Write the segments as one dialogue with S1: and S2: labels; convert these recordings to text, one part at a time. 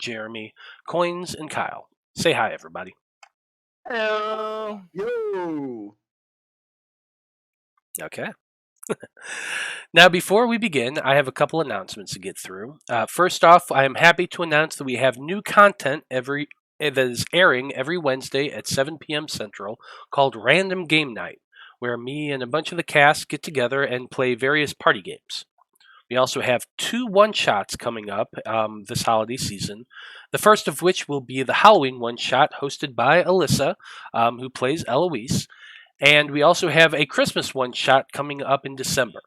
S1: Jeremy, Koines, and Kyle. Say hi, everybody.
S2: Hello.
S3: Yo.
S1: Okay. Now, before we begin, I have a couple announcements to get through. First off, I am happy to announce that we have new content that is airing every Wednesday at 7 p.m. Central called Random Game Night, where me and a bunch of the cast get together and play various party games. We also have 2 one-shots coming up this holiday season. The first of which will be the Halloween one-shot hosted by Alyssa, who plays Eloise. And we also have a Christmas one-shot coming up in December.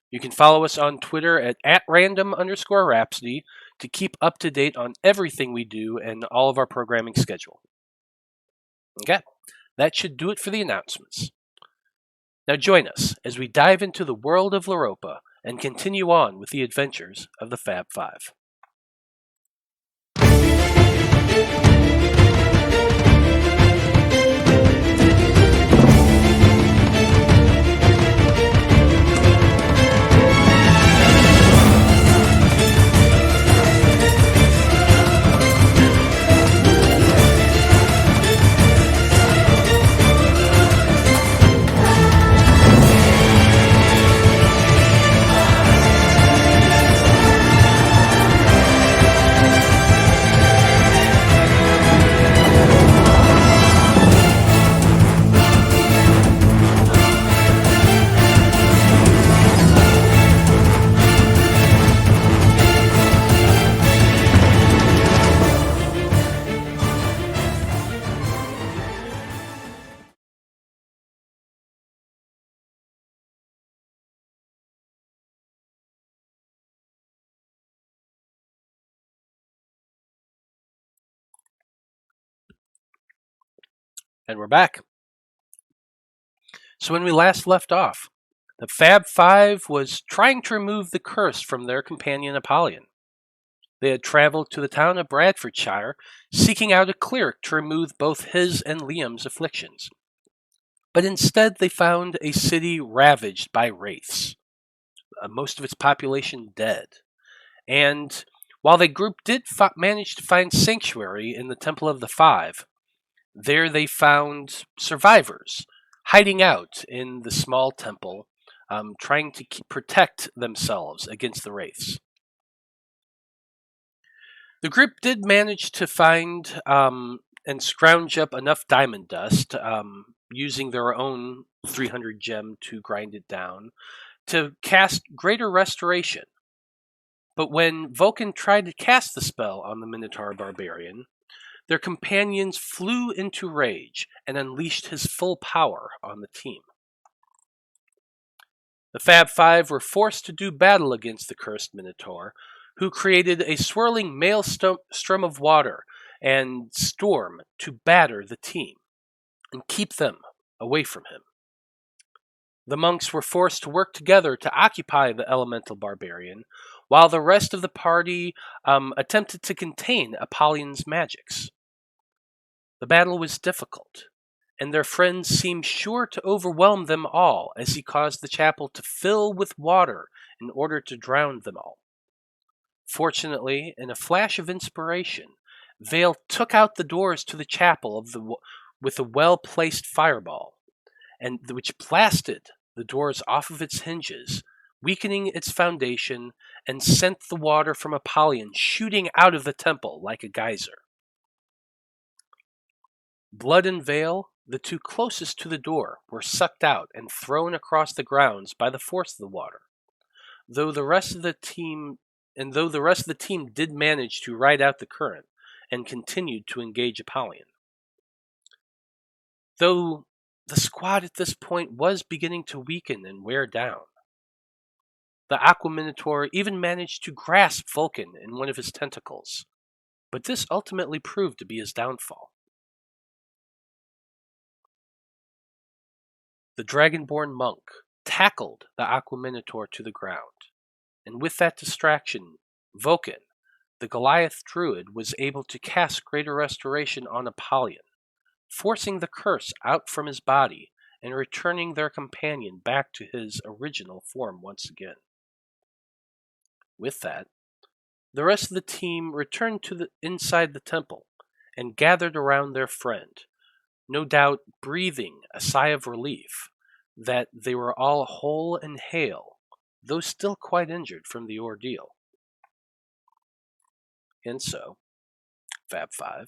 S1: You can follow us on Twitter at @random_Rhapsody to keep up to date on everything we do and all of our programming schedule. Okay, that should do it for the announcements. Now join us as we dive into the world of Loroupa and continue on with the adventures of the Faab Five. And we're back. So when we last left off, the Faab Five was trying to remove the curse from their companion Apollyon. They had traveled to the town of Bradfordshire, seeking out a cleric to remove both his and Liam's afflictions. But instead they found a city ravaged by wraiths, most of its population dead. And while the group did manage to find sanctuary in the Temple of the Five, there they found survivors hiding out in the small temple, trying to protect themselves against the wraiths. The group did manage to find and scrounge up enough diamond dust, using their own 300 gem to grind it down, to cast Greater Restoration. But when Vaukan tried to cast the spell on the Minotaur barbarian, their companions flew into rage and unleashed his full power on the team. The Faab Five were forced to do battle against the cursed Minotaur, who created a swirling maelstrom of water and storm to batter the team and keep them away from him. The monks were forced to work together to occupy the elemental barbarian, while the rest of the party attempted to contain Apollyon's magics. The battle was difficult, and their friends seemed sure to overwhelm them all as he caused the chapel to fill with water in order to drown them all. Fortunately, in a flash of inspiration, Veil took out the doors to the chapel with a well-placed fireball, and which blasted the doors off of its hinges, weakening its foundation, and sent the water from Apollyon shooting out of the temple like a geyser. Blood and Veil, the 2 closest to the door, were sucked out and thrown across the grounds by the force of the water. Though the rest of the team did manage to ride out the current and continued to engage Apollyon. Though the squad at this point was beginning to weaken and wear down. The Aqua Minotaur even managed to grasp Vaukan in one of his tentacles, but this ultimately proved to be his downfall. The Dragonborn monk tackled the Aqua Minotaur to the ground, and with that distraction, Vaukan, the Goliath druid, was able to cast Greater Restoration on Apollyon, forcing the curse out from his body and returning their companion back to his original form once again. With that, the rest of the team returned to inside the temple and gathered around their friend, no doubt breathing a sigh of relief that they were all whole and hale, though still quite injured from the ordeal. And so, Faab Five,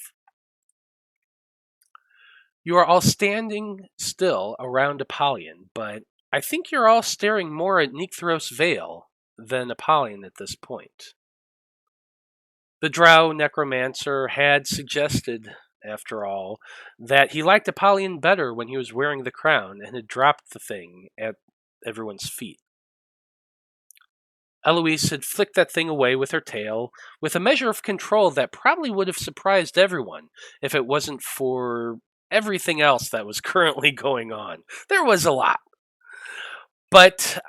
S1: you are all standing still around Apollyon, but I think you're all staring more at Necthros Veil than Apollyon at this point. The drow necromancer had suggested, after all, that he liked Apollyon better when he was wearing the crown and had dropped the thing at everyone's feet. Eloise had flicked that thing away with her tail, with a measure of control that probably would have surprised everyone if it wasn't for everything else that was currently going on. There was a lot. But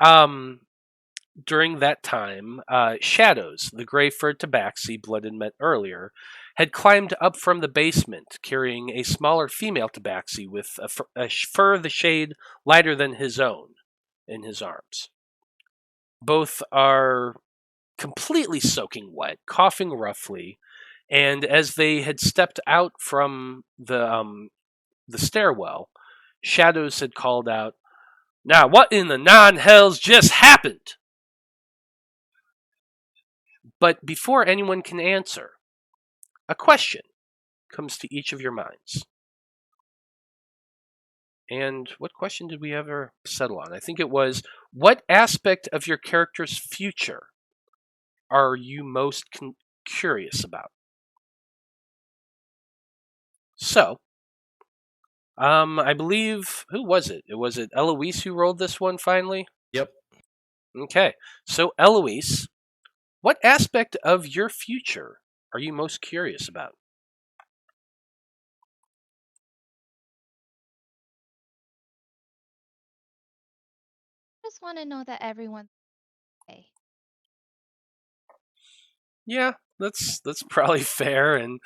S1: during that time, Shadows, the gray-furred tabaxi Blood had met earlier, had climbed up from the basement, carrying a smaller female tabaxi with a fur the shade lighter than his own in his arms. Both are completely soaking wet, coughing roughly, and as they had stepped out from the stairwell, Shadows had called out, "Now, what in the nine-hells just happened?" But before anyone can answer, a question comes to each of your minds. And what question did we ever settle on? I think it was, what aspect of your character's future are you most curious about? So, I believe, who was it? Was it Eloise who rolled this one finally?
S2: Yep.
S1: Okay, so Eloise, what aspect of your future are you most curious about?
S3: Just want to know that everyone's okay.
S1: Yeah, that's probably fair, and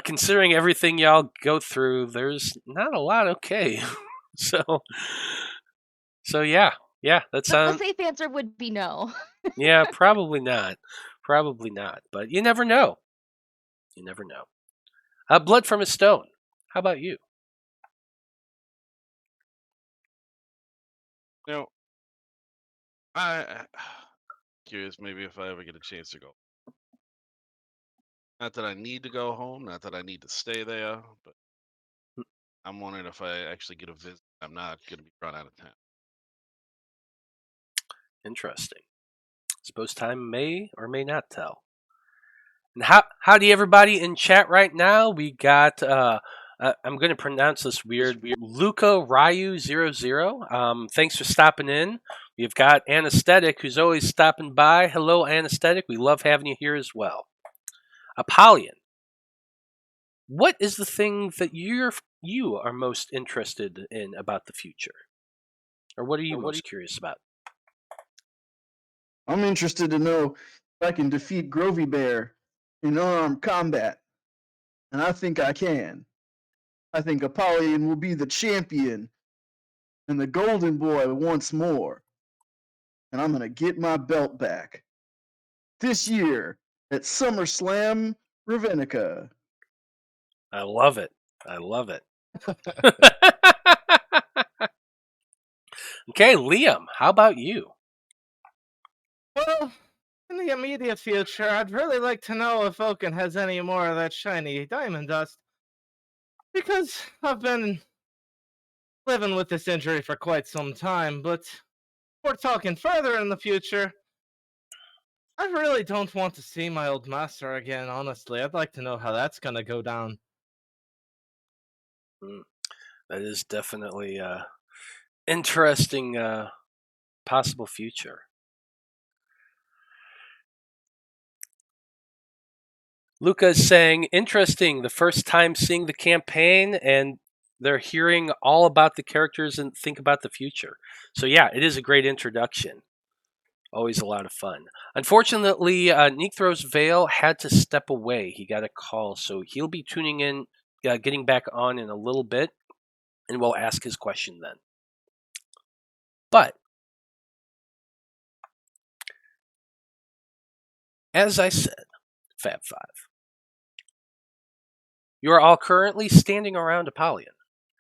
S1: considering everything y'all go through, there's not a lot okay. so yeah, that
S3: The
S1: sounds
S3: safe answer would be no.
S1: yeah, probably not, but you never know. You never know. Blood from a stone. How about you?
S4: You know, I curious maybe if I ever get a chance to go. Not that I need to go home, not that I need to stay there, but I'm wondering if I actually get a visit. I'm not going to be run out of town.
S1: Interesting. Suppose time may or may not tell. And howdy everybody in chat right now. We got I'm going to pronounce this weird. Luca Ryu 00. Thanks for stopping in. We've got Anesthetic, who's always stopping by. Hello, Anesthetic. We love having you here as well. Apollyon, what is the thing that you are most interested in about the future, or what are you most curious about?
S5: I'm interested to know if I can defeat Grovy Bear in unarmed combat, and I think I can. I think Apollyon will be the champion and the Golden Boy once more, and I'm gonna get my belt back this year at SummerSlam Ravenica.
S1: I love it. I love it. Okay, Liam, how about you?
S2: Well, in the immediate future, I'd really like to know if Vaukan has any more of that shiny diamond dust. Because I've been living with this injury for quite some time, but if we're talking further in the future, I really don't want to see my old master again, honestly. I'd like to know how that's gonna go down.
S1: That is definitely interesting possible future. Luca is saying, interesting, the first time seeing the campaign and they're hearing all about the characters and think about the future. So yeah, it is a great introduction. Always a lot of fun. Unfortunately, Necthros Veil had to step away. He got a call, so he'll be tuning in, getting back on in a little bit, and we'll ask his question then. But As I said, Faab Five. You are all currently standing around Apollyon,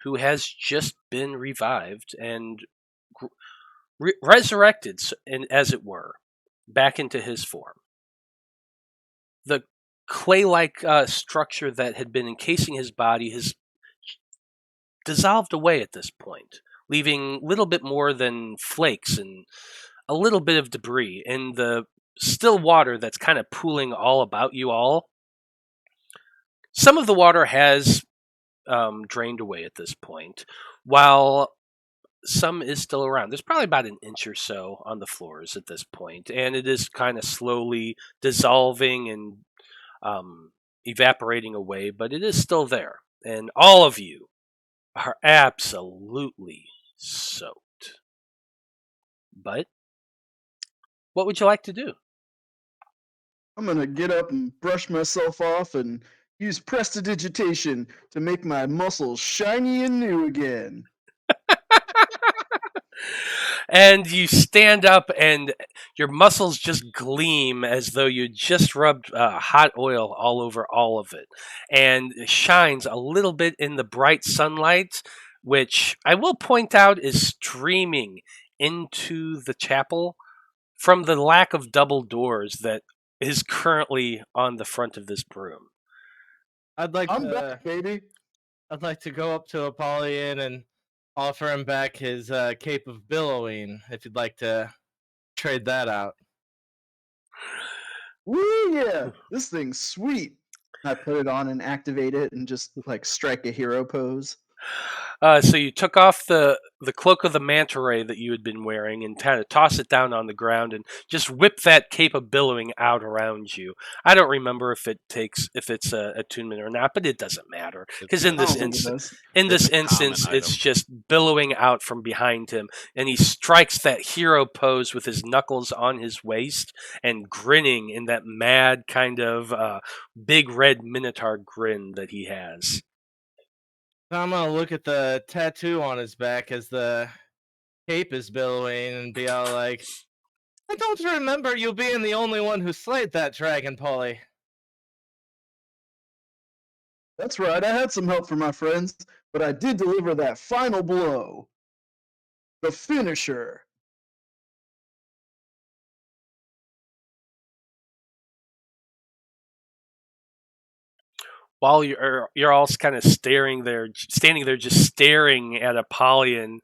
S1: who has just been revived and resurrected, as it were, back into his form. The clay-like structure that had been encasing his body has dissolved away at this point, leaving little bit more than flakes and a little bit of debris in the still water that's kind of pooling all about you all. Some of the water has drained away at this point, while some is still around. There's probably about an inch or so on the floors at this point, and it is kind of slowly dissolving and evaporating away, but it is still there. And all of you are absolutely soaked. But what would you like to do?
S5: I'm gonna get up and brush myself off and use prestidigitation to make my muscles shiny and new again.
S1: And you stand up and your muscles just gleam as though you just rubbed hot oil all over all of it. And it shines a little bit in the bright sunlight, which I will point out is streaming into the chapel from the lack of double doors that is currently on the front of this broom.
S2: I'd like
S5: I'm
S2: to.
S5: back, baby.
S2: I'd like to go up to Apollyon and offer him back his cape of billowing. If you'd like to trade that out.
S5: Woo, yeah, this thing's sweet. I put it on and activate it and just like strike a hero pose.
S1: So you took off the cloak of the manta ray that you had been wearing and kind of toss it down on the ground and just whip that cape of billowing out around you. I don't remember if it's a attunement or not, but it doesn't matter because in this instance, it's just billowing out from behind him, and he strikes that hero pose with his knuckles on his waist and grinning in that mad kind of big red Minotaur grin that he has.
S2: I'm gonna look at the tattoo on his back as the cape is billowing and be all like, I don't remember you being the only one who slayed that dragon, Polly.
S5: That's right, I had some help from my friends, but I did deliver that final blow. The finisher.
S1: While you're all kind of standing there, just staring at Apollyon,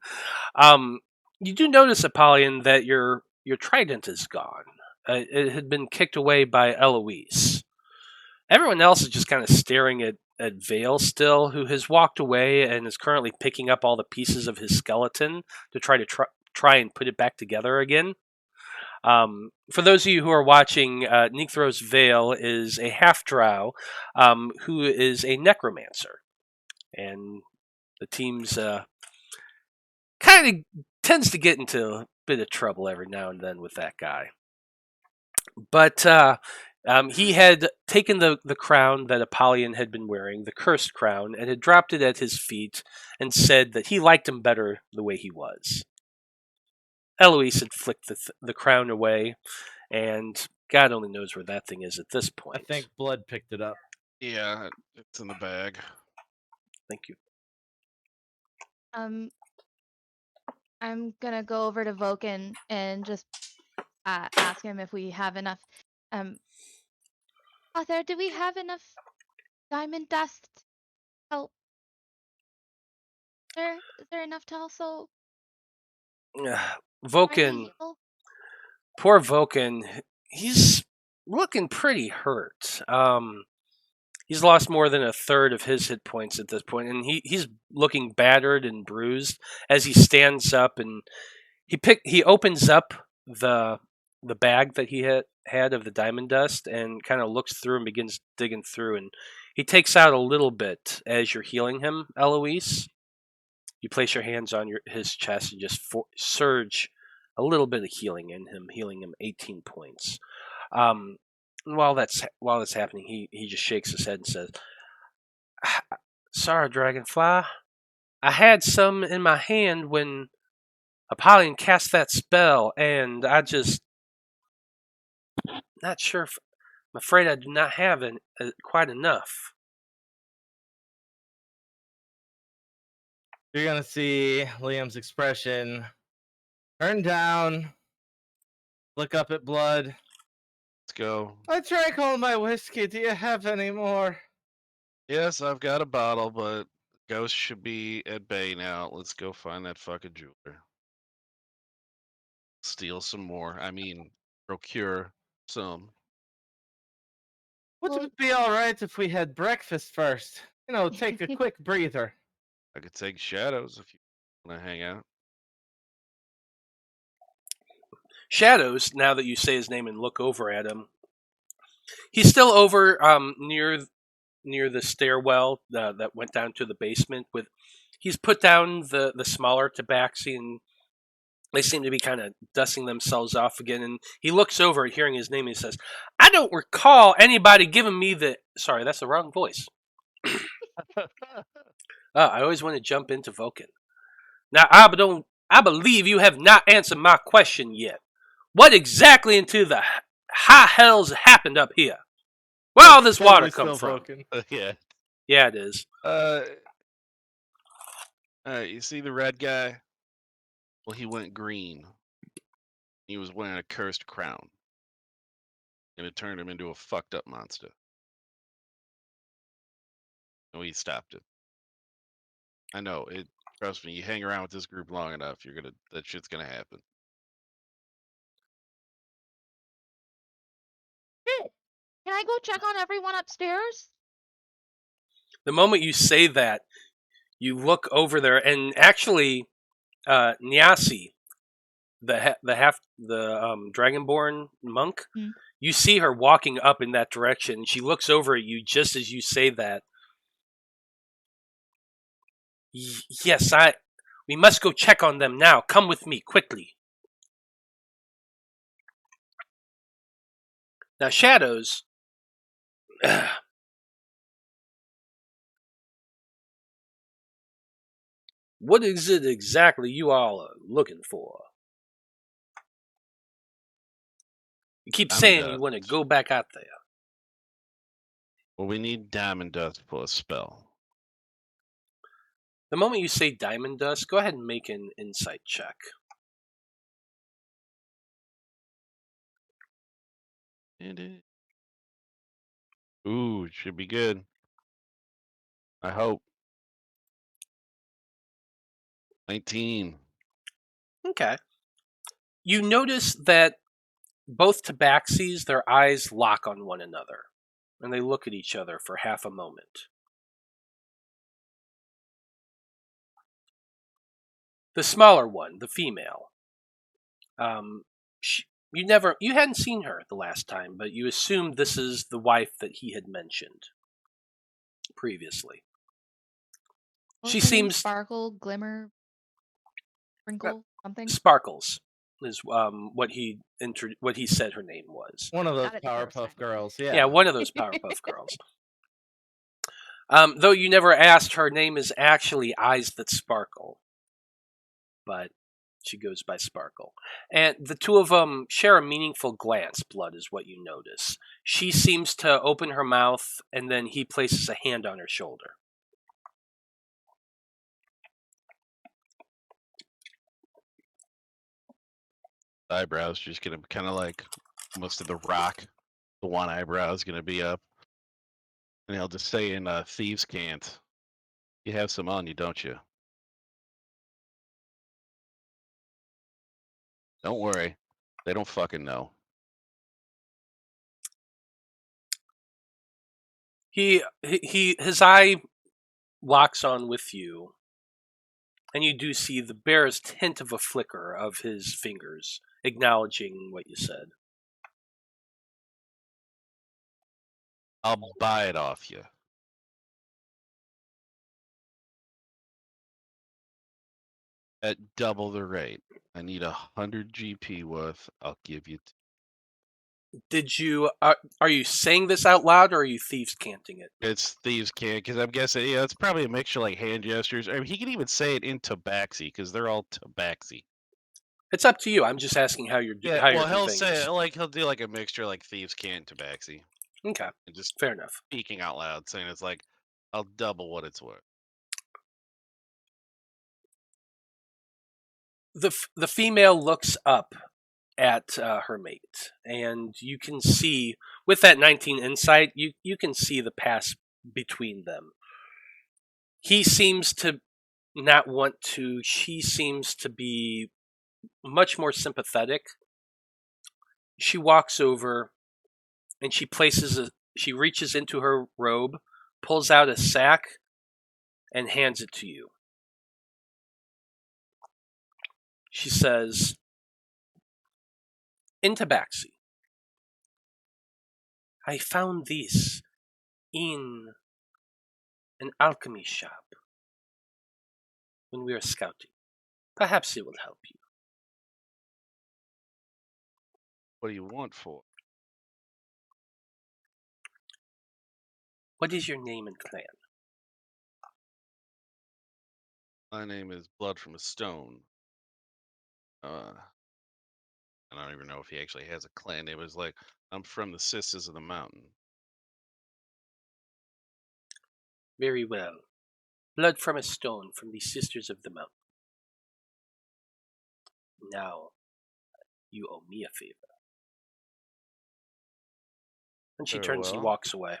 S1: you do notice, Apollyon, that your trident is gone. It had been kicked away by Eloise. Everyone else is just kind of staring at Veil still, who has walked away and is currently picking up all the pieces of his skeleton to try and put it back together again. For those of you who are watching, Necthros Veil is a half-drow who is a necromancer. And the team's kind of tends to get into a bit of trouble every now and then with that guy. But he had taken the crown that Apollyon had been wearing, the cursed crown, and had dropped it at his feet and said that he liked him better the way he was. Eloise had flicked the crown away, and God only knows where that thing is at this point.
S2: I think Blood picked it up.
S4: Yeah, it's in the bag.
S1: Thank you.
S3: I'm gonna go over to Vaukan and just ask him if we have enough. Author, do we have enough diamond dust? Help. Is there enough to also?
S1: Vaukan, poor Vaukan, he's looking pretty hurt. He's lost more than a third of his hit points at this point, and he's looking battered and bruised as he stands up and he opens up the bag that he had of the diamond dust and kind of looks through and begins digging through, and he takes out a little bit as you're healing him, Eloise. You place your hands on his chest and just surge a little bit of healing in him, healing him 18 points. While that's happening, he just shakes his head and says, "Sorry, Dragonfly. I had some in my hand when Apollyon cast that spell, and I just not sure if I'm afraid I do not have quite enough.
S2: You're gonna see Liam's expression turn down, look up at Blood.
S4: Let's go.
S2: I drank all my whiskey. Do you have any more?
S4: Yes, I've got a bottle, but Ghost should be at bay now. Let's go find that fucking jeweler. Steal some more. I mean, procure some.
S2: Would
S3: Well-
S2: it be all right if we had breakfast first? You know, take a quick breather.
S4: I could take Shadows if you want to hang out.
S1: Shadows, now that you say his name and look over at him, he's still over near the stairwell that went down to the basement. He's put down the smaller tabaxi, and they seem to be kind of dusting themselves off again. And he looks over at hearing his name and he says, "I don't recall anybody giving me the." Sorry, that's the wrong voice. I always want to jump into Vaukan. Now, I believe you have not answered my question yet. What exactly into the high hells happened up here? Where all this water come from?
S4: Yeah.
S1: Yeah, it is.
S4: You see the red guy? Well, he went green. He was wearing a cursed crown. And it turned him into a fucked up monster. And we stopped it. I know, trust me, you hang around with this group long enough, that shit's gonna happen.
S3: Can I go check on everyone upstairs?
S1: The moment you say that, you look over there, and actually, Nyasi, the Dragonborn monk, you see her walking up in that direction. She looks over at you just as you say that. Yes, we must go check on them now. Come with me, quickly. Now, Shadows... what is it exactly you all are looking for? You keep saying you want to go back out there.
S4: Well, we need diamond dust for a spell.
S1: The moment you say diamond dust, go ahead and make an insight check.
S4: Ooh, it should be good. I hope. 19.
S1: Okay. You notice that both tabaxis, their eyes lock on one another, and they look at each other for half a moment. The smaller one, the female, you hadn't seen her the last time, but you assumed this is the wife that he had mentioned previously. She seems
S3: Sparkle, Glimmer, Sprinkle, something.
S1: Sparkles is what he said her name was.
S2: One of those
S3: Got it the first
S2: Powerpuff
S3: time.
S2: Girls,
S1: Yeah, one of those Powerpuff Girls. Though you never asked, her name is actually Eyes That Sparkle, but she goes by Sparkle. And the two of them share a meaningful glance. Blood is what you notice. She seems to open her mouth, and then he places a hand on her shoulder.
S4: Eyebrows just gonna kind of like most of the rock. The one eyebrow is gonna be up, and he'll just say in thieves' cant, "You have some on you, don't you?" Don't worry, they don't fucking know.
S1: His eye locks on with you, and you do see the barest hint of a flicker of his fingers, acknowledging what you said.
S4: I'll buy it off you. At double the rate. I need 100 GP worth. I'll give you.
S1: Did you? Are you saying this out loud, or are you thieves canting it?
S4: It's thieves can't, because I'm guessing it's probably a mixture like hand gestures. I mean, he can even say it in tabaxi, because they're all tabaxi.
S1: It's up to you. I'm just asking how you're doing.
S4: Yeah, well, he'll say he'll do like a mixture like thieves can't tabaxi.
S1: Okay,
S4: And just
S1: fair enough.
S4: speaking out loud, saying it's like, I'll double what it's worth.
S1: The female looks up at her mate, and you can see with that 19 insight, you can see the past between them. He seems to not want to. She seems to be much more sympathetic. She walks over and she reaches into her robe, pulls out a sack, and hands it to you. She says, "In Tabaxi, I found this in an alchemy shop when we were scouting. Perhaps it will help you."
S4: What do you want for?
S1: "What is your name and clan?"
S4: My name is Blood from a Stone. I don't even know if he actually has a clan name. It was like, I'm from the Sisters of the Mountain.
S1: "Very well. Blood from a stone from the Sisters of the Mountain. Now, you owe me a favor." And she
S4: Very
S1: turns and
S4: well.
S1: walks away.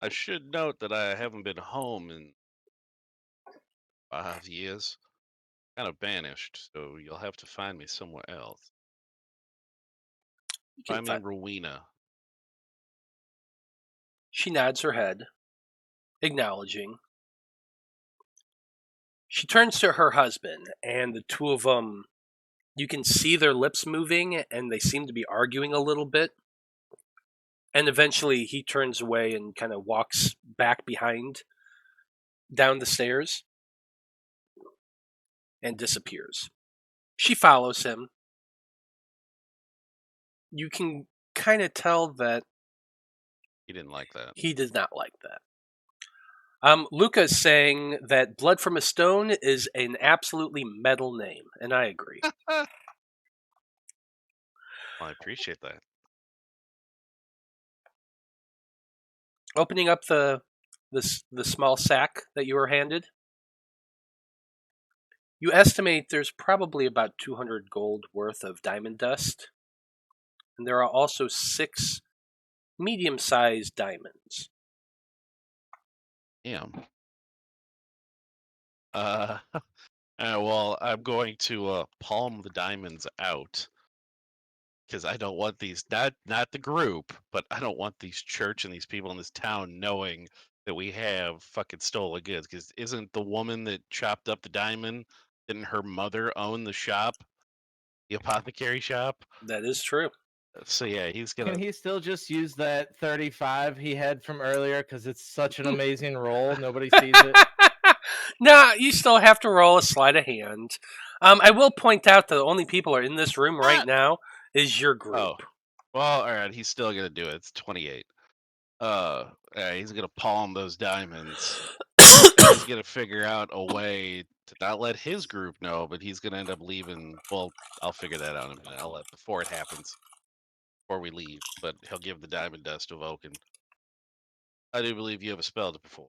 S4: I should note that I haven't been home in 5 years. Kind of banished, so you'll have to find me somewhere else.
S1: You can
S4: Find me in
S1: find-
S4: Rowena.
S1: She nods her head, acknowledging. She turns to her husband, and the two of them, you can see their lips moving, and they seem to be arguing a little bit. And eventually he turns away and kind of walks back behind down the stairs and disappears. She follows him. You can kind of tell that
S4: He didn't like that.
S1: he did not like that. Luca is saying that Blood from a Stone is an absolutely metal name, and I agree.
S4: Well, I appreciate that.
S1: Opening up the small sack that you were handed, you estimate there's probably about 200 gold worth of diamond dust, and there are also 6 medium-sized diamonds.
S4: Damn. Well, I'm going to palm the diamonds out because I don't want these not the group, but I don't want these church and these people in this town knowing that we have fucking stolen goods. Because isn't the woman that chopped up the diamond, didn't her mother own the shop, the apothecary shop?
S1: That is true.
S4: So yeah, he's
S2: Can
S4: gonna.
S2: he still just use that 35 he had from earlier because it's such an amazing roll? Nobody sees it.
S1: Nah, you still have to roll a sleight of hand. I will point out that the only people who are in this room right now is your group.
S4: Oh, well, all right, he's still gonna do it. It's 28. He's gonna palm those diamonds. And he's gonna figure out a way to not let his group know, but he's gonna end up leaving. Well, I'll figure that out in a minute. I'll let before it happens, before we leave. But he'll give the diamond dust to Vaukan. I do believe you have a spell to perform.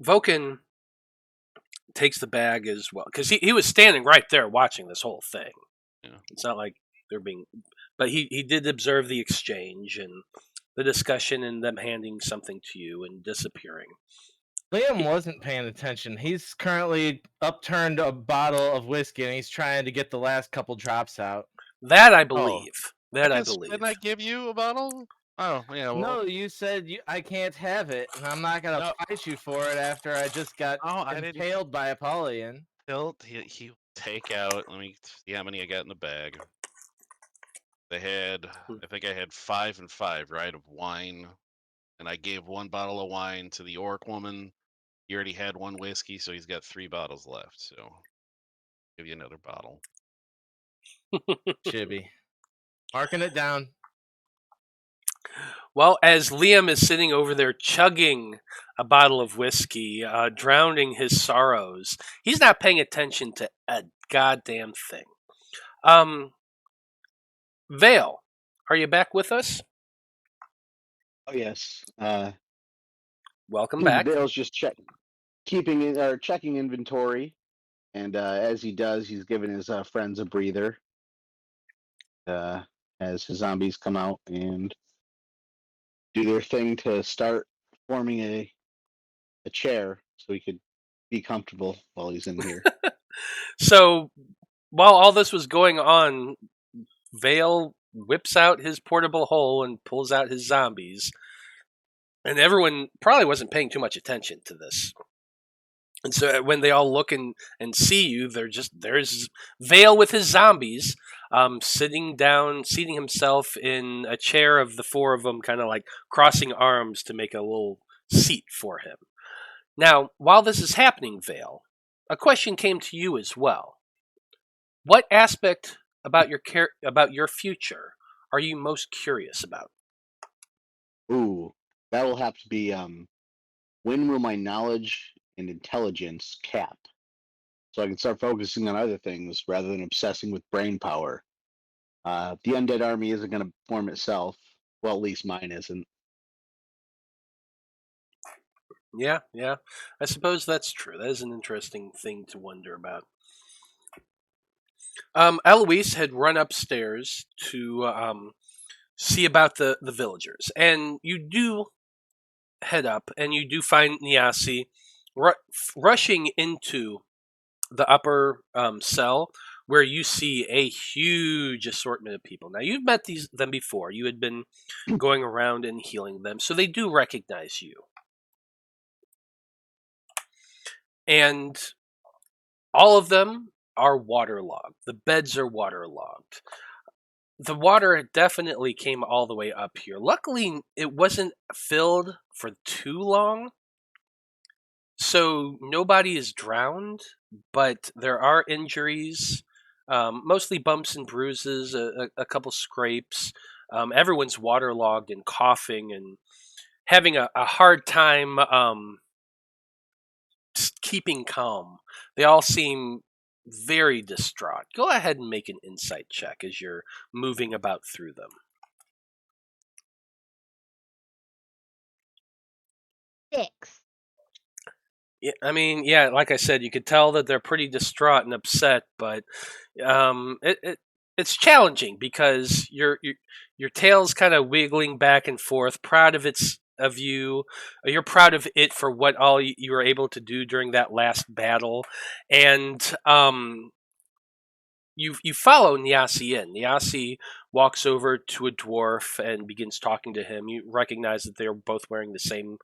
S1: Vaukan takes the bag as well, because he was standing right there watching this whole thing.
S4: Yeah.
S1: It's not like they're being, but he did observe the exchange and the discussion and them handing something to you and disappearing.
S2: Liam wasn't paying attention. He's currently upturned a bottle of whiskey and he's trying to get the last couple drops out.
S1: That I believe. That I
S4: guess,
S1: believe.
S4: Didn't I give you a bottle? Oh yeah. Well,
S2: No, you said I can't have it, and I'm not gonna
S4: No.
S2: fight you for it after I just got
S4: Oh, I didn't.
S2: impaled by Apollyon.
S4: He take out. Let me see how many I got in the bag. They had. I think I had 5 and 5, right, of wine, and I gave 1 bottle of wine to the orc woman. He already had 1 whiskey, so he's got 3 bottles left. So, give you another bottle.
S2: Chibi. Marking it down.
S1: Well, as Liam is sitting over there chugging a bottle of whiskey, drowning his sorrows, he's not paying attention to a goddamn thing. Vale, are you back with us?
S6: Oh yes.
S1: Welcome back.
S6: Vale's just checking inventory, and as he does, he's giving his friends a breather. As his zombies come out and do their thing to start forming a chair so he could be comfortable while he's in here.
S1: So, while all this was going on, Vale whips out his portable hole and pulls out his zombies. And everyone probably wasn't paying too much attention to this. And so when they all look and see you, there's Vale with his zombies, seating himself in a chair of the four of them, kind of like crossing arms to make a little seat for him. Now, while this is happening, Vale, a question came to you as well. What aspect about your future are you most curious about?
S6: Ooh, that will have to be when will my knowledge and intelligence cap? So I can start focusing on other things rather than obsessing with brain power. The undead army isn't going to form itself. Well, at least mine isn't.
S1: Yeah. I suppose that's true. That is an interesting thing to wonder about. Eloise had run upstairs to see about the villagers, and you do head up, and you do find Niasi rushing into the upper cell, where you see a huge assortment of people. Now, you've met them before. You had been going around and healing them, so they do recognize you. And all of them are waterlogged. The beds are waterlogged. The water definitely came all the way up here. Luckily, it wasn't filled for too long, so nobody is drowned, but there are injuries, mostly bumps and bruises, a couple scrapes. Everyone's waterlogged and coughing and having a hard time keeping calm. They all seem very distraught. Go ahead and make an insight check as you're moving about through them.
S3: 6.
S1: Yeah, I mean, yeah, like I said, you could tell that they're pretty distraught and upset, but it's challenging because your tail's kind of wiggling back and forth, proud of you. You're proud of it for what all you were able to do during that last battle, and you follow Niasi in. Niasi walks over to a dwarf and begins talking to him. You recognize that they're both wearing the same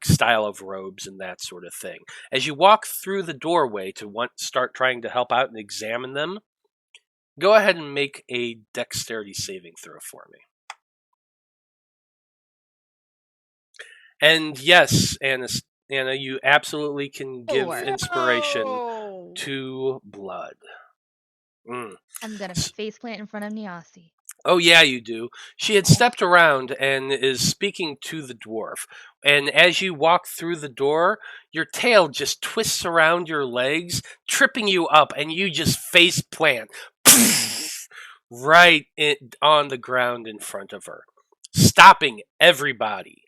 S1: style of robes and that sort of thing. As you walk through the doorway to start trying to help out and examine them, go ahead and make a dexterity saving throw for me. And yes, Anna, you absolutely can give
S3: 4.
S1: inspiration
S2: Oh!
S1: to blood.
S3: I'm gonna faceplant in front of Niasi.
S1: Oh, yeah, you do. She had stepped around and is speaking to the dwarf. And as you walk through the door, your tail just twists around your legs, tripping you up, and you just face plant right on the ground in front of her, stopping everybody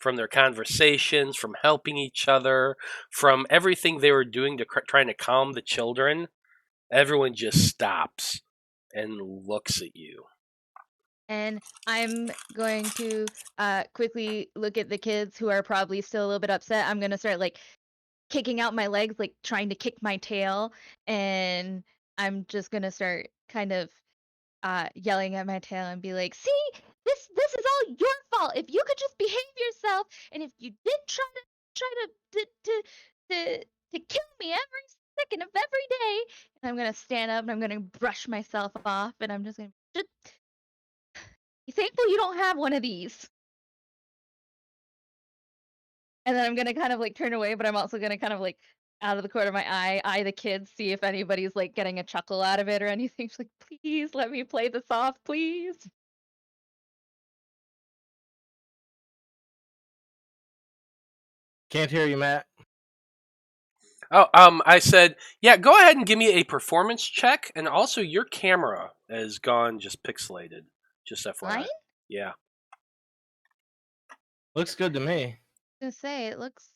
S1: from their conversations, from helping each other, from everything they were doing to trying to calm the children. Everyone just stops and looks at you.
S3: And I'm going to quickly look at the kids who are probably still a little bit upset. I'm going to start like kicking out my legs, like trying to kick my tail. And I'm just going to start kind of yelling at my tail and be like, see, this is all your fault. If you could just behave yourself, and if you did try to kill me every second of every day, and I'm going to stand up and I'm going to brush myself off, and I'm just going to... You thankful you don't have one of these. And then I'm gonna kind of like turn away, but I'm also gonna kind of like out of the corner of my eye the kids, see if anybody's like getting a chuckle out of it or anything. She's like, please let me play this off, please.
S2: Can't hear you, Matt.
S1: Oh, I said, yeah, go ahead and give me a performance check, and also your camera is gone, just pixelated. Just FYI.
S3: Mine?
S1: Yeah.
S2: Looks good to me.
S3: I was gonna say it looks.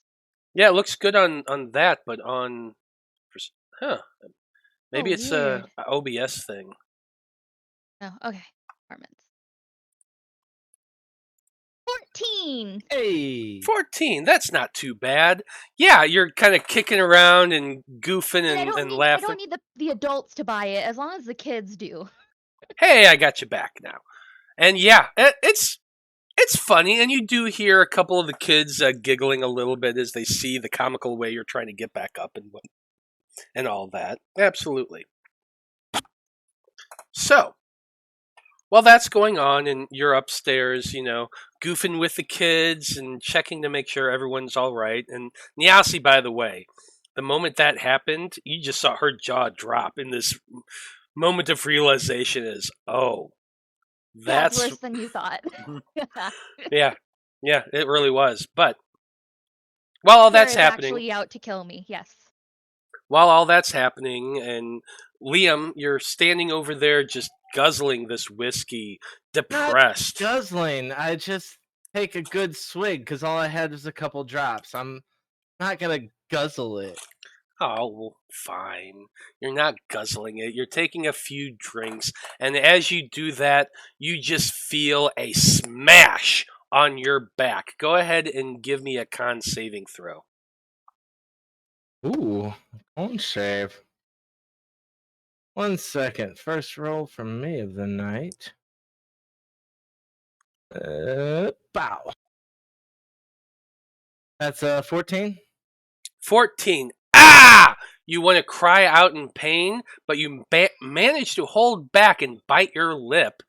S1: Yeah, it looks good on that, but on, maybe it's
S3: weird.
S1: a OBS thing.
S3: Oh, okay. Performance. 14.
S2: Hey.
S1: 14. That's not too bad. Yeah, you're kind of kicking around and goofing
S3: And I
S1: and,
S3: don't
S1: and
S3: need.
S1: laughing.
S3: I don't need the adults to buy it, as long as the kids do.
S1: Hey, I got you back now. And yeah, it's funny, and you do hear a couple of the kids giggling a little bit as they see the comical way you're trying to get back up and all that. Absolutely. So, while that's going on and you're upstairs, goofing with the kids and checking to make sure everyone's all right. And Nyasi, by the way, the moment that happened, you just saw her jaw drop in this moment of realization is, oh,
S3: That's worse than you thought.
S1: Yeah, it really was. But while all that's happening,
S3: actually out to kill me. Yes.
S1: While all that's happening, and Liam, you're standing over there just guzzling this whiskey, depressed.
S2: Not guzzling. I just take a good swig because all I had was a couple drops. I'm not gonna guzzle it.
S1: Oh, well, fine. You're not guzzling it. You're taking a few drinks, and as you do that, you just feel a smash on your back. Go ahead and give me a con saving throw.
S2: Ooh, con save. 1 second. First roll from me of the night. Bow. That's 14.
S1: 14. Ah! You want to cry out in pain, but you manage to hold back and bite your lip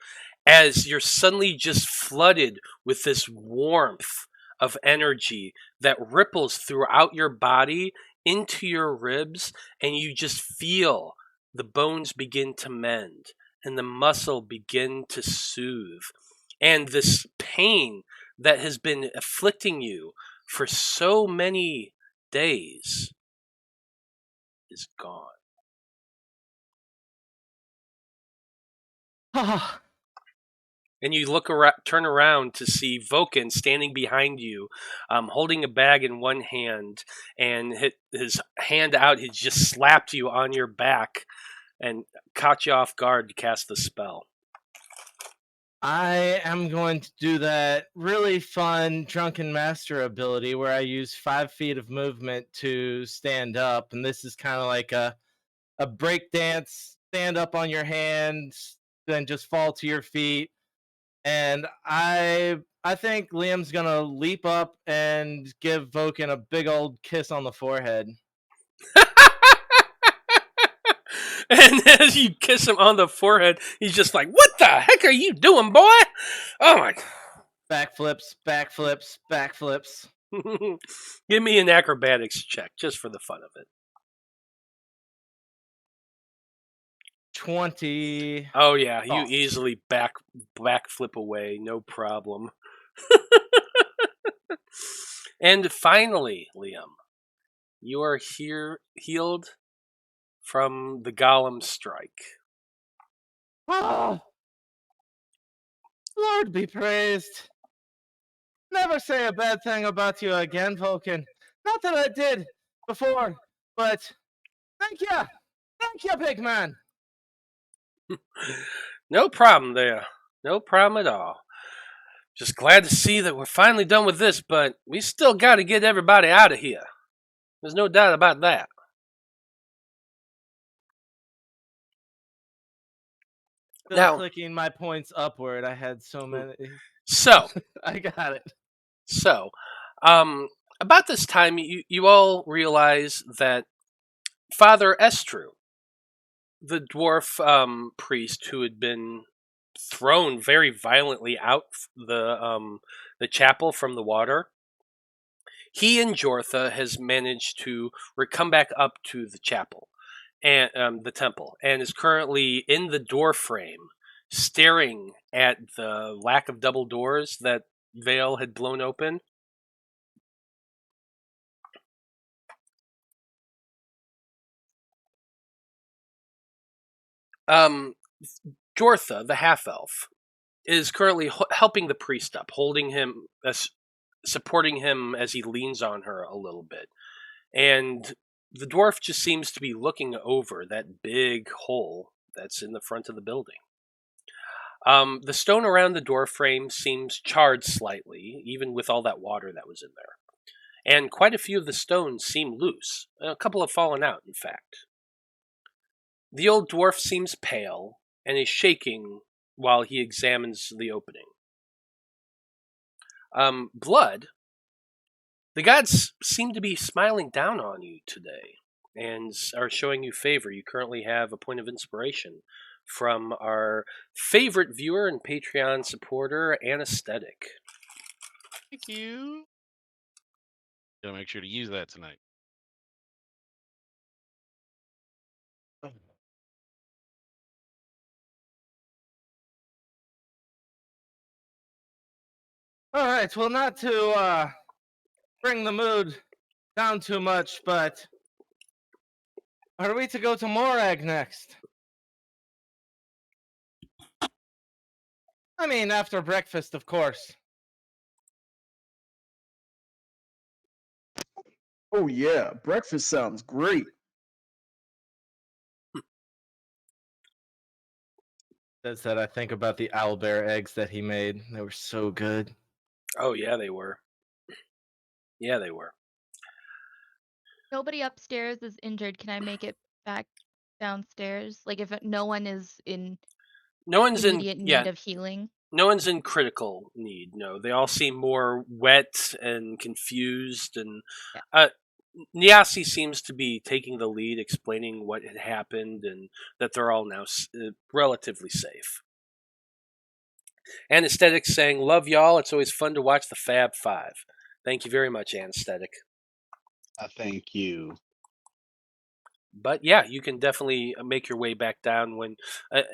S1: as you're suddenly just flooded with this warmth of energy that ripples throughout your body into your ribs, and you just feel the bones begin to mend and the muscle begin to soothe. And this pain that has been afflicting you for so many days is gone. And you turn around to see Vaukan standing behind you, holding a bag in one hand, and his hand out, he just slapped you on your back and caught you off guard to cast the spell.
S2: I am going to do that really fun Drunken Master ability where I use 5 feet of movement to stand up, and this is kind of like a break dance. Stand up on your hands, then just fall to your feet. And I think Liam's gonna leap up and give Vaukan a big old kiss on the forehead.
S1: And as you kiss him on the forehead, he's just like, "What the heck are you doing, boy?" Oh my!
S2: Backflips, backflips, backflips.
S1: Give me an acrobatics check just for the fun of it.
S2: 20.
S1: Oh yeah, you
S2: Oh.
S1: easily backflip away, no problem. And finally, Liam, you are healed from the golem strike.
S2: Oh, Lord be praised. Never say a bad thing about you again, Vaukan. Not that I did before, but thank you. Thank you, big man.
S1: No problem there. No problem at all. Just glad to see that we're finally done with this, but we still got to get everybody out of here. There's no doubt about that.
S2: Still
S1: Now,
S2: clicking my points upward. I had so many.
S1: So,
S2: I got it.
S1: So, about this time, you all realize that Father Estru, the dwarf priest who had been thrown very violently out the chapel from the water, he and Jortha has managed to come back up to the chapel and the temple, and is currently in the door frame, staring at the lack of double doors that Veil had blown open. Jortha, the half-elf, is currently helping the priest up, holding him, supporting him as he leans on her a little bit. And the dwarf just seems to be looking over that big hole that's in the front of the building. The stone around the door frame seems charred slightly, even with all that water that was in there. And quite a few of the stones seem loose. A couple have fallen out, in fact. The old dwarf seems pale and is shaking while he examines the opening. Blood, the gods seem to be smiling down on you today and are showing you favor. You currently have a point of inspiration from our favorite viewer and Patreon supporter, Anesthetic.
S4: Thank you. Gotta make sure to use that tonight.
S2: All right, well, not to bring the mood down too much, but are we to go to Morag next? I mean, after breakfast, of course.
S5: Oh yeah, breakfast sounds great.
S2: Says that I think about the owlbear eggs that he made. They were so good.
S1: Oh, yeah, they were. Yeah, they were.
S3: Nobody upstairs is injured. Can I make it back downstairs? Like if no one is in
S1: No one's
S3: immediate need of healing.
S1: No one's in critical need. No, they all seem more wet and confused, and Nyasi seems to be taking the lead, explaining what had happened and that they're all now relatively safe. Anesthetic saying, "Love y'all. It's always fun to watch the Faab Five." Thank you very much, Anesthetic.
S6: Thank you.
S1: But yeah, you can definitely make your way back down when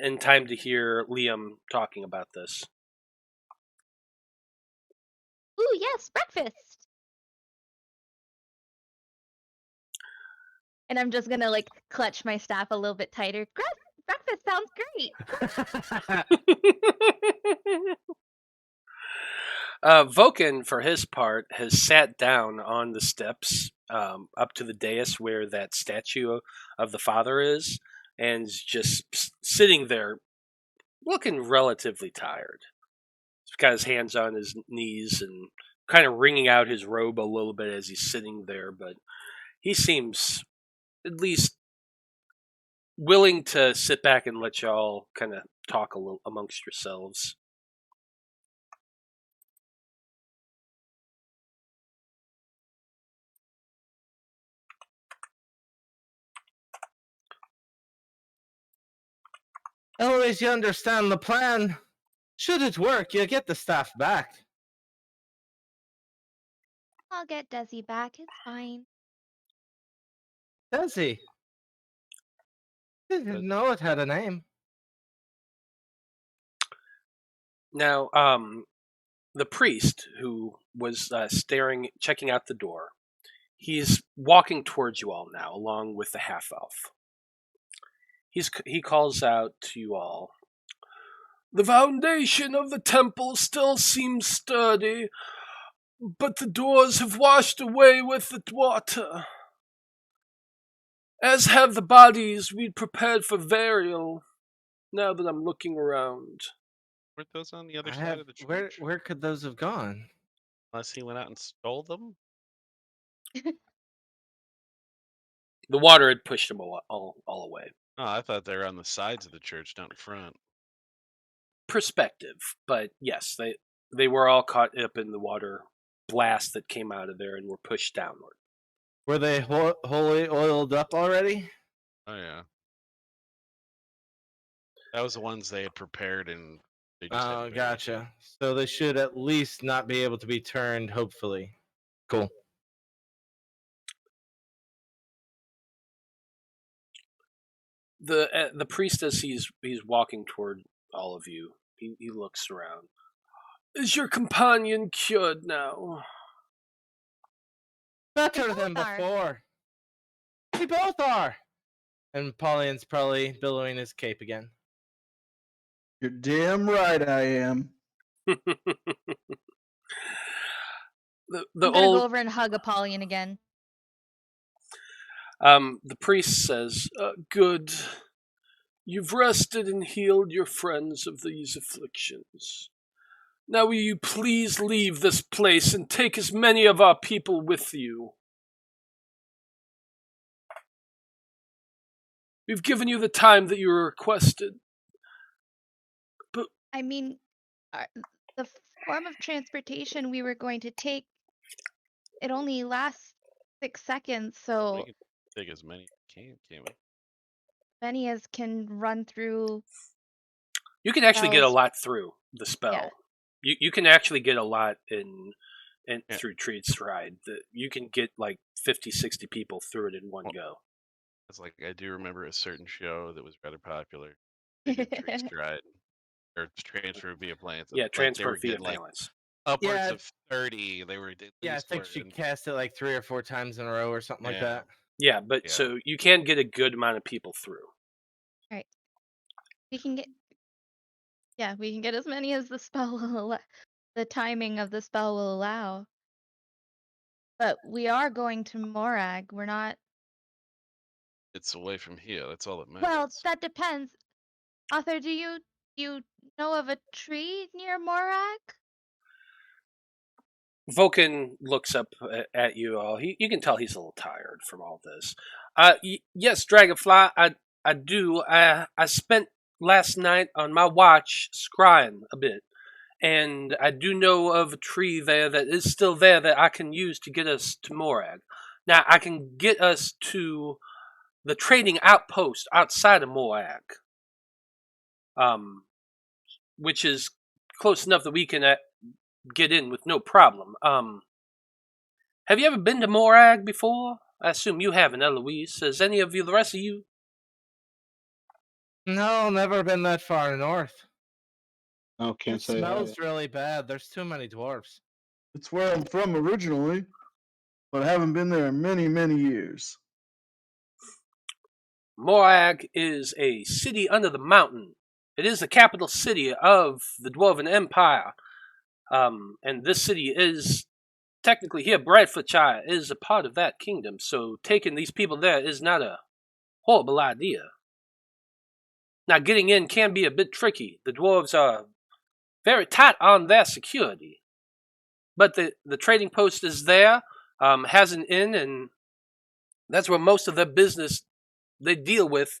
S1: in time to hear Liam talking about this.
S3: Ooh, yes, breakfast. And I'm just gonna like clutch my staff a little bit tighter. Breakfast sounds great.
S1: Vaukan, for his part, has sat down on the steps up to the dais where that statue of the father is, and is just sitting there looking relatively tired. He's got his hands on his knees and kind of wringing out his robe a little bit as he's sitting there, but he seems at least willing to sit back and let y'all kind of talk a little amongst yourselves.
S2: Eloise, you understand the plan. Should it work, you get the staff back.
S3: I'll get Desi back. It's fine.
S2: Desi? Didn't know it had a name.
S1: Now, the priest who was checking out the door, he's walking towards you all now, along with the half-elf. He calls out to you all, "The foundation of the temple still seems sturdy, but the doors have washed away with the water, as have the bodies we'd prepared for burial, now that I'm looking around."
S4: Weren't those on the other side of the church?
S2: Where could those have gone?
S4: Unless he went out and stole them?
S1: The water had pushed them all away.
S4: Oh, I thought they were on the sides of the church, not in front.
S1: Perspective, but yes, they were all caught up in the water blast that came out of there and were pushed downward.
S2: Were they wholly oiled up already?
S4: Oh, yeah. That was the ones they had prepared and they just
S2: Oh, gotcha. So they should at least not be able to be turned, hopefully. Cool.
S1: The priest, as he's walking toward all of you, he looks around. "Is your companion cured now?"
S2: Better than
S3: both are.
S2: before. We both are. And Apollion's probably billowing his cape again.
S5: You're damn right I am.
S1: the
S3: I'm gonna
S1: old
S3: go over and hug Apollyon again.
S1: the priest says, "Good. You've rested and healed your friends of these afflictions. Now will you please leave this place and take as many of our people with you? We've given you the time that you requested."
S3: I mean, the form of transportation we were going to take, it only lasts 6 seconds, so
S4: We can take as many as we can, can't we?
S3: many as can run through.
S1: You can actually get a
S3: Spells.
S1: lot through the spell.
S3: Yeah.
S1: You can actually get a lot in
S4: Yeah.
S1: through Treat's Ride. You can get like 50, 60 people through it in one go.
S4: It's like I do remember a certain show that was rather popular. They did Tree Stride or transfer via plants.
S1: Yeah,
S4: Like, they
S1: transfer
S4: were
S1: via
S4: getting, like,
S1: balance.
S4: upwards
S2: Yeah.
S4: of 30. They were at
S2: Yeah, I
S4: least
S2: think she
S4: wearing-
S2: cast it like 3 or 4 times in a row or something like
S4: Yeah.
S2: that.
S1: Yeah, but
S4: Yeah.
S1: so you can get a good amount of people through.
S3: We can get. Yeah, we can get as many as the spell will the timing of the spell will allow. But we are going to Morag. We're not.
S4: It's away from here. That's all that matters.
S3: Well, that depends. Arthur, do you know of a tree near Morag?
S1: Vaukan looks up at you all. You can tell he's a little tired from all this. Yes, Dragonfly, I do. I spent last night on my watch scrying a bit, and I do know of a tree there that is still there that I can use to get us to Morag. Now, I can get us to the trading outpost outside of Morag, which is close enough that we can get in with no problem. Have you ever been to Morag before? I assume you haven't, Eloise. Has any of you, the rest of you?
S2: No, never been that far north.
S6: No, can't
S2: It
S6: say.
S2: smells really bad. There's too many dwarves.
S5: It's where I'm from originally, but I haven't been there in many, many years.
S1: Morag is a city under the mountain. It is the capital city of the Dwarven Empire. And this city is technically here, Brightfootshire is a part of that kingdom, so taking these people there is not a horrible idea. Now, getting in can be a bit tricky. The dwarves are very tight on their security. But the trading post is there, has an inn, and that's where most of their business they deal with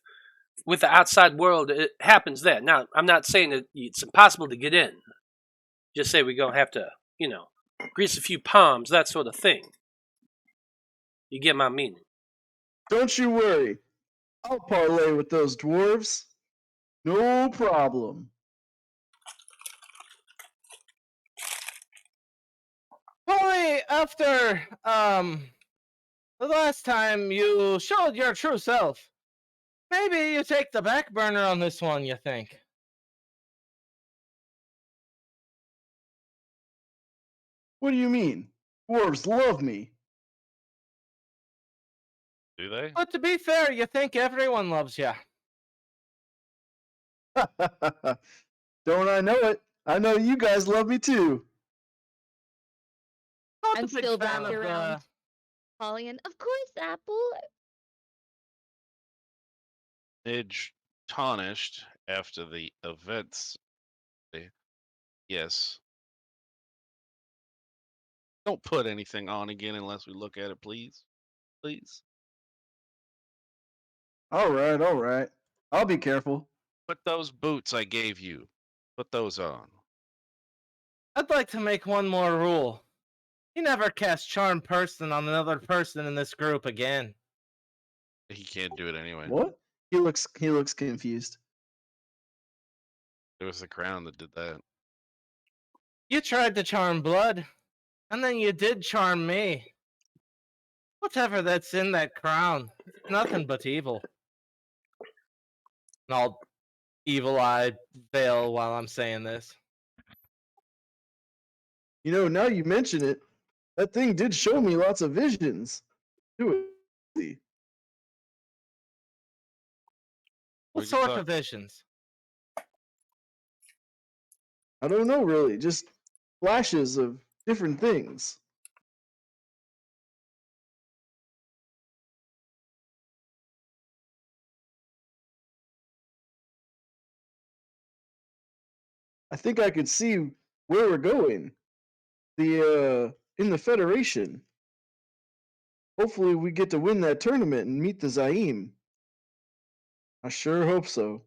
S1: the outside world. It happens there. Now, I'm not saying that it's impossible to get in. Just say we're going to have to, grease a few palms, that sort of thing. You get my meaning.
S5: Don't you worry. I'll parlay with those dwarves. No problem.
S2: Probably after the last time you showed your true self. Maybe you take the back burner on this one, you think?
S5: What do you mean? Dwarves love me.
S4: Do they?
S2: But to be fair, you think everyone loves you.
S5: Don't I know it? I know you guys love me too.
S2: Not
S3: I'm
S2: a big
S3: still
S2: fan
S3: wrapped
S2: of
S3: around Apollyon. Of course, Apple.
S4: Edge tarnished after the events. Yes. Don't put anything on again unless we look at it, please. Please.
S5: All right. I'll be careful.
S4: Put those boots I gave you. Put those on.
S2: I'd like to make one more rule. You never cast Charm Person on another person in this group again.
S4: He can't do it anyway.
S5: What? He looks confused.
S4: It was the crown that did that.
S2: You tried to charm Blood, and then you did charm me. Whatever that's in that crown, it's nothing but evil. And I'll evil-eyed Veil while I'm saying this.
S5: Now you mention it, that thing did show me lots of visions. Do it.
S2: What
S4: What'd you
S2: sort
S4: talk-
S2: of visions?
S5: I don't know really, just flashes of different things. I think I could see where we're going. In the Federation. Hopefully we get to win that tournament and meet the Zaim. I sure hope so.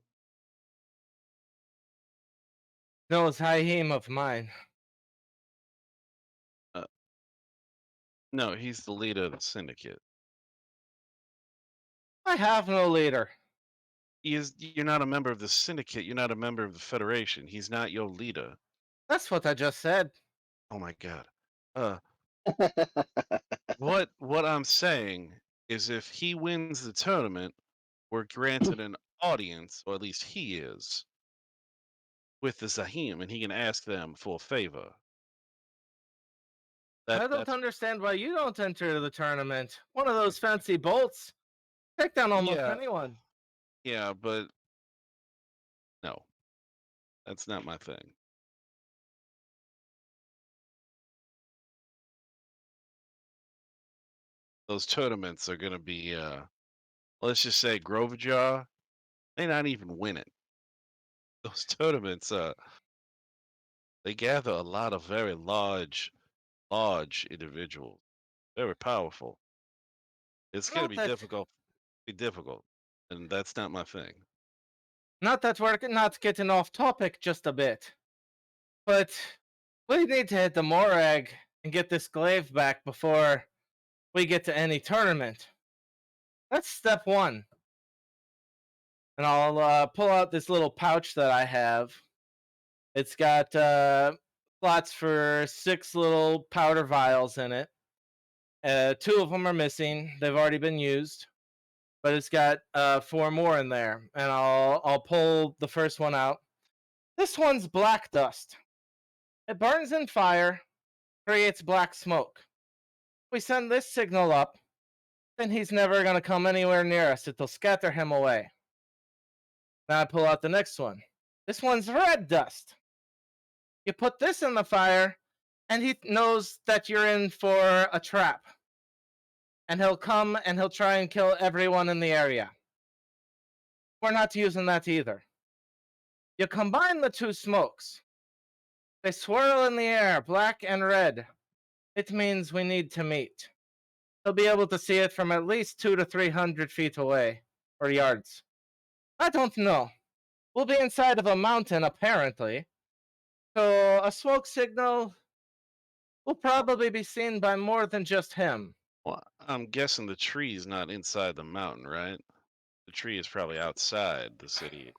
S2: No, it's Haim of mine.
S4: No, he's the leader of the syndicate.
S2: I have no leader.
S4: You're not a member of the syndicate. You're not a member of the Federation. He's not your leader.
S2: That's what I just said.
S4: Oh my god. What I'm saying is if he wins the tournament, we're granted an audience, or at least he is, with the Zahim, and he can ask them for a favor.
S2: I don't
S4: That's
S2: understand why you don't enter the tournament. One of those fancy bolts. Take down almost
S4: Yeah.
S2: anyone.
S4: yeah, but no. That's not my thing. Those tournaments are gonna be let's just say Groverjaw, they not even win it. Those tournaments they gather a lot of very large individuals. Very powerful. It's gonna
S2: Not
S4: be
S2: that-
S4: difficult. And that's not my thing.
S2: Not that we're not getting off topic just a bit. But we need to hit the Morag and get this glaive back before we get to any tournament. That's step one. And I'll pull out this little pouch that I have. It's got slots for 6 little powder vials in it. 2 of them are missing. They've already been used. But it's got 4 more in there. And I'll pull the first one out. This one's black dust. It burns in fire, creates black smoke. We send this signal up, then he's never going to come anywhere near us. It'll scatter him away. Now I pull out the next one. This one's red dust. You put this in the fire, and he knows that you're in for a trap. And he'll come and he'll try and kill everyone in the area. We're not using that either. You combine the 2 smokes. They swirl in the air, black and red. It means we need to meet. He'll be able to see it from at least 200 to 300 feet away, or yards. I don't know. We'll be inside of a mountain, apparently. So a smoke signal will probably be seen by more than just him.
S4: Well, I'm guessing the tree is not inside the mountain, right? The tree is probably outside the city.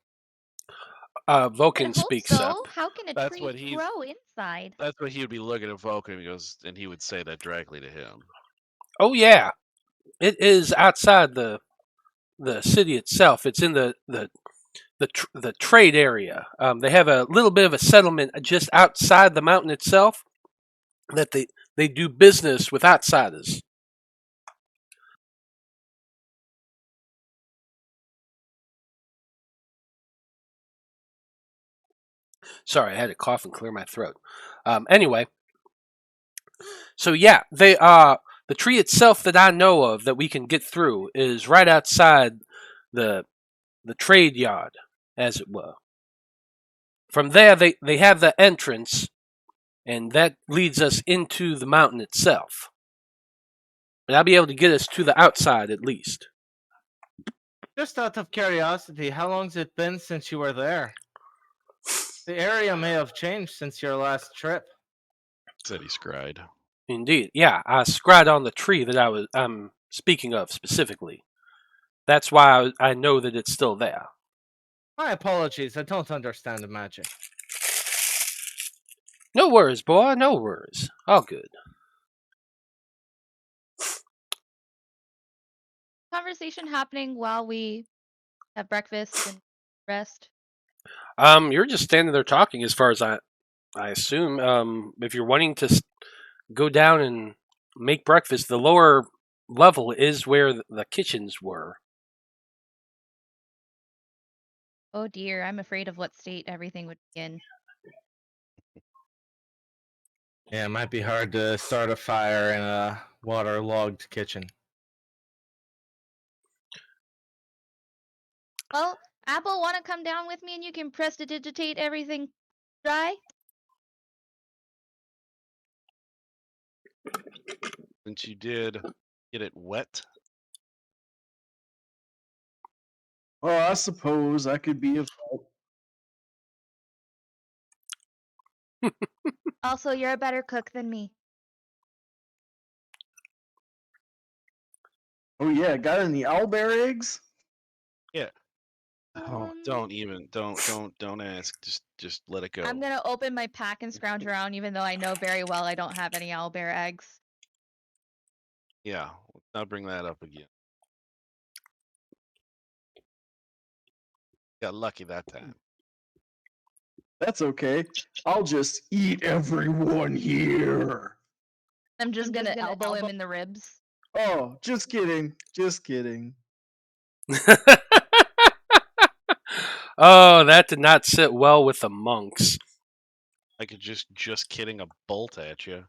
S3: I
S1: Vaukan
S3: hope
S1: speaks
S3: so.
S1: up.
S3: How can a
S4: That's
S3: tree
S4: what he's-
S3: grow inside?
S4: That's what he would be looking at Vaukan and he would say that directly to him.
S1: Oh yeah, it is outside the city itself. It's in the trade area. They have a little bit of a settlement just outside the mountain itself that they do business with outsiders. Sorry, I had to cough and clear my throat. Anyway, so yeah, they the tree itself that I know of that we can get through is right outside the trade yard, as it were. From there, they have the entrance, and that leads us into the mountain itself. But I'll be able to get us to the outside at least.
S2: Just out of curiosity, how long's it been since you were there? The area may have changed since your last trip.
S4: Said he scried.
S1: Indeed, yeah, I scried on the tree that I'm speaking of specifically. That's why I know that it's still there.
S2: My apologies, I don't understand the magic.
S1: No worries, boy, no worries. All good.
S3: Conversation happening while we have breakfast and rest.
S1: You're just standing there talking, as far as I assume. If you're wanting to go down and make breakfast, the lower level is where the kitchens were.
S3: Oh dear, I'm afraid of what state everything would be in.
S2: Yeah, it might be hard to start a fire in a waterlogged kitchen.
S3: Well, Apple, want to come down with me and you can prestidigitate everything dry?
S4: Since you did get it wet,
S5: Well, I suppose I could be a
S3: Also, you're a better cook than me.
S5: Oh yeah, got any owlbear eggs?
S4: oh, don't ask. Just let it go.
S3: I'm gonna open my pack and scrounge around, even though I know very well I don't have any owlbear eggs.
S4: Yeah, let's not bring that up again. Got lucky that time.
S5: That's okay. I'll just eat everyone here.
S3: I'm just gonna elbow him in the ribs.
S5: Oh, just kidding. Just kidding.
S1: Oh, that did not sit well with the monks.
S4: I could just kidding a bolt at you.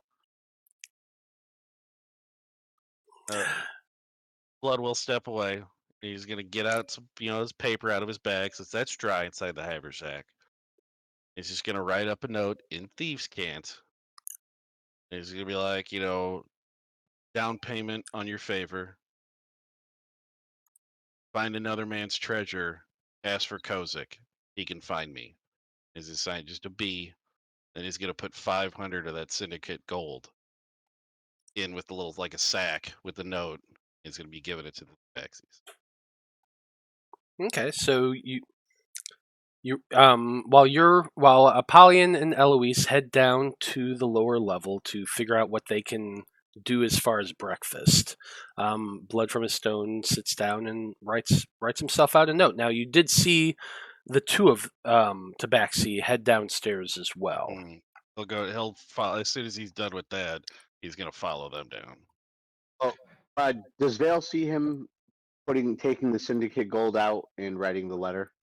S4: Blood will step away. He's gonna get out some, his paper out of his bag, since that's dry inside the haversack. He's just gonna write up a note in thieves' cant. He's gonna be like, down payment on your favor. Find another man's treasure. Ask for Kozik. He can find me. Is his sign just a B? Then he's gonna put 500 of that syndicate gold in with the little, like a sack with the note. He's gonna be giving it to the taxis.
S1: Okay, so while Apollyon and Eloise head down to the lower level to figure out what they can do as far as breakfast, Blood from a Stone sits down and writes himself out a note. Now you did see the two of Tabaxi head downstairs as well.
S4: He'll follow as soon as he's done with that. He's gonna follow them down.
S6: Does Vale see him taking the syndicate gold out and writing the letter?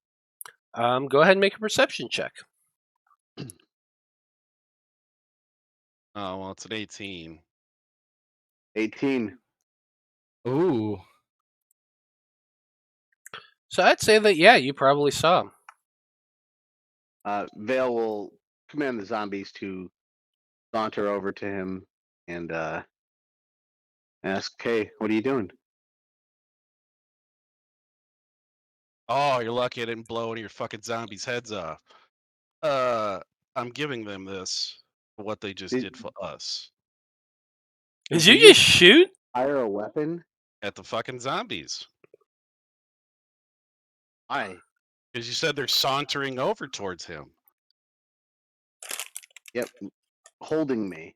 S1: Go ahead and make a perception check.
S4: Oh well, it's an 18.
S6: 18.
S2: Ooh.
S1: So I'd say that you probably saw him.
S6: Vale will command the zombies to saunter over to him and ask, "Hey, what are you doing?"
S4: Oh, you're lucky I didn't blow any of your fucking zombies' heads off. I'm giving them this for what they just did for us.
S1: Did you just shoot?
S6: Fire a weapon?
S4: At the fucking zombies.
S6: Why?
S4: Because you said they're sauntering over towards him.
S6: Yep. Holding me.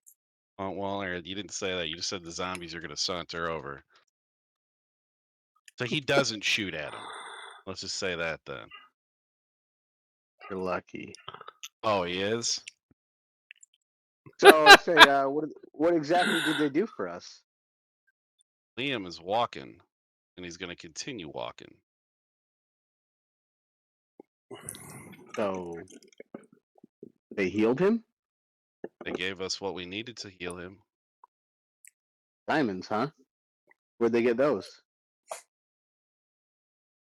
S4: Oh, well, Aaron, you didn't say that. You just said the zombies are going to saunter over. So he doesn't shoot at him. Let's just say that then.
S6: You're lucky.
S4: Oh, he is?
S6: So I say, what exactly did they do for us?
S4: Liam is walking, and he's going to continue walking.
S6: So they healed him?
S4: They gave us what we needed to heal him.
S6: Diamonds, huh? Where'd they get those?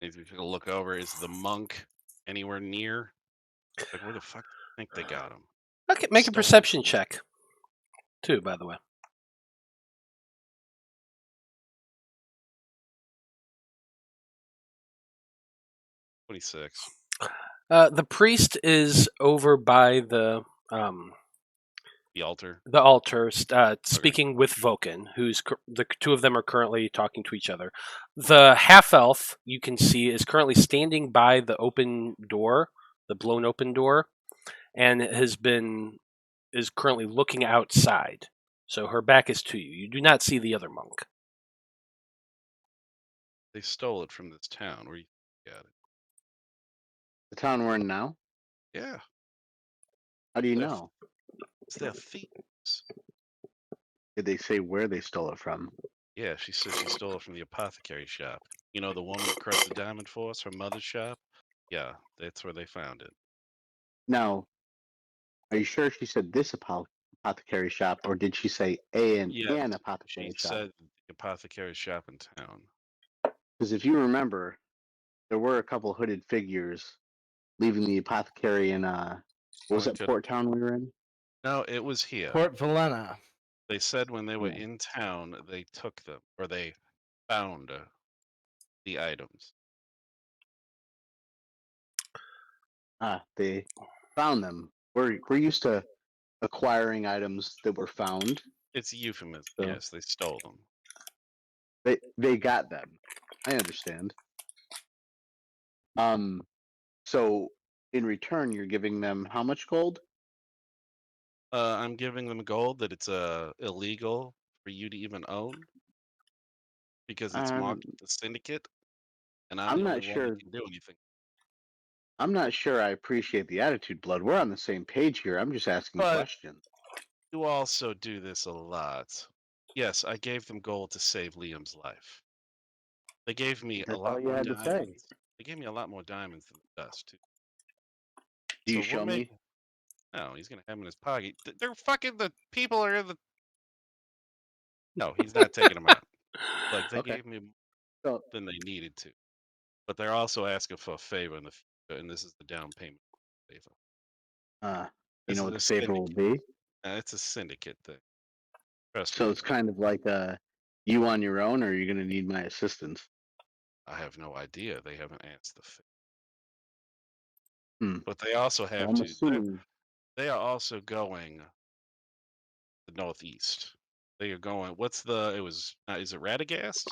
S4: He's going to look over. Is the monk anywhere near? Like, where the fuck do you think they got him?
S1: Okay, make a perception check. Too, by the way.
S4: $26.
S1: The priest is over by the
S4: altar.
S1: The altar, speaking with Vaukan, the two of them are currently talking to each other. The half elf you can see is currently standing by the open door, the blown open door, and is currently looking outside. So her back is to you. You do not see the other monk.
S4: They stole it from this town. Where you got it?
S6: The town we're in now?
S4: Yeah.
S6: How do you know?
S4: They're thieves.
S6: Did they say where they stole it from?
S4: Yeah, she said she stole it from the apothecary shop. You know, the woman that crushed the diamond for us from Mother's shop? Yeah, that's where they found it.
S6: Now, are you sure she said this apothecary shop, or did she say an
S4: Yes,
S6: apothecary
S4: she
S6: shop?
S4: said the apothecary shop in town.
S6: Because if you remember, there were a couple hooded figures leaving the apothecary in what was
S4: it
S6: it,
S4: could've
S6: Port Town we were in?
S4: No, it was here.
S2: Port Valena.
S4: They said when they were
S6: Yeah.
S4: in town, they took them, or they found the items.
S6: They found them. We're used to acquiring items that were found.
S4: It's a euphemism.
S6: So
S4: Yes, they stole them.
S6: they got them. I understand. So in return, you're giving them how much gold?
S4: I'm giving them gold that it's illegal for you to even own because it's marked
S6: Um,
S4: the syndicate, and I'm
S6: I'm
S4: the only
S6: not
S4: one that
S6: sure.
S4: can do anything.
S6: I'm not sure I appreciate the attitude, Blood. We're on the same page here. I'm just asking
S2: But-
S6: questions.
S4: You also do this a lot. Yes, I gave them gold to save Liam's life. They gave me
S6: That's
S4: a
S6: all
S4: lot
S6: you
S4: more
S6: had to say.
S4: diamonds. They gave me a lot more diamonds than the dust too.
S6: Do you
S4: So
S6: show
S4: we're
S6: me?
S4: making. No, he's gonna have them in his pocket. They're fucking the people are in the. No, he's not taking them out. Like they
S6: Okay.
S4: gave me
S6: So
S4: than they needed to, but they're also asking for a favor in the future, and this is the down payment favor.
S6: you
S4: This
S6: know
S4: is
S6: what
S4: a
S6: the favor will be?
S4: It's a syndicate thing. Trust
S6: So
S4: me.
S6: it's kind of like you on your own, or you're gonna need my assistance.
S4: I have no idea. They haven't asked the favor.
S6: Hmm.
S4: But they also
S6: Well,
S4: have
S6: I'm
S4: to.
S6: assuming.
S4: They are also going the northeast. They are going. What's the? It was. Is it Radagast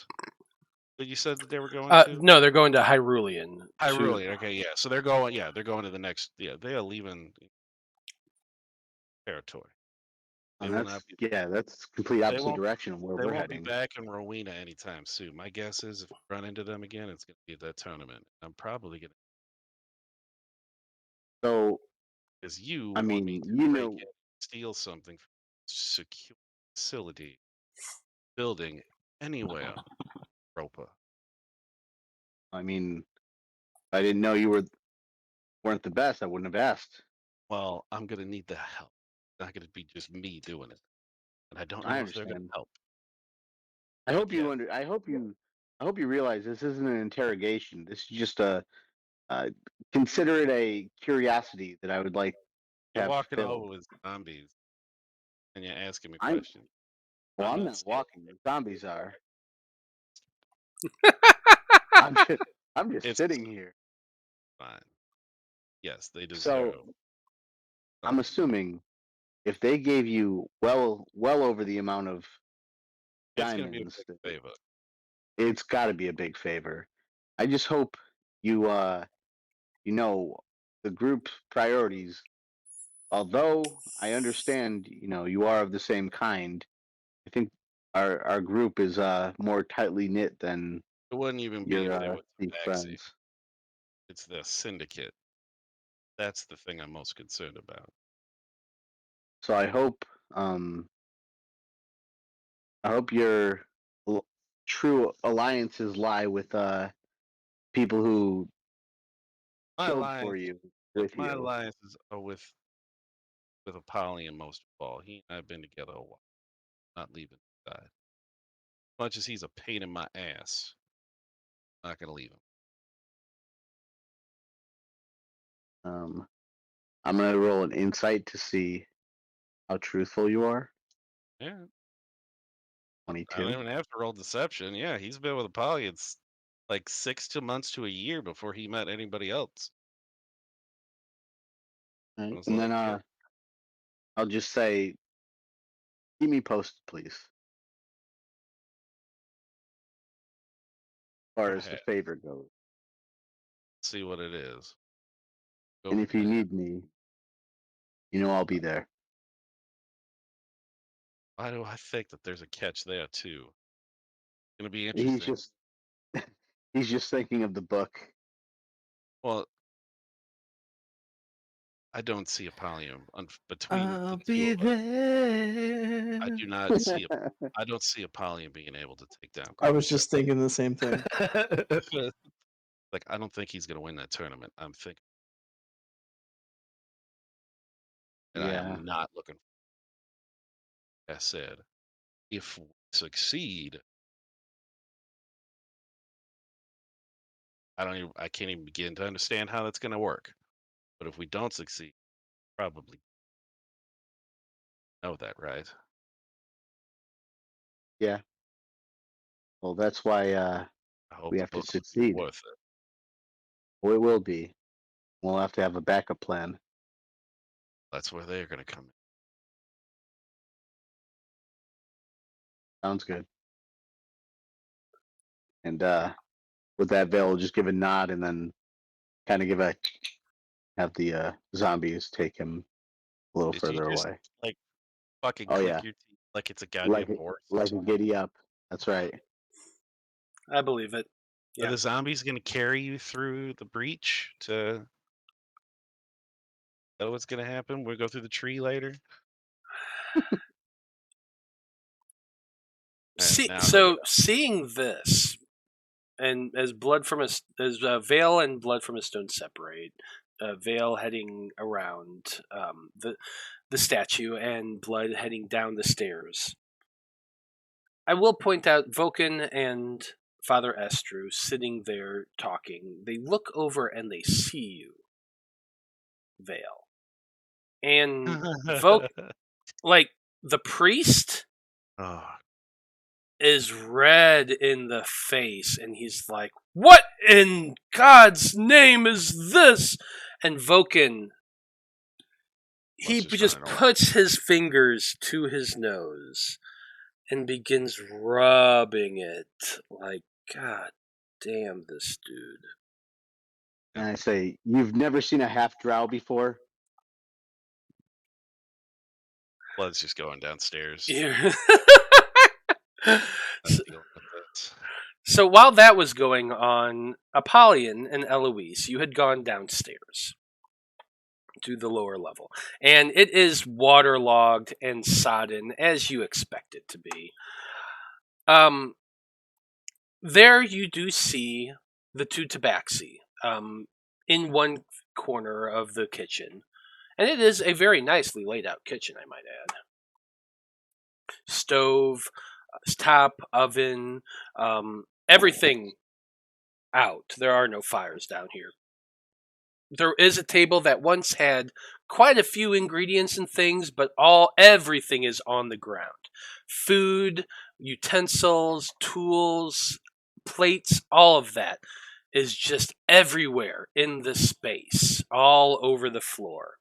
S4: that you said that they were going to?
S1: No, they're going to Hyrulean.
S4: Hyrulean. Okay, yeah. So they're going. Yeah, they're going to the next. Yeah, they are leaving territory. They will not be.
S6: That's complete
S4: They
S6: opposite
S4: won't.
S6: direction of where
S4: They
S6: we're
S4: won't be
S6: heading.
S4: back in Rowena anytime soon. My guess is if we run into them again, it's going to be at that tournament. I'm probably going to.
S6: So
S4: Because you
S6: I
S4: want me
S6: mean,
S4: to break in, steal something from a secure facility, building anywhere, Ropa.
S6: I mean, if I didn't know you weren't the best, I wouldn't have asked.
S4: Well, I'm going to need the help. It's not going to be just me doing it. And I don't
S6: I
S4: know if they're going
S6: understand.
S4: to help.
S6: I hope you
S4: Yeah.
S6: under. I hope you realize this isn't an interrogation. This is just consider it a curiosity that I would like to
S4: You're
S6: have
S4: walking
S6: filled.
S4: over with zombies and you're asking me
S6: I'm
S4: questions.
S6: I'm
S4: not
S6: not
S4: scared.
S6: walking. The zombies are. I'm just
S4: It's
S6: sitting here.
S4: fine. Yes, they
S6: So
S4: deserve.
S6: I'm
S4: something.
S6: assuming if they gave you well over the amount of
S4: It's going to be a
S6: diamonds,
S4: big favor.
S6: it's got to be a big favor. I just hope you you know the group's priorities. Although I understand, you are of the same kind. I think our group is more tightly knit than
S4: It wouldn't even be
S6: your
S4: if they were
S6: thief
S4: taxi.
S6: friends.
S4: It's the syndicate. That's the thing I'm most concerned about.
S6: So I hope your true alliances lie with people who
S4: My
S6: killed
S4: alliance,
S6: for you with
S4: my
S6: you.
S4: alliances are with Apollyon most of all. He and I have been together a while. Not leaving his side. As much as he's a pain in my ass, I'm not gonna leave him.
S6: I'm gonna roll an insight to see how truthful you are.
S4: Yeah. I
S6: 22.
S4: don't even have to roll deception. Yeah, he's been with Apollyon. It's like 6 months to a year before he met anybody else. I
S6: Right.
S4: was
S6: And
S4: like,
S6: then
S4: yeah,
S6: I'll just say, keep me posted, please. As
S4: go
S6: far as the
S4: ahead.
S6: favor goes.
S4: See what it is. Go
S6: And
S4: from
S6: if you
S4: there.
S6: need me, I'll be there.
S4: Why do I think that there's a catch there too? It's gonna be
S6: He's
S4: interesting.
S6: just he's just thinking of the book.
S4: Well, I don't see Apollyon between
S2: I'll
S4: the two
S2: be
S4: of us.
S2: there.
S4: I do not see. I don't see Apollyon being able to take down.
S7: I was just thinking the same thing.
S4: Quarintine. Like, I don't think he's going to win that tournament. I'm thinking, and I
S6: Yeah.
S4: am not looking. I said, if we succeed, I can't even begin to understand how that's going to work. But if we don't succeed, probably know that, right?
S6: Yeah. Well, that's why
S4: I hope
S6: we
S4: the
S6: have to
S4: book will be
S6: succeed.
S4: worth it.
S6: Well, it will be. We'll have to have a backup plan.
S4: That's where they're going to come in.
S6: Sounds good. And with that, Veil will just give a nod and then kind of have the zombies take him a little
S4: Did you
S6: further
S4: just
S6: away.
S4: like fucking
S6: Oh
S4: click
S6: yeah,
S4: your teeth like it's a
S6: like
S4: goddamn horse?
S6: a giddy up. That's right.
S1: I believe it.
S4: Are
S1: Yeah.
S4: the zombies going to carry you through the breach to know what's going to happen? We'll go through the tree later.
S1: Seeing this, and as Veil and Blood from a Stone separate, Veil heading around the statue and Blood heading down the stairs. I will point out Vaukan and Father Estru sitting there talking. They look over and they see you, Veil, and like the priest
S4: Oh,
S1: is red in the face, and he's like, "What in God's name is this?" And Vaukan, he
S4: Monster's
S1: just
S4: running away.
S1: puts his fingers to his nose and begins rubbing it. Like, God damn this dude.
S6: And I say, you've never seen a half drow before?
S4: Blood's just going downstairs.
S1: Yeah.
S4: I'm dealing with this.
S1: So while that was going on, Apollyon and Eloise, you had gone downstairs to the lower level, and it is waterlogged and sodden as you expect it to be. There you do see the two tabaxi in one corner of the kitchen, and it is a very nicely laid out kitchen, I might add. Stove, top, oven, everything out. There are no fires down here. There is a table that once had quite a few ingredients and things, but everything is on the ground. Food, utensils, tools, plates, all of that is just everywhere in this space, all over the floor.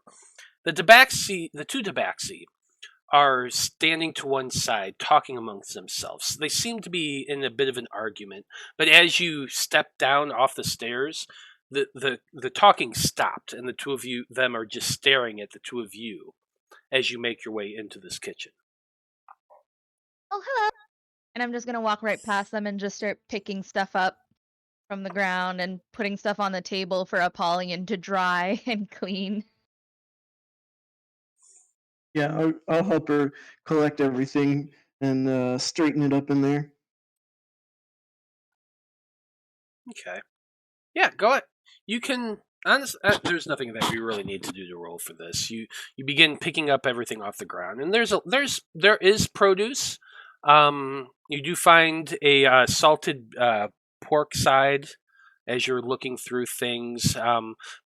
S1: The two tabaxi, are standing to one side, talking amongst themselves. They seem to be in a bit of an argument, but as you step down off the stairs, the talking stopped, and the two of them are just staring at the two of you as you make your way into this kitchen.
S3: Oh, hello. And I'm just gonna walk right past them and just start picking stuff up from the ground and putting stuff on the table for Apollyon to dry and clean.
S5: Yeah, I'll help her collect everything and straighten it up in there.
S1: Okay. Yeah, go ahead. You can. There's nothing that you really need to do to roll for this. You begin picking up everything off the ground, and there is produce. You do find a salted pork side as you're looking through things.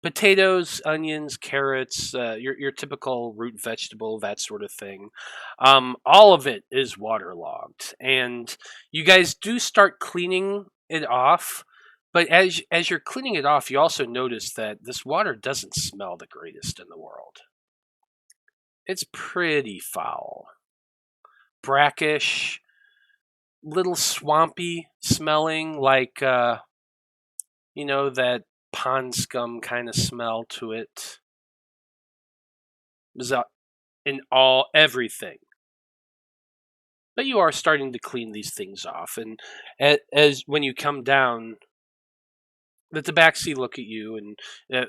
S1: Potatoes, onions, carrots, your typical root vegetable, that sort of thing. All of it is waterlogged, and you guys do start cleaning it off. But as you're cleaning it off, you also notice that this water doesn't smell the greatest in the world. It's pretty foul, brackish, little swampy smelling, like that pond scum kind of smell to it. Is in everything. But you are starting to clean these things off, and as when you come down, the tabaxi look at you, and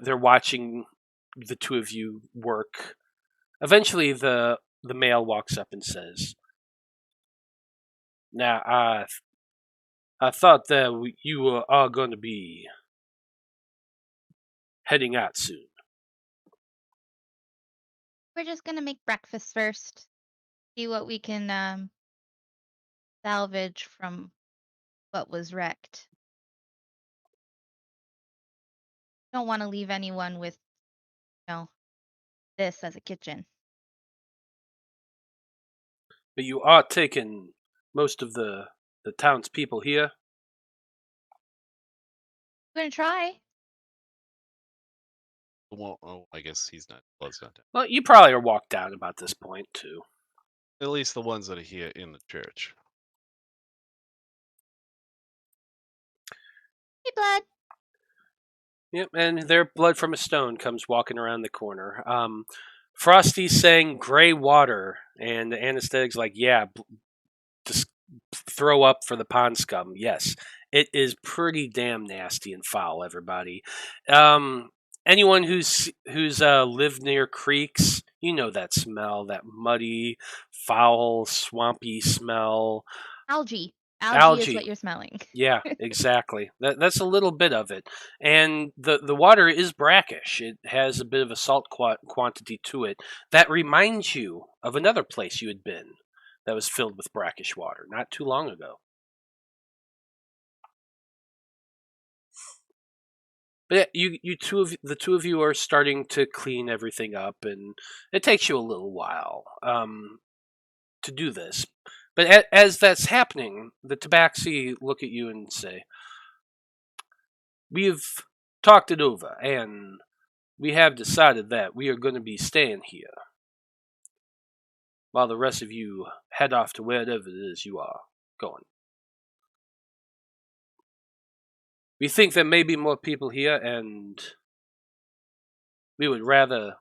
S1: they're watching the two of you work. Eventually, the male walks up and says, "Now, I thought that you were all going to be heading out soon.
S3: We're just gonna make breakfast first. See what we can salvage from what was wrecked. Don't want to leave anyone with, this as a kitchen.
S1: But you are taking most of the townspeople here.
S3: We're gonna try.
S4: Well, oh, I guess he's not. Blood's not down.
S1: Well, you probably are walked down about this point, too.
S4: At least the ones that are here in the church.
S3: Hey, Blood.
S1: Yep, and their blood from a stone comes walking around the corner. Frosty's saying gray water, and the anesthetic's like, yeah, just throw up for the pond scum. Yes, it is pretty damn nasty and foul, everybody. Anyone who's lived near creeks, you know that smell, that muddy, foul, swampy smell.
S3: Algae. Algae is what you're smelling.
S1: Yeah, exactly. That's a little bit of it. And the water is brackish. It has a bit of a salt quantity to it. That reminds you of another place you had been that was filled with brackish water not too long ago. But yeah, the two of you are starting to clean everything up, and it takes you a little while to do this. But as that's happening, the Tabaxi look at you and say, "We've talked it over, and we have decided that we are going to be staying here, while the rest of you head off to wherever it is you are going. We think there may be more people here, and we would rather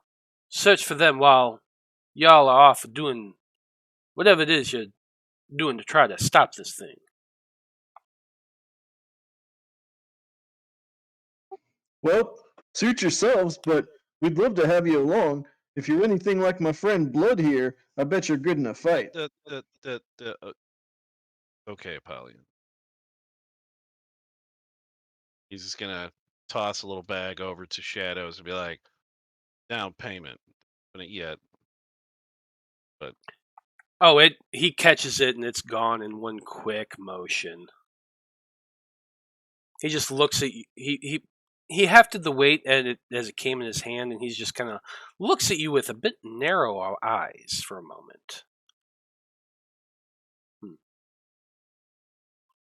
S1: search for them while y'all are off doing whatever it is you're doing to try to stop this thing."
S5: Well, suit yourselves, but we'd love to have you along. If you're anything like my friend Blood here, I bet you're good in a fight.
S4: Okay, Apollyon. He's just gonna toss a little bag over to Shadows and be like, "Down payment, but not yet." But
S1: He catches it and it's gone in one quick motion. He just looks at you. He hefted the weight as it came in his hand, and he's just kind of looks at you with a bit narrow eyes for a moment.
S3: I'm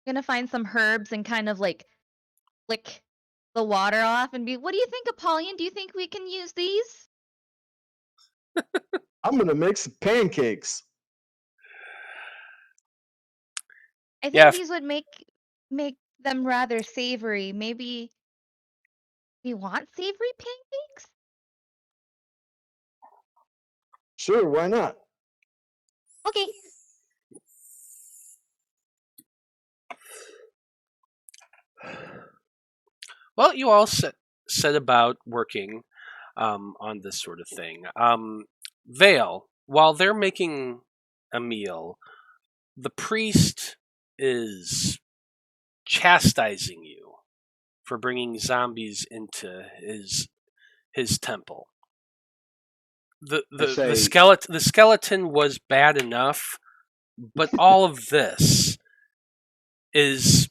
S3: gonna find some herbs and kind of like lick the water off and be, what do you think, Apollyon? Do you think we can use these?
S5: I'm gonna make some pancakes.
S3: I think these would make them rather savory. Maybe we want savory pancakes?
S5: Sure, why not?
S3: Okay.
S1: Well, you all set about working on this sort of thing. Veil, while they're making a meal, the priest is chastising you for bringing zombies into his temple. The skeleton was bad enough, but all of this is,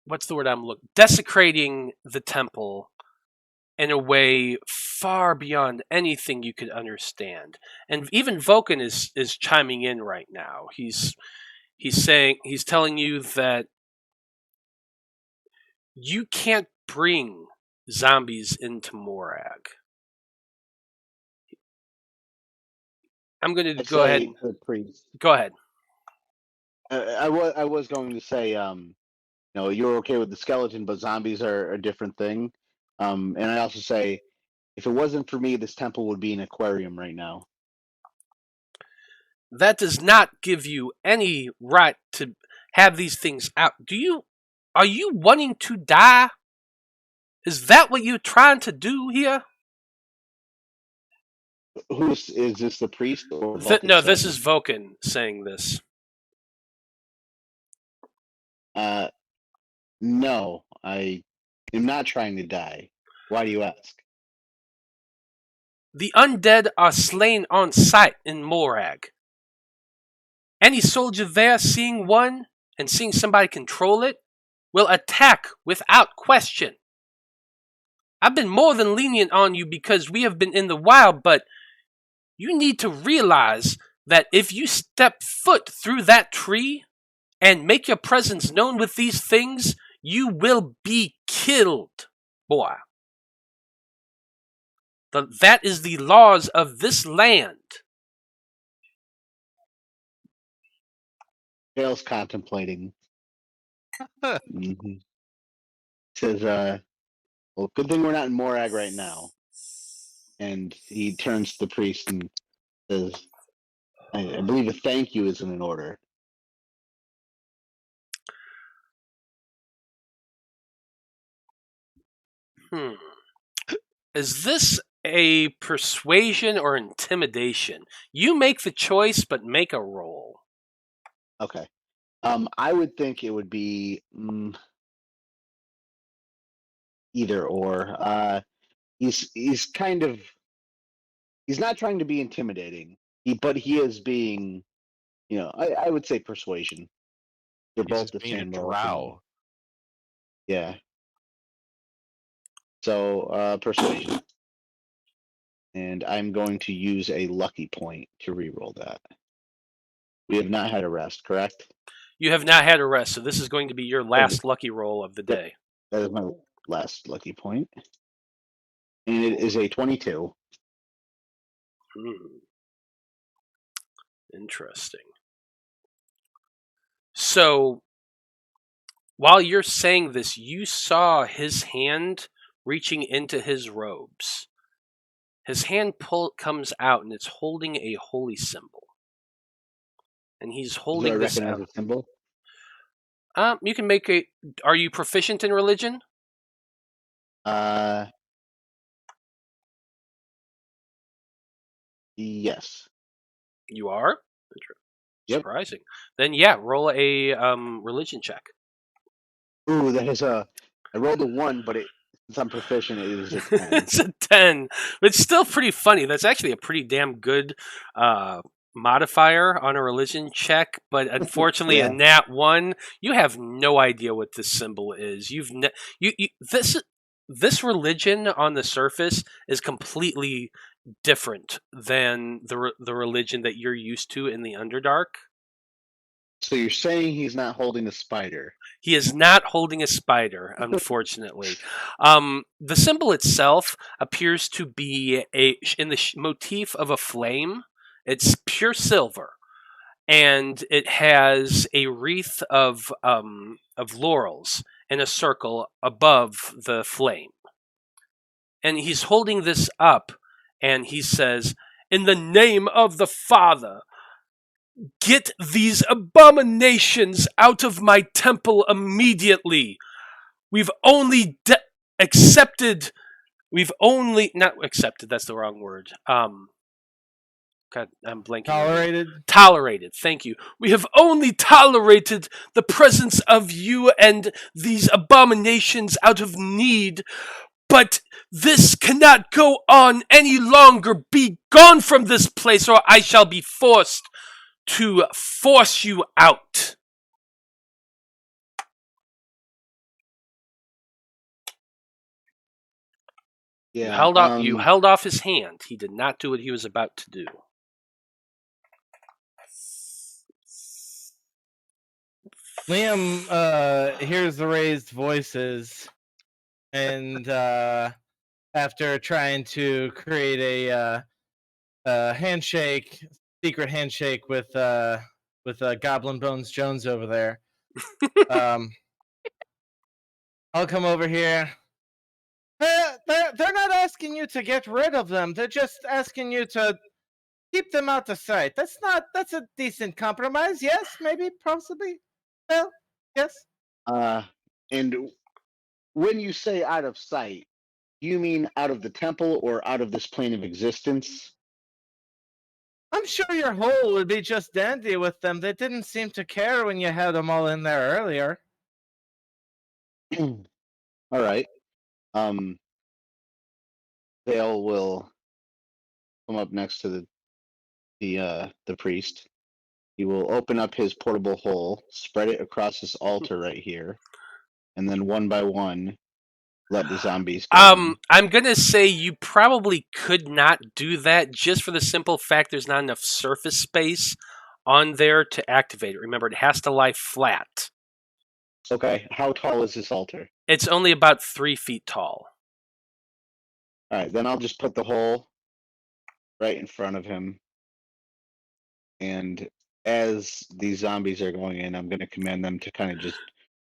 S1: what's the word I'm looking? Desecrating the temple in a way far beyond anything you could understand. And even Vaukan is chiming in right now. He's telling you that you can't bring zombies into Morag. I'm going to go ahead. Go ahead.
S6: I was going to say, you're okay with the skeleton, but zombies are a different thing. And I also say, if it wasn't for me, this temple would be an aquarium right now.
S1: That does not give you any right to have these things out. Are you wanting to die? Is that what you're trying to do here?
S6: Is this the priest? Or
S1: No, this is Vaukan saying this.
S6: No, I am not trying to die. Why do you ask?
S1: The undead are slain on sight in Morag. Any soldier there seeing one and seeing somebody control it will attack without question. I've been more than lenient on you because we have been in the wild, but you need to realize that if you step foot through that tree and make your presence known with these things, you will be killed, boy. That is the laws of this land.
S6: Vale's contemplating. Says, well, good thing we're not in Morag right now. And he turns to the priest and says, I believe a thank you is in order.
S1: Is this a persuasion or intimidation? You make the choice, but make a roll.
S6: Okay. I would think it would be either or. He's kind of, he's not trying to be intimidating, but he is being, I would say persuasion. They're
S4: He's
S6: both
S4: just
S6: the
S4: being a
S6: same role.
S4: drow.
S6: Yeah. So persuasion. And I'm going to use a lucky point to reroll that. We have not had a rest, correct?
S1: You have not had a rest, so this is going to be your last lucky roll of the day.
S6: That is my last lucky point. And it is a 22.
S1: Interesting. So, while you're saying this, you saw his hand reaching into his robes. His hand comes out, and it's holding a holy symbol. And he's holding this
S6: Do I recognize
S1: out.
S6: the symbol?
S1: You can make a... Are you proficient in religion?
S6: Yes.
S1: You are?
S6: Yep.
S1: Surprising. Then yeah, roll a religion check.
S6: Ooh, that is I rolled a 1, but since I'm proficient, it is a 10.
S1: It's a 10. It's still pretty funny. That's actually a pretty damn good modifier on a religion check, but unfortunately
S6: Yeah.
S1: a nat 1, you have no idea what this symbol is. This religion on the surface is completely different than the religion that you're used to in the Underdark.
S6: So you're saying he's not holding a spider?
S1: He is not holding a spider, unfortunately. The symbol itself appears to be in the motif of a flame. It's pure silver, and it has a wreath of laurels in a circle above the flame. And he's holding this up, and he says, "In the name of the Father, get these abominations out of my temple immediately. We've only not accepted, that's the wrong word. God, I'm blanking. Tolerated, thank you. We have only tolerated the presence of you and these abominations out of need, but this cannot go on any longer. Be gone from this place, or I shall be forced to force you out."
S6: Yeah.
S1: You held off his hand. He did not do what he was about to do.
S2: Liam hears the raised voices, and after trying to create a handshake, secret handshake with Goblin Bones Jones over there, I'll come over here. They're not asking you to get rid of them. They're just asking you to keep them out of sight. That's a decent compromise. Yes, maybe, possibly. Well, yes.
S6: And when you say out of sight, do you mean out of the temple or out of this plane of existence?
S2: I'm sure your hole would be just dandy with them. They didn't seem to care when you had them all in there earlier.
S6: All right. Veil will come up next to the priest. He will open up his portable hole, spread it across this altar right here, and then one by one let the zombies go in.
S1: I'm gonna say you probably could not do that just for the simple fact there's not enough surface space on there to activate it. Remember, it has to lie flat.
S6: Okay, how tall is this altar?
S1: It's only about 3 feet tall.
S6: All right, then I'll just put the hole right in front of him. And as these zombies are going in, I'm going to command them to kind of just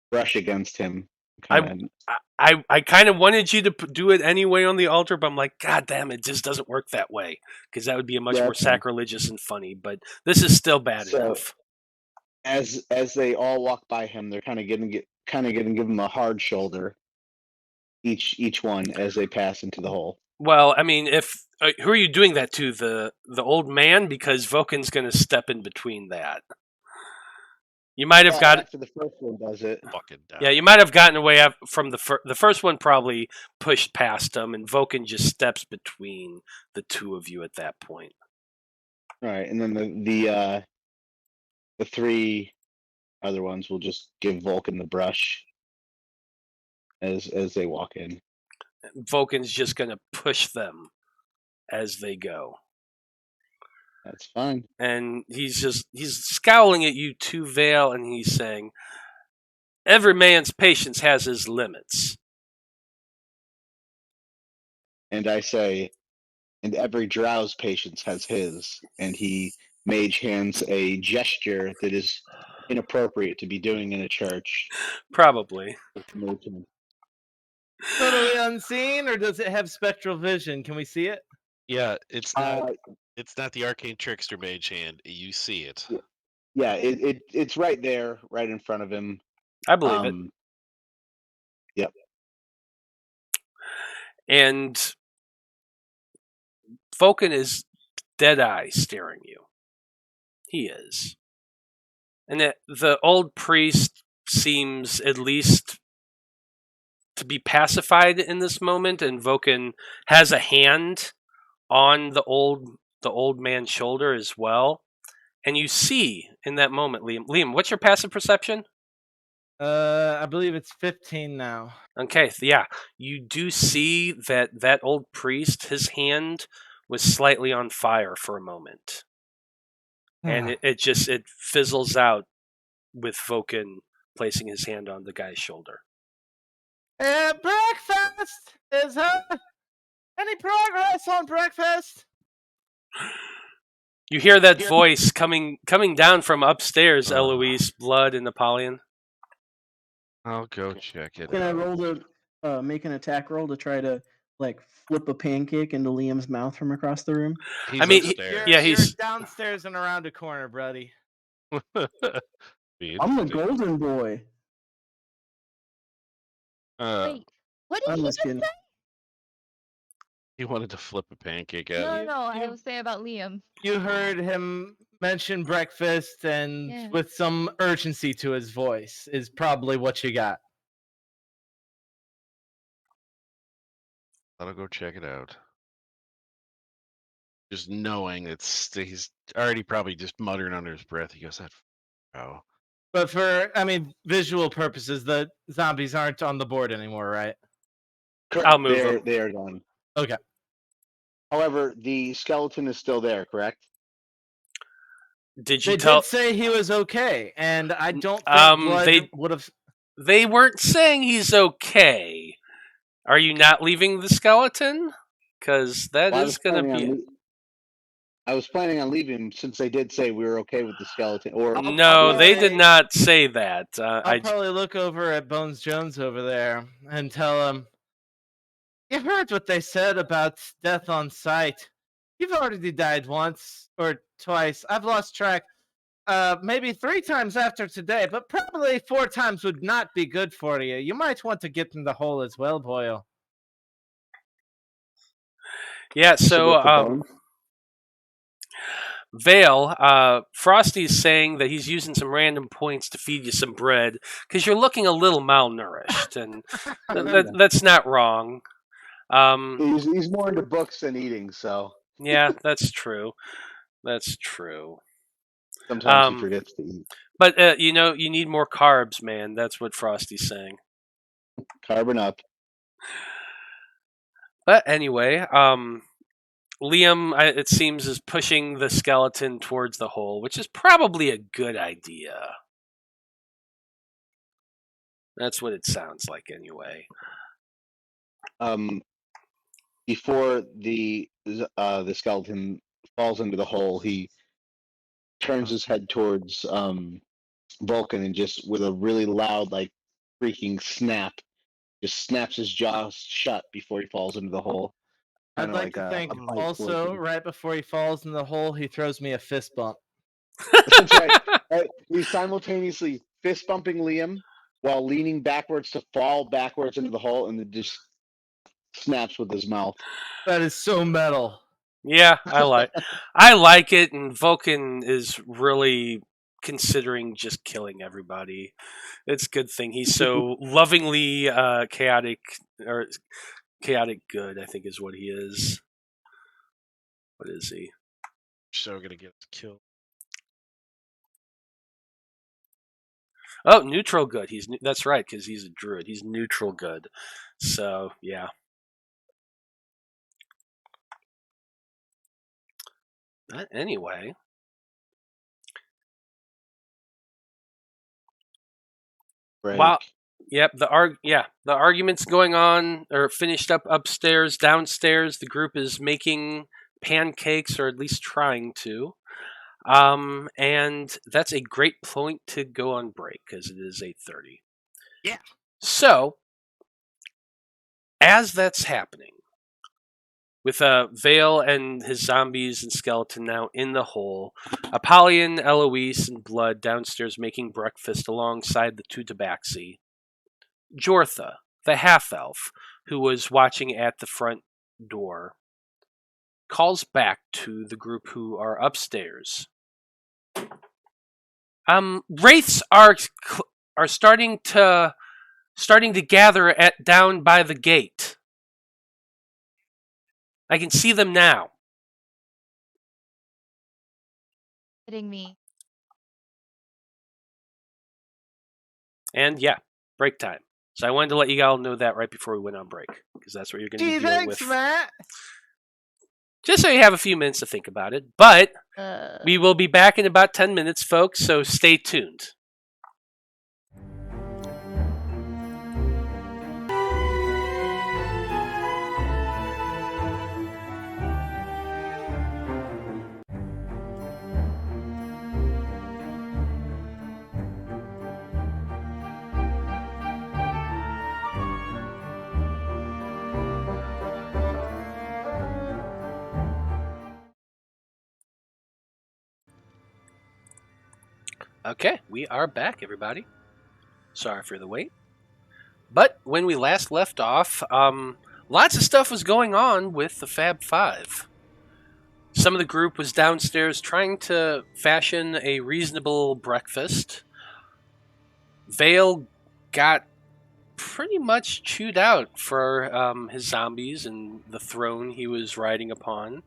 S6: brush against him.
S1: I kind of wanted you to do it anyway on the altar, but I'm like, God damn, it just doesn't work that way because that would be a much more sacrilegious and funny. But this is still bad enough.
S6: As they all walk by him, they're kind of going to give him a hard shoulder. Each one as they pass into the hole.
S1: Well, I mean, if who are you doing that to? The old man, because Vaukan's going to step in between that. You might have got
S6: after the first one does it.
S4: Fucking die.
S1: Yeah, you might have gotten away from the first one. Probably pushed past him, and Vaukan just steps between the two of you at that point.
S6: All right, and then the 3 other ones will just give Vaukan the brush as they walk in.
S1: Vaukan's just going to push them as they go.
S6: That's fine.
S1: And he's scowling at you two, Veil, and he's saying, "Every man's patience has his limits."
S6: And I say, and every drow's patience has his. And he mage hands a gesture that is inappropriate to be doing in a church.
S1: Probably.
S2: Totally unseen, or does it have spectral vision? Can we see it?
S4: Yeah, it's not the arcane trickster mage hand. You see it.
S6: Yeah, it's right there, right in front of him.
S1: I believe it.
S6: Yep.
S1: And Vaukan is dead-eye staring you. He is. And the old priest seems at least to be pacified in this moment, and Vaukan has a hand on the old man's shoulder as well. And you see in that moment, Liam, what's your passive perception?
S2: I believe it's 15 now.
S1: Okay, yeah. You do see that old priest, his hand was slightly on fire for a moment. And it fizzles out with Vaukan placing his hand on the guy's shoulder.
S2: Breakfast! Is any progress on breakfast?
S1: You hear that voice coming down from upstairs, Eloise, Blood, and Apollyon.
S4: I'll go check it.
S5: Can I roll to make an attack roll to try to flip a pancake into Liam's mouth from across the room?
S4: He's
S2: you're downstairs and around a corner, buddy.
S5: I'm the golden boy.
S3: Wait, what did
S5: I'm
S3: he
S5: just
S3: just
S5: kidding.
S3: say?
S4: He wanted to flip a pancake at
S3: No,
S4: you.
S3: no, I was saying about Liam.
S2: You heard him mention breakfast, and with some urgency to his voice is probably what you got.
S4: I'll go check it out. Just knowing he's already probably just muttering under his breath. He goes, "Oh."
S2: But for visual purposes, the zombies aren't on the board anymore, right?
S1: I'll move them.
S6: They are gone.
S2: Okay.
S6: However, the skeleton is still there, correct?
S1: Did
S2: They did say he was okay, and I don't think Blood would have.
S1: They weren't saying he's okay. Are you not leaving the skeleton? Because that is going to be.
S6: I was planning on leaving since they did say we were okay with the skeleton.
S1: No, they did not say that.
S2: I'll probably look over at Bones Jones over there and tell him, "You heard what they said about death on sight. You've already died once or twice. I've lost track. Maybe 3 times after today, but probably 4 times would not be good for you. You might want to get in the hole as well, Boyle."
S1: Yeah, so Veil, Frosty's saying that he's using some random points to feed you some bread because you're looking a little malnourished, and that's not wrong.
S6: He's more into books than eating, so
S1: Yeah, that's true. That's true.
S6: sometimes he forgets to eat.
S1: But you need more carbs, man. That's what Frosty's saying.
S6: Carbon up.
S1: But anyway, Liam, it seems, is pushing the skeleton towards the hole, which is probably a good idea. That's what it sounds like, anyway.
S6: Before the skeleton falls into the hole, he turns his head towards Vaukan and just with a really loud, like freaking snap, just snaps his jaw shut before he falls into the hole.
S2: I'd like to think also, right before he falls in the hole, he throws me a fist bump.
S6: That's right. He's simultaneously fist bumping Liam while leaning backwards to fall backwards into the hole, and then just snaps with his mouth.
S2: That is so metal.
S1: Yeah, I like it, and Vaukan is really considering just killing everybody. It's a good thing he's so lovingly chaotic good, I think is what he is. What is he?
S4: So gonna get killed.
S1: Oh, neutral good. That's right, because he's a druid. He's neutral good. So yeah. But anyway.
S6: Right.
S1: Wow. Yep. The argument's going on, or finished up upstairs. Downstairs, the group is making pancakes, or at least trying to. And that's a great point to go on break because it is 8:30.
S2: Yeah.
S1: So, as that's happening, with Veil and his zombies and skeleton now in the hole, Apollyon, Eloise, and Blood downstairs making breakfast alongside the two tabaxi. Jortha, the half-elf, who was watching at the front door, calls back to the group who are upstairs. Wraiths are starting to gather down by the gate. I can see them now.
S3: Hitting me.
S1: And yeah, break time. So I wanted to let you all know that right before we went on break, because that's what you're going to be dealing with.
S2: Matt.
S1: Just so you have a few minutes to think about it. But we will be back in about 10 minutes, folks, so stay tuned. Okay, we are back, everybody. Sorry for the wait. But when we last left off, lots of stuff was going on with the Faab Five. Some of the group was downstairs trying to fashion a reasonable breakfast. Veil got pretty much chewed out for his zombies and the throne he was riding upon.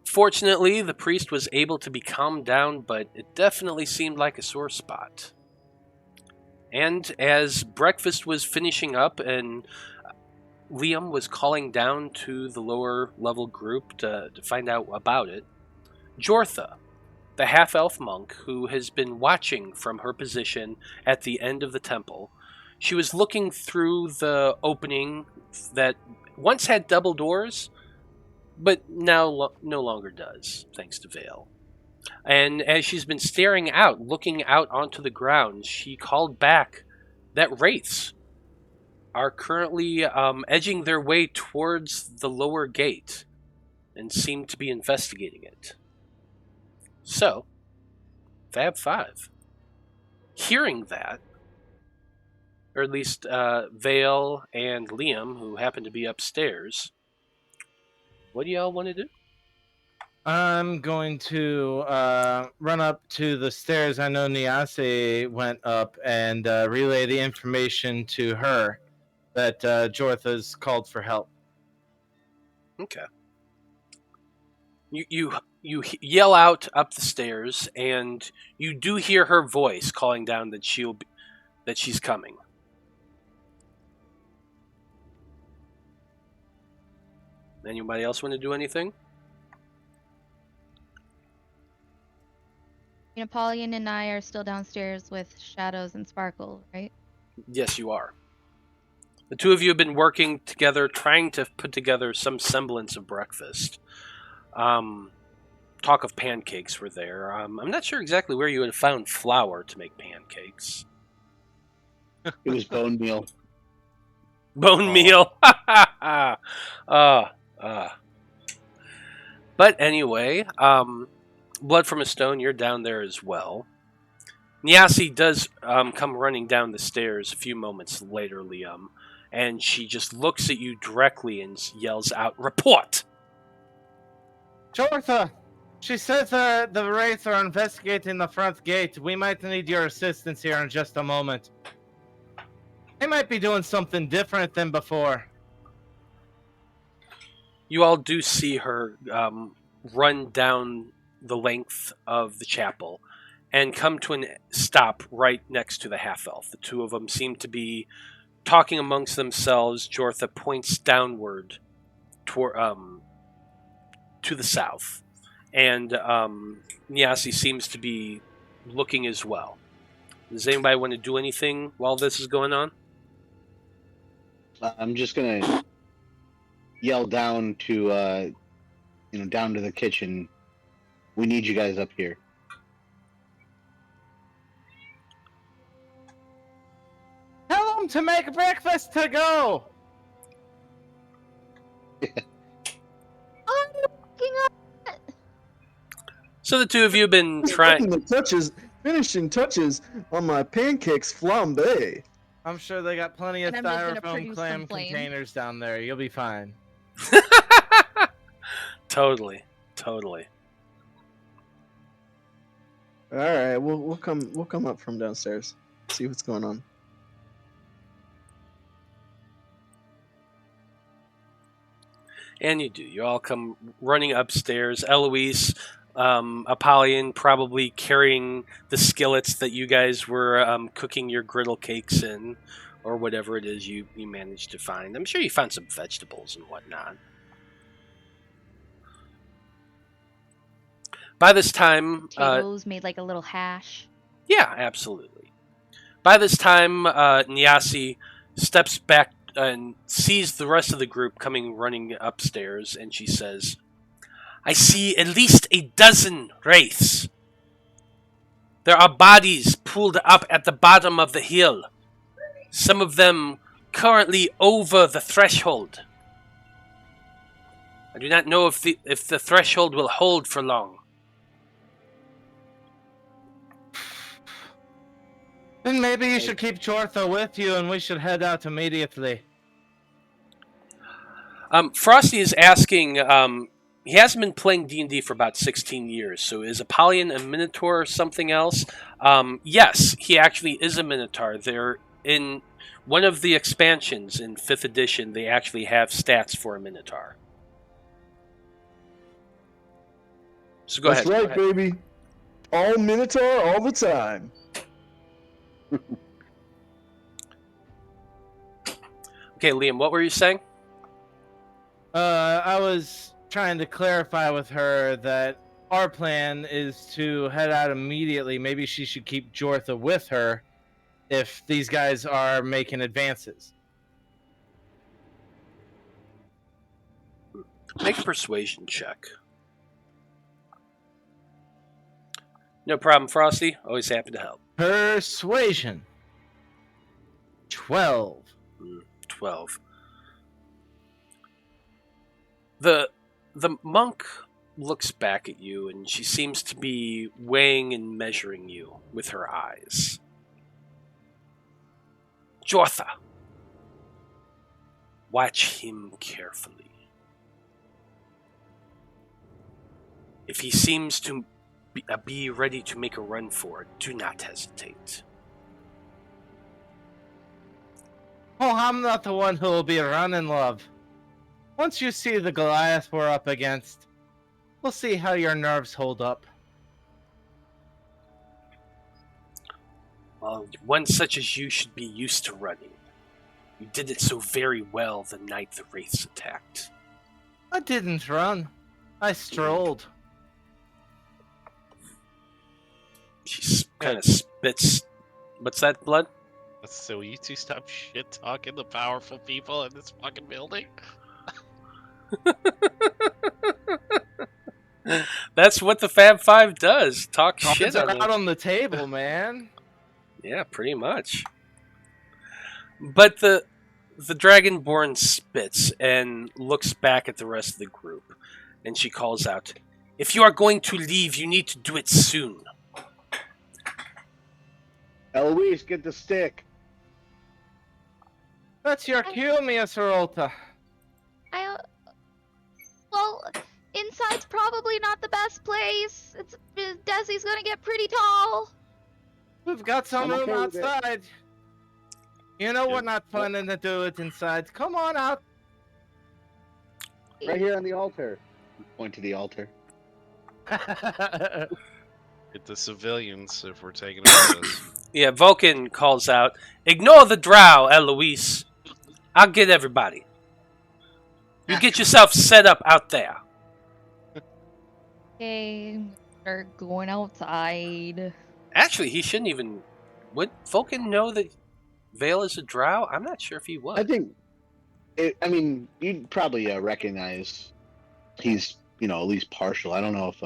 S1: Fortunately, the priest was able to be calmed down, but it definitely seemed like a sore spot. And as breakfast was finishing up and Liam was calling down to the lower level group to find out about it, Jortha, the half-elf monk who has been watching from her position at the end of the temple, she was looking through the opening that once had double doors, but now no longer does, thanks to Veil. And as she's been staring out, looking out onto the ground, she called back that wraiths are currently edging their way towards the lower gate and seem to be investigating it. So, Faab Five, hearing that, or at least Veil and Liam, who happen to be upstairs, what do y'all want to do?
S2: I'm going to run up to the stairs. I know Niase went up and relay the information to her. that Jortha's called for help.
S1: Okay. You yell out up the stairs, and you do hear her voice calling down that she's coming. Anybody else want to do anything?
S3: Apollyon and I are still downstairs with Shadows and Sparkle, right?
S1: Yes, you are. The two of you have been working together, trying to put together some semblance of breakfast. Talk of pancakes were there. I'm not sure exactly where you had found flour to make pancakes.
S6: It was bone meal.
S1: Bone meal. But anyway, Blood from a Stone, you're down there as well. Nyasi does come running down the stairs a few moments later, Liam, and she just looks at you directly and yells out, "Report!"
S2: Jortha, she says the Wraiths are investigating the front gate. We might need your assistance here in just a moment. They might be doing something different than before.
S1: You all do see her run down the length of the chapel and come to a stop right next to the half-elf. The two of them seem to be talking amongst themselves. Jortha points downward toward, to the south, and Nyasi seems to be looking as well. Does anybody want to do anything while this is going on?
S6: I'm just gonna yell down to down to the kitchen. We need you guys up here.
S2: Tell them to make breakfast to go.
S3: I'm looking up.
S1: So the two of you have been trying.
S5: Finishing touches on my pancakes flambe.
S2: I'm sure they got plenty of
S3: And I'm just gonna
S2: styrofoam
S3: produce
S2: clam
S3: some flame.
S2: containers down there. You'll be fine.
S1: Totally.
S5: All right, we'll come up from downstairs. See what's going on.
S1: And you do. You all come running upstairs. Eloise, Apollyon probably carrying the skillets that you guys were cooking your griddle cakes in, or whatever it is you managed to find. I'm sure you found some vegetables and whatnot. By this time...
S3: Potatoes made like a little hash.
S1: Yeah, absolutely. By this time, Nyasi steps back and sees the rest of the group coming running upstairs, and she says, "I see at least a dozen wraiths. There are bodies pulled up at the bottom of the hill. Some of them currently over the threshold. I do not know if the threshold will hold for long."
S2: Then maybe you should keep Jortha with you, and we should head out immediately.
S1: Frosty is asking. He hasn't been playing D&D for about 16 years, so is Apollyon a Minotaur or something else? Yes, he actually is a Minotaur. They're in one of the expansions in 5th edition. They actually have stats for a Minotaur. So go
S5: That's
S1: ahead.
S5: right, baby. All Minotaur all the time.
S1: Okay, Liam, what were you saying?
S2: I was trying to clarify with her that our plan is to head out immediately. Maybe she should keep Jortha with her if these guys are making advances.
S1: Make a persuasion check. No problem, Frosty. Always happy to help.
S2: Persuasion. 12.
S1: 12. The monk looks back at you, and she seems to be weighing and measuring you with her eyes. Jortha, watch him carefully. If he seems to be ready to make a run for it, do not hesitate.
S2: I'm not the one who will be running, love. Once you see the Goliath we're up against, we'll see how your nerves hold up.
S1: Well, one such as you should be used to running. You did it so very well the night the wraiths attacked.
S2: I didn't run. I strolled.
S1: She kind of spits. What's that, blood?
S4: So you two stop shit talking the powerful people in this fucking building?
S1: That's what the Faab Five does. Talk shit
S2: Cards are
S1: on
S2: out
S1: them.
S2: on the table, man.
S1: Yeah, pretty much. But the Dragonborn spits and looks back at the rest of the group, and she calls out, "If you are going to leave, you need to do it soon."
S6: Eloise, get the stick.
S2: That's your cue, Miss Rhapsody.
S3: Well, inside's probably not the best place. Desi's gonna get pretty tall.
S2: We've got some
S6: I'm
S2: room
S6: okay with it.
S2: outside. You know we're not planning to do it inside. Come on out.
S6: Right here on the altar. Point to the altar.
S4: Get the civilians if we're taking over this.
S1: Yeah, Vaukan calls out, "Ignore the drow, Eloise. I'll get everybody. You get yourself set up out there."
S3: Okay, start going outside.
S1: Actually, he shouldn't even... Would Vaukan know that Veil is a drow? I'm not sure if he would.
S6: I think, you'd probably recognize he's, at least partial. I don't know if,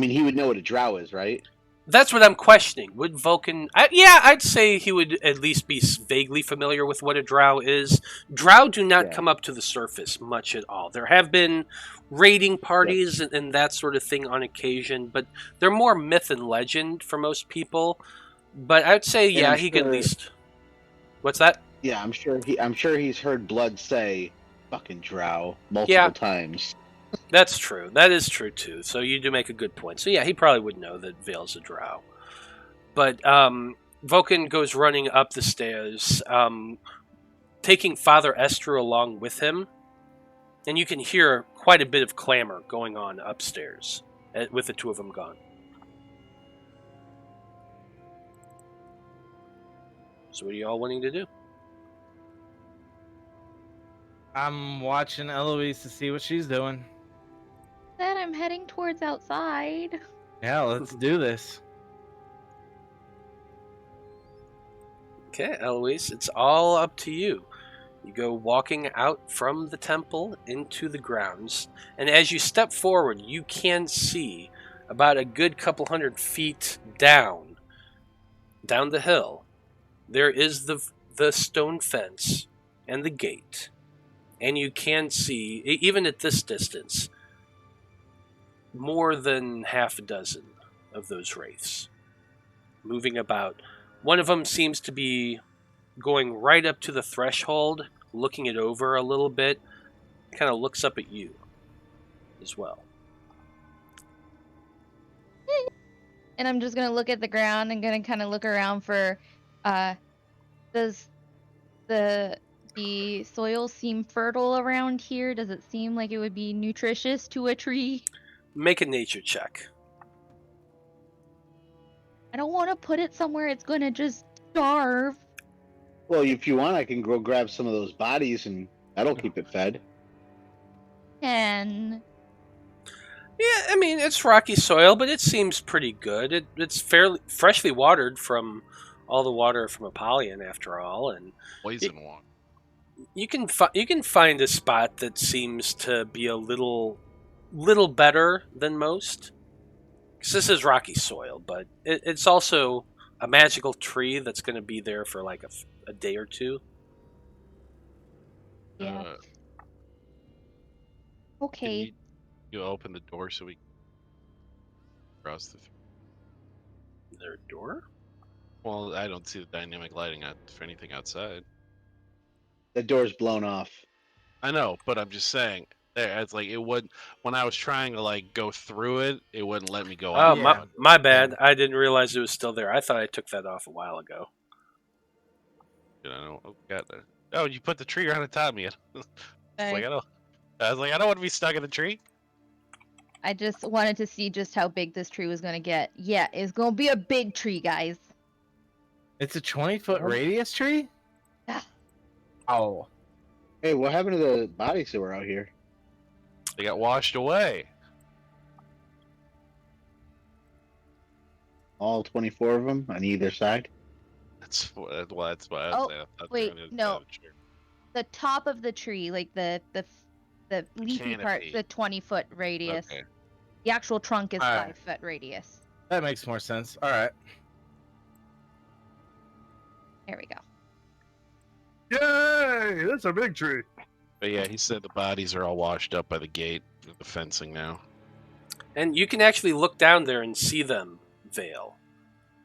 S6: he would know what a drow is, right?
S1: That's what I'm questioning. Would Vaukan... I'd say he would at least be vaguely familiar with what a drow is. Drow do not come up to the surface much at all. There have been raiding parties and that sort of thing on occasion, but they're more myth and legend for most people. But I'd say, he could at least... What's that?
S6: Yeah, I'm sure he's heard Blood say "fucking drow" multiple times.
S1: That's true. That is true, too. So you do make a good point. So yeah, he probably would know that Veil's a drow. But Vaukan goes running up the stairs, taking Father Esther along with him. And you can hear quite a bit of clamor going on upstairs, with the two of them gone. So what are you all wanting to do?
S2: I'm watching Eloise to see what she's doing.
S3: Then I'm heading towards outside.
S2: Yeah, let's do this.
S1: Okay, Eloise, it's all up to you. You go walking out from the temple into the grounds, and as you step forward, you can see about a good couple 100 feet down the hill. There is the stone fence and the gate, and you can see, even at this distance, more than half a dozen of those wraiths moving about. One of them seems to be going right up to the threshold, looking it over a little bit, kind of looks up at you as well.
S3: And I'm just gonna look at the ground and gonna kind of look around for, does the soil seem fertile around here? Does it seem like it would be nutritious to a tree?
S1: Make a nature check.
S3: I don't want to put it somewhere it's gonna just starve.
S6: Well, if you want, I can go grab some of those bodies, and that'll keep it fed.
S3: And
S1: Yeah, it's rocky soil, but it seems pretty good. It's fairly freshly watered from all the water from Apollyon, after all, and
S4: Poison one.
S1: you can find a spot that seems to be a little better than most. Because this is rocky soil, but it's also a magical tree that's going to be there for like a day or two.
S3: yeah.
S4: Can
S3: Okay.
S4: you open the door so we can cross the...
S1: Is there a door?
S4: Well, I don't see the dynamic lighting out for anything outside.
S6: The door's blown off.
S4: I know, but I'm just saying. It's like it would when I was trying to like go through it, it wouldn't let me go
S1: Oh,
S4: out.
S2: Yeah.
S1: my bad. I didn't realize it was still there. I thought I took that off a while ago.
S4: You know, oh, got Oh, you put the tree right on top of me. It's
S3: Sorry.
S4: like, I was like, I don't want to be stuck in the tree.
S3: I just wanted to see just how big this tree was gonna get. Yeah, it's gonna be a big tree, guys.
S2: It's a 20-foot radius tree?
S3: Yeah.
S2: Oh.
S6: Hey, what happened to the bodies that were out here?
S4: They got washed away.
S6: All 24 of them on either side?
S4: That's what I was saying. I thought they
S3: wait,
S4: were on the other
S3: no.
S4: side of the tree.
S3: The top of the tree, like the leafy part,
S4: canopy.
S3: the 20-foot radius.
S4: Okay.
S3: The actual trunk is
S2: Alright.
S3: 5-foot radius.
S2: That makes more sense. All right.
S3: There we go.
S5: Yay! That's a big tree.
S4: But yeah, he said the bodies are all washed up by the gate, the fencing now.
S1: And you can actually look down there and see them, Veil.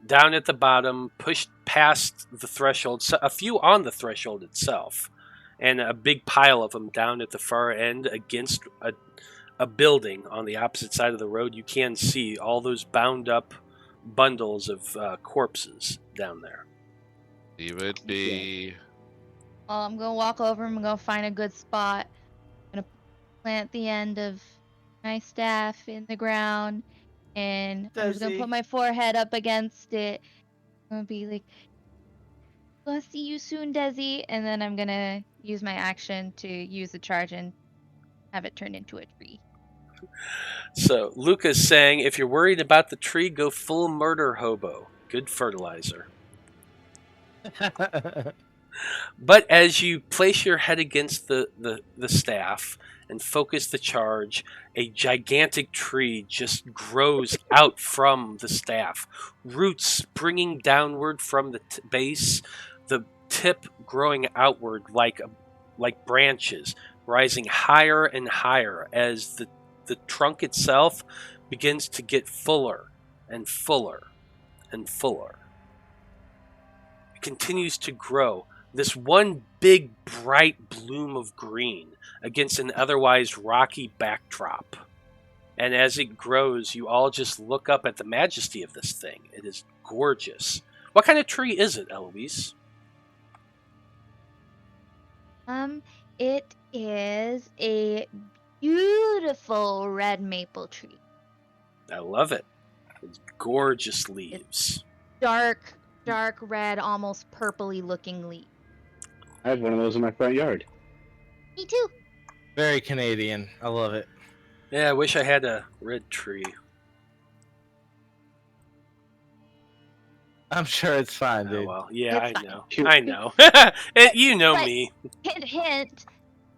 S1: Down at the bottom, pushed past the threshold, a few on the threshold itself, and a big pile of them down at the far end against a building on the opposite side of the road. You can see all those bound up bundles of corpses down there.
S4: He would be.
S3: Well, I'm gonna walk over. I'm gonna find a good spot. I'm gonna plant the end of my staff in the ground, and I'm just gonna
S2: Desi.
S3: put my forehead up against it. I'm gonna be like, "Gonna see you soon, Desi," and then I'm gonna use my action to use the charge and have it turn into a tree.
S1: So Luca's saying, if you're worried about the tree, go full murder hobo. Good fertilizer. But as you place your head against the staff and focus the charge, a gigantic tree just grows out from the staff. Roots springing downward from the base, the tip growing outward like branches, rising higher and higher as the trunk itself begins to get fuller and fuller and fuller. It continues to grow. This one big bright bloom of green against an otherwise rocky backdrop. And as it grows, you all just look up at the majesty of this thing. It is gorgeous. What kind of tree is it, Eloise?
S3: It is a beautiful red maple tree.
S1: I love it. It's gorgeous leaves.
S3: Dark red, almost purpley looking leaf.
S6: I have one of those in my front yard.
S3: Me too.
S2: Very Canadian. I love it.
S1: Yeah, I wish I had a red tree.
S2: I'm sure it's fine,
S1: Oh,
S2: dude.
S1: well, yeah,
S3: It's
S1: I know.
S6: fine.
S1: I know. You know
S3: But-
S1: me.
S3: Hint, hint.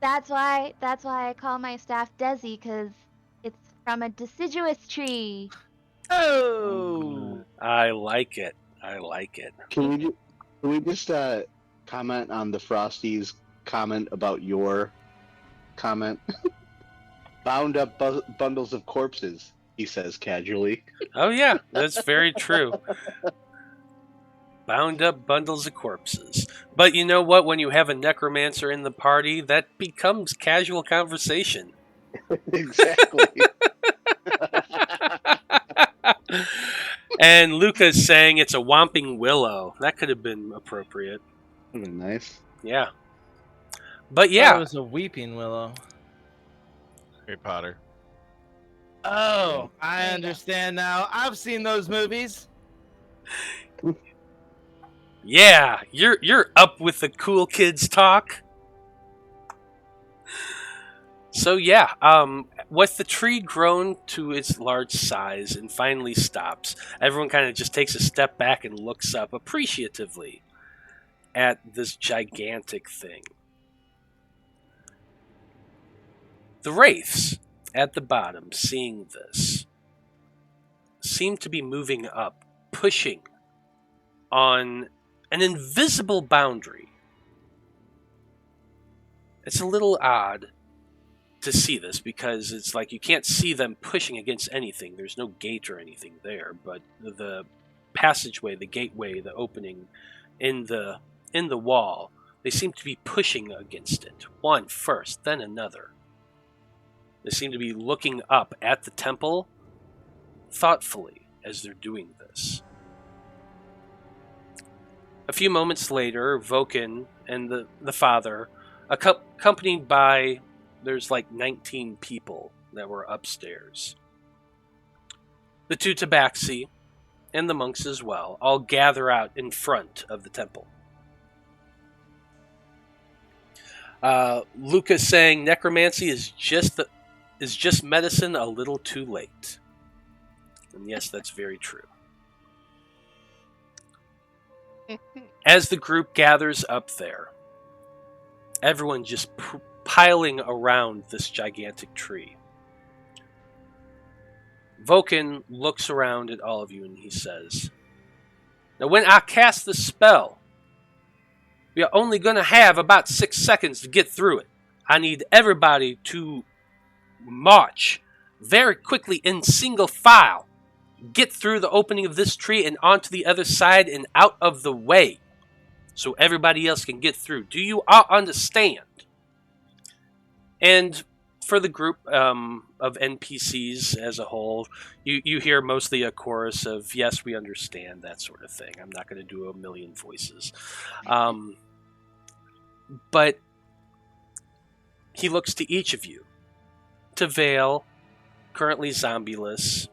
S3: That's why I call my staff Desi, because it's from a deciduous tree.
S2: Oh!
S1: I like it. I like it.
S6: Can we just comment on the Frosties' comment about your comment? Bound up bundles of corpses, he says casually.
S1: Oh, yeah, that's very true. Bound up bundles of corpses. But you know what? When you have a necromancer in the party, that becomes casual conversation.
S6: Exactly.
S1: And Luca's saying it's a whomping willow. That could have been appropriate.
S6: That'd be nice.
S1: Yeah. But
S2: It
S1: yeah,
S2: was a weeping willow.
S4: Harry Potter.
S2: Oh, I
S3: There you go.
S2: understand now. I've seen those movies.
S1: yeah, you're up with the cool kids talk. So yeah, with the tree grown to its large size and finally stops, everyone kind of just takes a step back and looks up appreciatively at this gigantic thing. The wraiths at the bottom, seeing this, seem to be moving up, pushing on an invisible boundary. It's a little odd to see this because it's like you can't see them pushing against anything. There's no gate or anything there, but the passageway, the gateway, the opening in the wall, they seem to be pushing against it. One first, then another. They seem to be looking up at the temple thoughtfully as they're doing this. A few moments later, Vaukan and the father, accompanied by, there's like 19 people that were upstairs. The two tabaxi, and the monks as well, all gather out in front of the temple. Lucas saying necromancy is just medicine a little too late. And yes, that's very true. As the group gathers up there, everyone just piling around this gigantic tree. Vaukan looks around at all of you and he says, "Now when I cast the spell, we are only going to have about 6 seconds to get through it. I need everybody to march very quickly in single file. Get through the opening of this tree and onto the other side and out of the way so everybody else can get through. Do you all understand?" And for the group of NPCs as a whole, you hear mostly a chorus of, "Yes, we understand," that sort of thing. I'm not going to do a million voices. But he looks to each of you. To Veil, currently zombieless.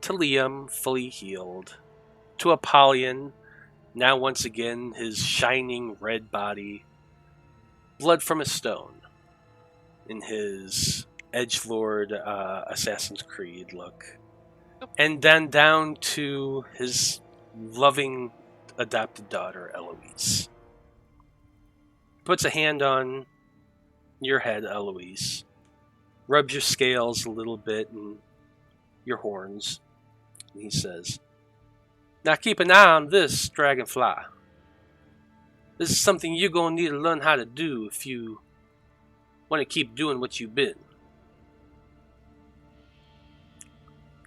S1: To Liam, fully healed. To Apollyon, now once again his shining red body. Blood from a stone. In his edgelord Assassin's Creed look. And then down to his loving adopted daughter, Eloise. Puts a hand on your head, Eloise. Rubs your scales a little bit and your horns. And he says, "Now keep an eye on this, dragonfly. This is something you're going to need to learn how to do if you want to keep doing what you've been."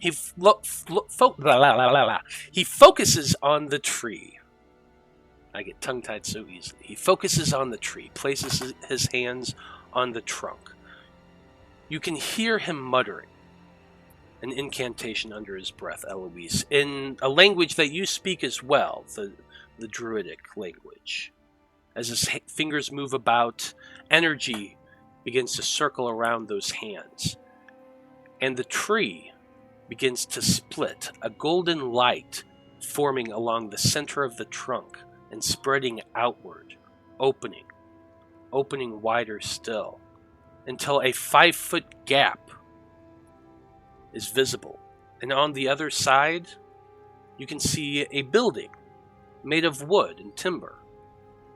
S1: He focuses on the tree. I get tongue-tied so easily. He focuses on the tree, places his hands on the trunk. You can hear him muttering an incantation under his breath, Eloise, in a language that you speak as well, the Druidic language. As his fingers move about, energy begins to circle around those hands. And the tree begins to split, a golden light forming along the center of the trunk and spreading outward, opening wider still, until a 5-foot gap is visible. And on the other side, you can see a building made of wood and timber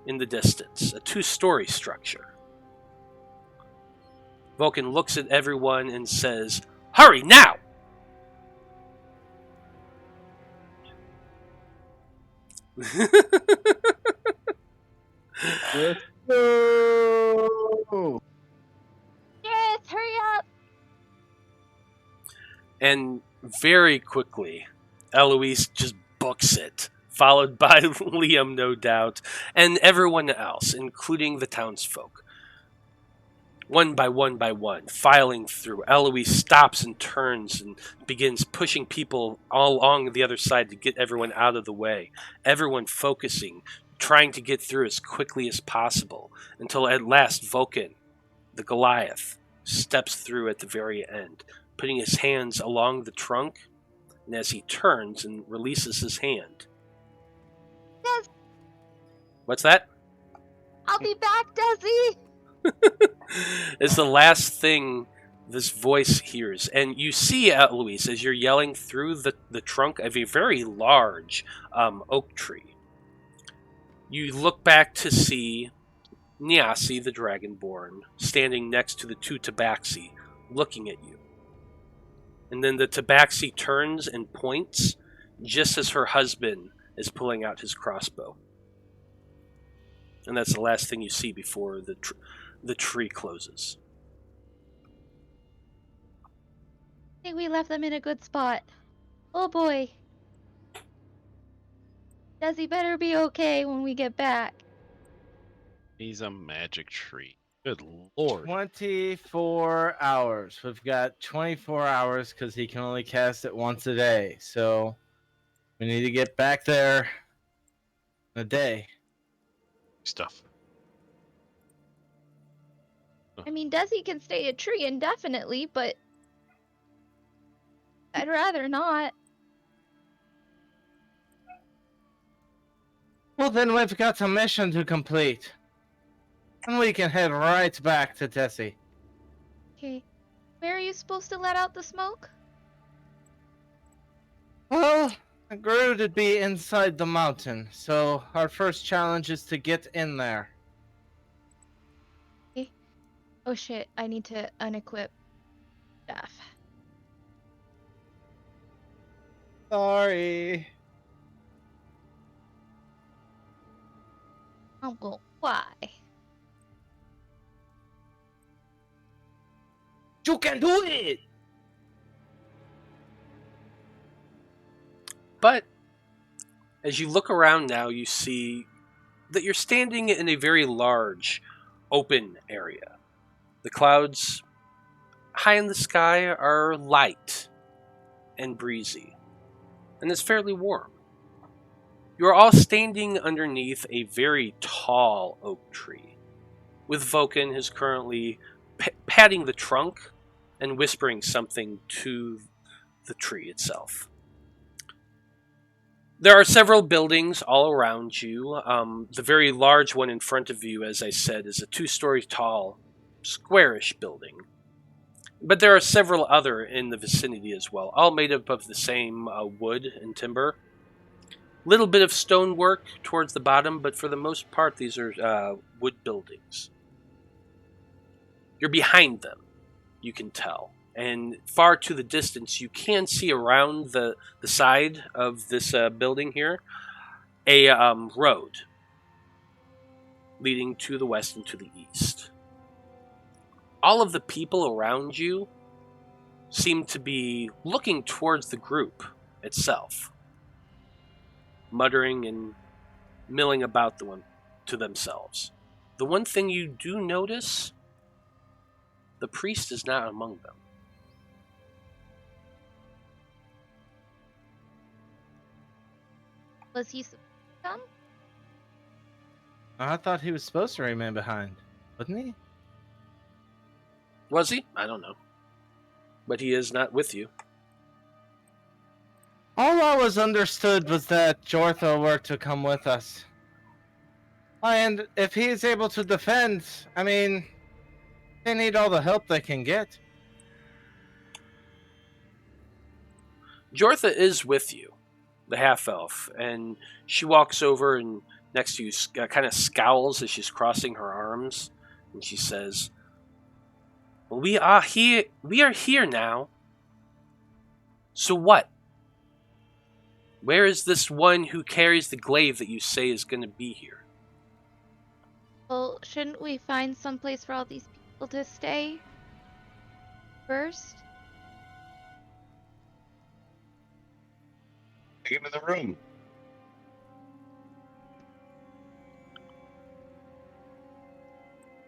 S1: in the distance, a 2-story structure. Vaukan looks at everyone and says, "Hurry now!"
S5: Let's go!
S3: Yes, hurry up!
S1: And very quickly, Eloise just books it, followed by Liam, no doubt, and everyone else, including the townsfolk. One by one, filing through. Eloise stops and turns and begins pushing people all along the other side to get everyone out of the way. Everyone focusing, trying to get through as quickly as possible, until at last Vaukan, the Goliath, steps through at the very end, putting his hands along the trunk, and as he turns and releases his hand.
S3: Yes.
S1: What's that?
S3: I'll be back, Desi!
S1: Is the last thing this voice hears. And you see, Eloise, as you're yelling through the trunk of a very large oak tree. You look back to see Nyasi, the Dragonborn, standing next to the 2 tabaxi, looking at you. And then the tabaxi turns and points, just as her husband is pulling out his crossbow. And that's the last thing you see before the tree closes.
S3: I think we left them in a good spot. Oh boy. Desi better be okay when we get back.
S4: He's a magic tree. Good lord.
S2: 24 hours. We've got 24 hours because he can only cast it once a day. So we need to get back there A day.
S4: Stuff.
S3: I mean, Desi can stay a tree indefinitely, but I'd rather not.
S2: Well, then we've got a mission to complete. And we can head right back to Tessie.
S3: Okay. Where are you supposed to let out the smoke?
S2: Well, I agreed it'd be inside the mountain, so our first challenge is to get in there.
S3: Okay. Oh shit, I need to unequip stuff.
S2: Sorry.
S3: Oh, well, why?
S2: You can do it!
S1: But as you look around now, you see that you're standing in a very large, open area. The clouds high in the sky are light and breezy, and it's fairly warm. You're all standing underneath a very tall oak tree, with Vaukan who's currently patting the trunk and whispering something to the tree itself. There are several buildings all around you. The very large one in front of you, as I said, is a 2-story tall, squarish building. But there are several other in the vicinity as well, all made up of the same wood and timber. Little bit of stonework towards the bottom, but for the most part, these are wood buildings. You're behind them, you can tell. And far to the distance, you can see around the side of this building here a road leading to the west and to the east. All of the people around you seem to be looking towards the group itself, muttering and milling about to themselves. The one thing you do notice, the priest is not among them.
S3: Was he supposed to come?
S2: I thought he was supposed to remain behind, wasn't he?
S1: Was he? I don't know. But he is not with you.
S2: All I was understood was that Jortha were to come with us. And if he's able to defend, I mean, they need all the help they can get.
S1: Jortha is with you, the half-elf, and she walks over and next to you kind of scowls as she's crossing her arms, and she says, "Well, we are here now. So what? Where is this one who carries the glaive that you say is going to be here?"
S3: Well, shouldn't we find some place for all these people to stay first?
S6: Take him in the room.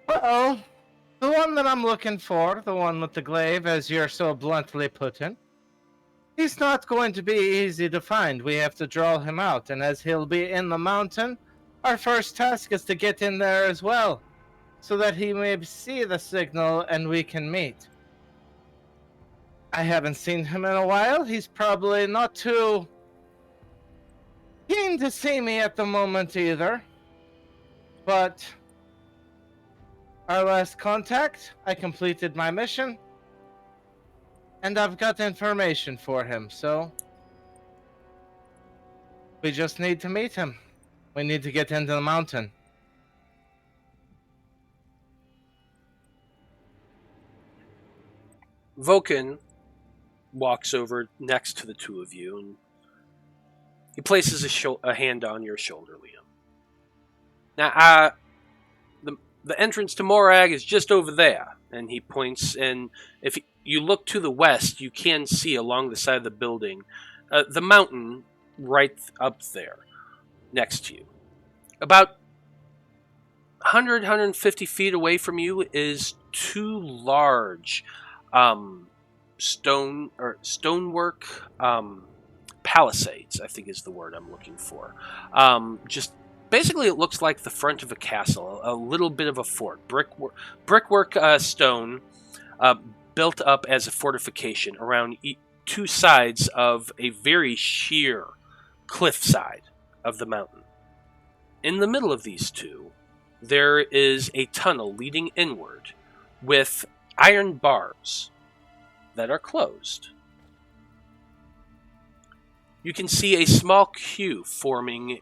S2: Well, the one that I'm looking for, the one with the glaive, as you're so bluntly putting, he's not going to be easy to find. We have to draw him out, and as he'll be in the mountain, our first task is to get in there as well, so that he may see the signal and we can meet. I haven't seen him in a while. He's probably not too keen to see me at the moment either. But our last contact, I completed my mission, and I've got information for him, so we just need to meet him. We need to get into the mountain.
S1: Vaukan walks over next to the two of you, and he places a hand on your shoulder, Liam. Now, the entrance to Morag is just over there, and he points, and if you look to the west, you can see along the side of the building the mountain right up there next to you. About 150 feet away from you is two large stonework palisades, I think is the word I'm looking for. Just basically it looks like the front of a castle, a little bit of a fort. Brickwork stone built up as a fortification around two sides of a very sheer cliffside of the mountain. In the middle of these two, there is a tunnel leading inward with iron bars that are closed. You can see a small queue forming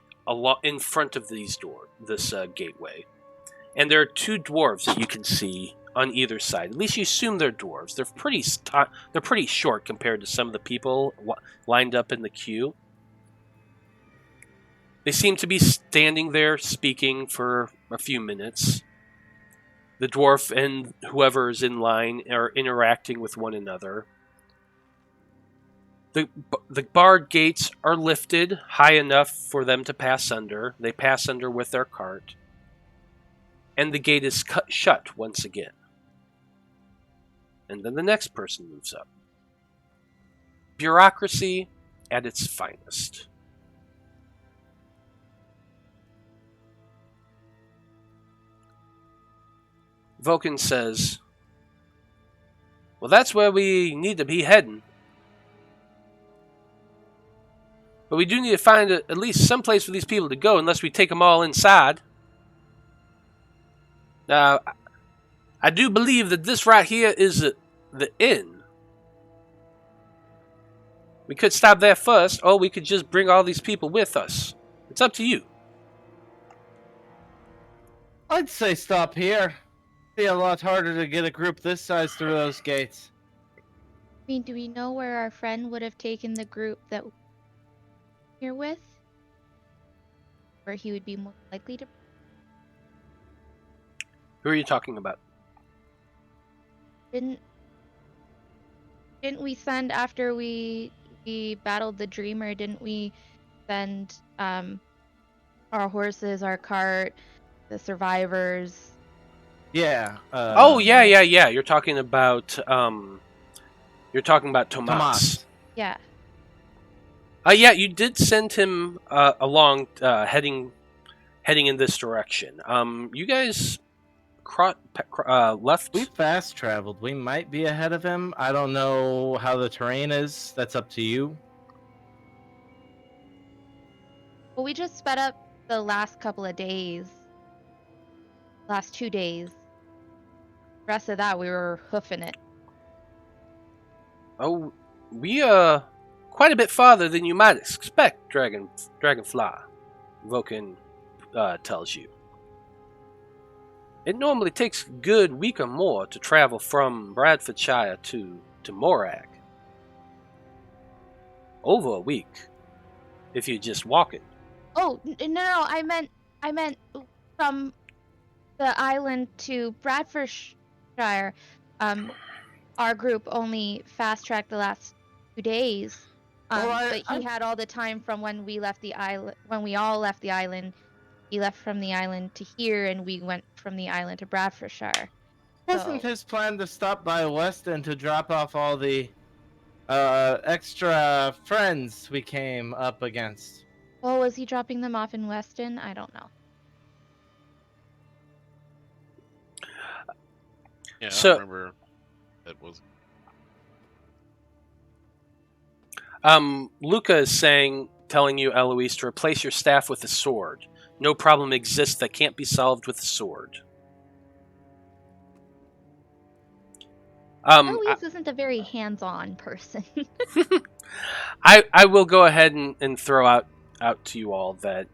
S1: in front of this gateway. And there are two dwarves that you can see on either side. At least you assume they're dwarves. They're pretty short compared to some of the people lined up in the queue. They seem to be standing there speaking for a few minutes. The dwarf and whoever is in line are interacting with one another. The barred gates are lifted high enough for them to pass under. They pass under with their cart. And the gate is shut once again. And then the next person moves up. Bureaucracy at its finest. Vaukan says, well, that's where we need to be heading. But we do need to find at least some place for these people to go unless we take them all inside. Now, I do believe that this right here is the inn. We could stop there first, or we could just bring all these people with us. It's up to you.
S2: I'd say stop here. Be a lot harder to get a group this size through those gates.
S3: I mean, do we know where our friend would have taken the group that we're here with? Where he would be more likely to...
S1: Who are you talking about?
S3: Didn't we send, after we battled the Dreamer, didn't we send our horses, our cart, the survivors?
S2: Yeah.
S1: Yeah. You're talking about Tomas.
S3: Yeah.
S1: Yeah, you did send him along, heading in this direction. You guys left.
S2: We fast traveled. We might be ahead of him. I don't know how the terrain is. That's up to you.
S3: Well, we just sped up the last couple of days. Last 2 days. The rest of that, we were hoofing it.
S1: Oh, we are quite a bit farther than you might expect, Dragonfly. Vaukan tells you. It normally takes a good week or more to travel from Bradfordshire to Morag. Over a week, if you're just walking.
S3: Oh, no, I meant from the island to Bradfordshire. Our group only fast-tracked the last 2 days. But he had all the time from when we left the island, when we all left the island. He left from the island to here, and we went from the island to Bradfordshire.
S2: Wasn't his plan to stop by Weston to drop off all the extra friends we came up against?
S3: Oh, was he dropping them off in Weston? I don't know.
S4: Yeah,
S1: So,
S4: I remember that was.
S1: Luca is telling you, Eloise, to replace your staff with a sword. No problem exists that can't be solved with a sword.
S3: Eloise isn't a very hands-on person.
S1: I will go ahead and throw out to you all that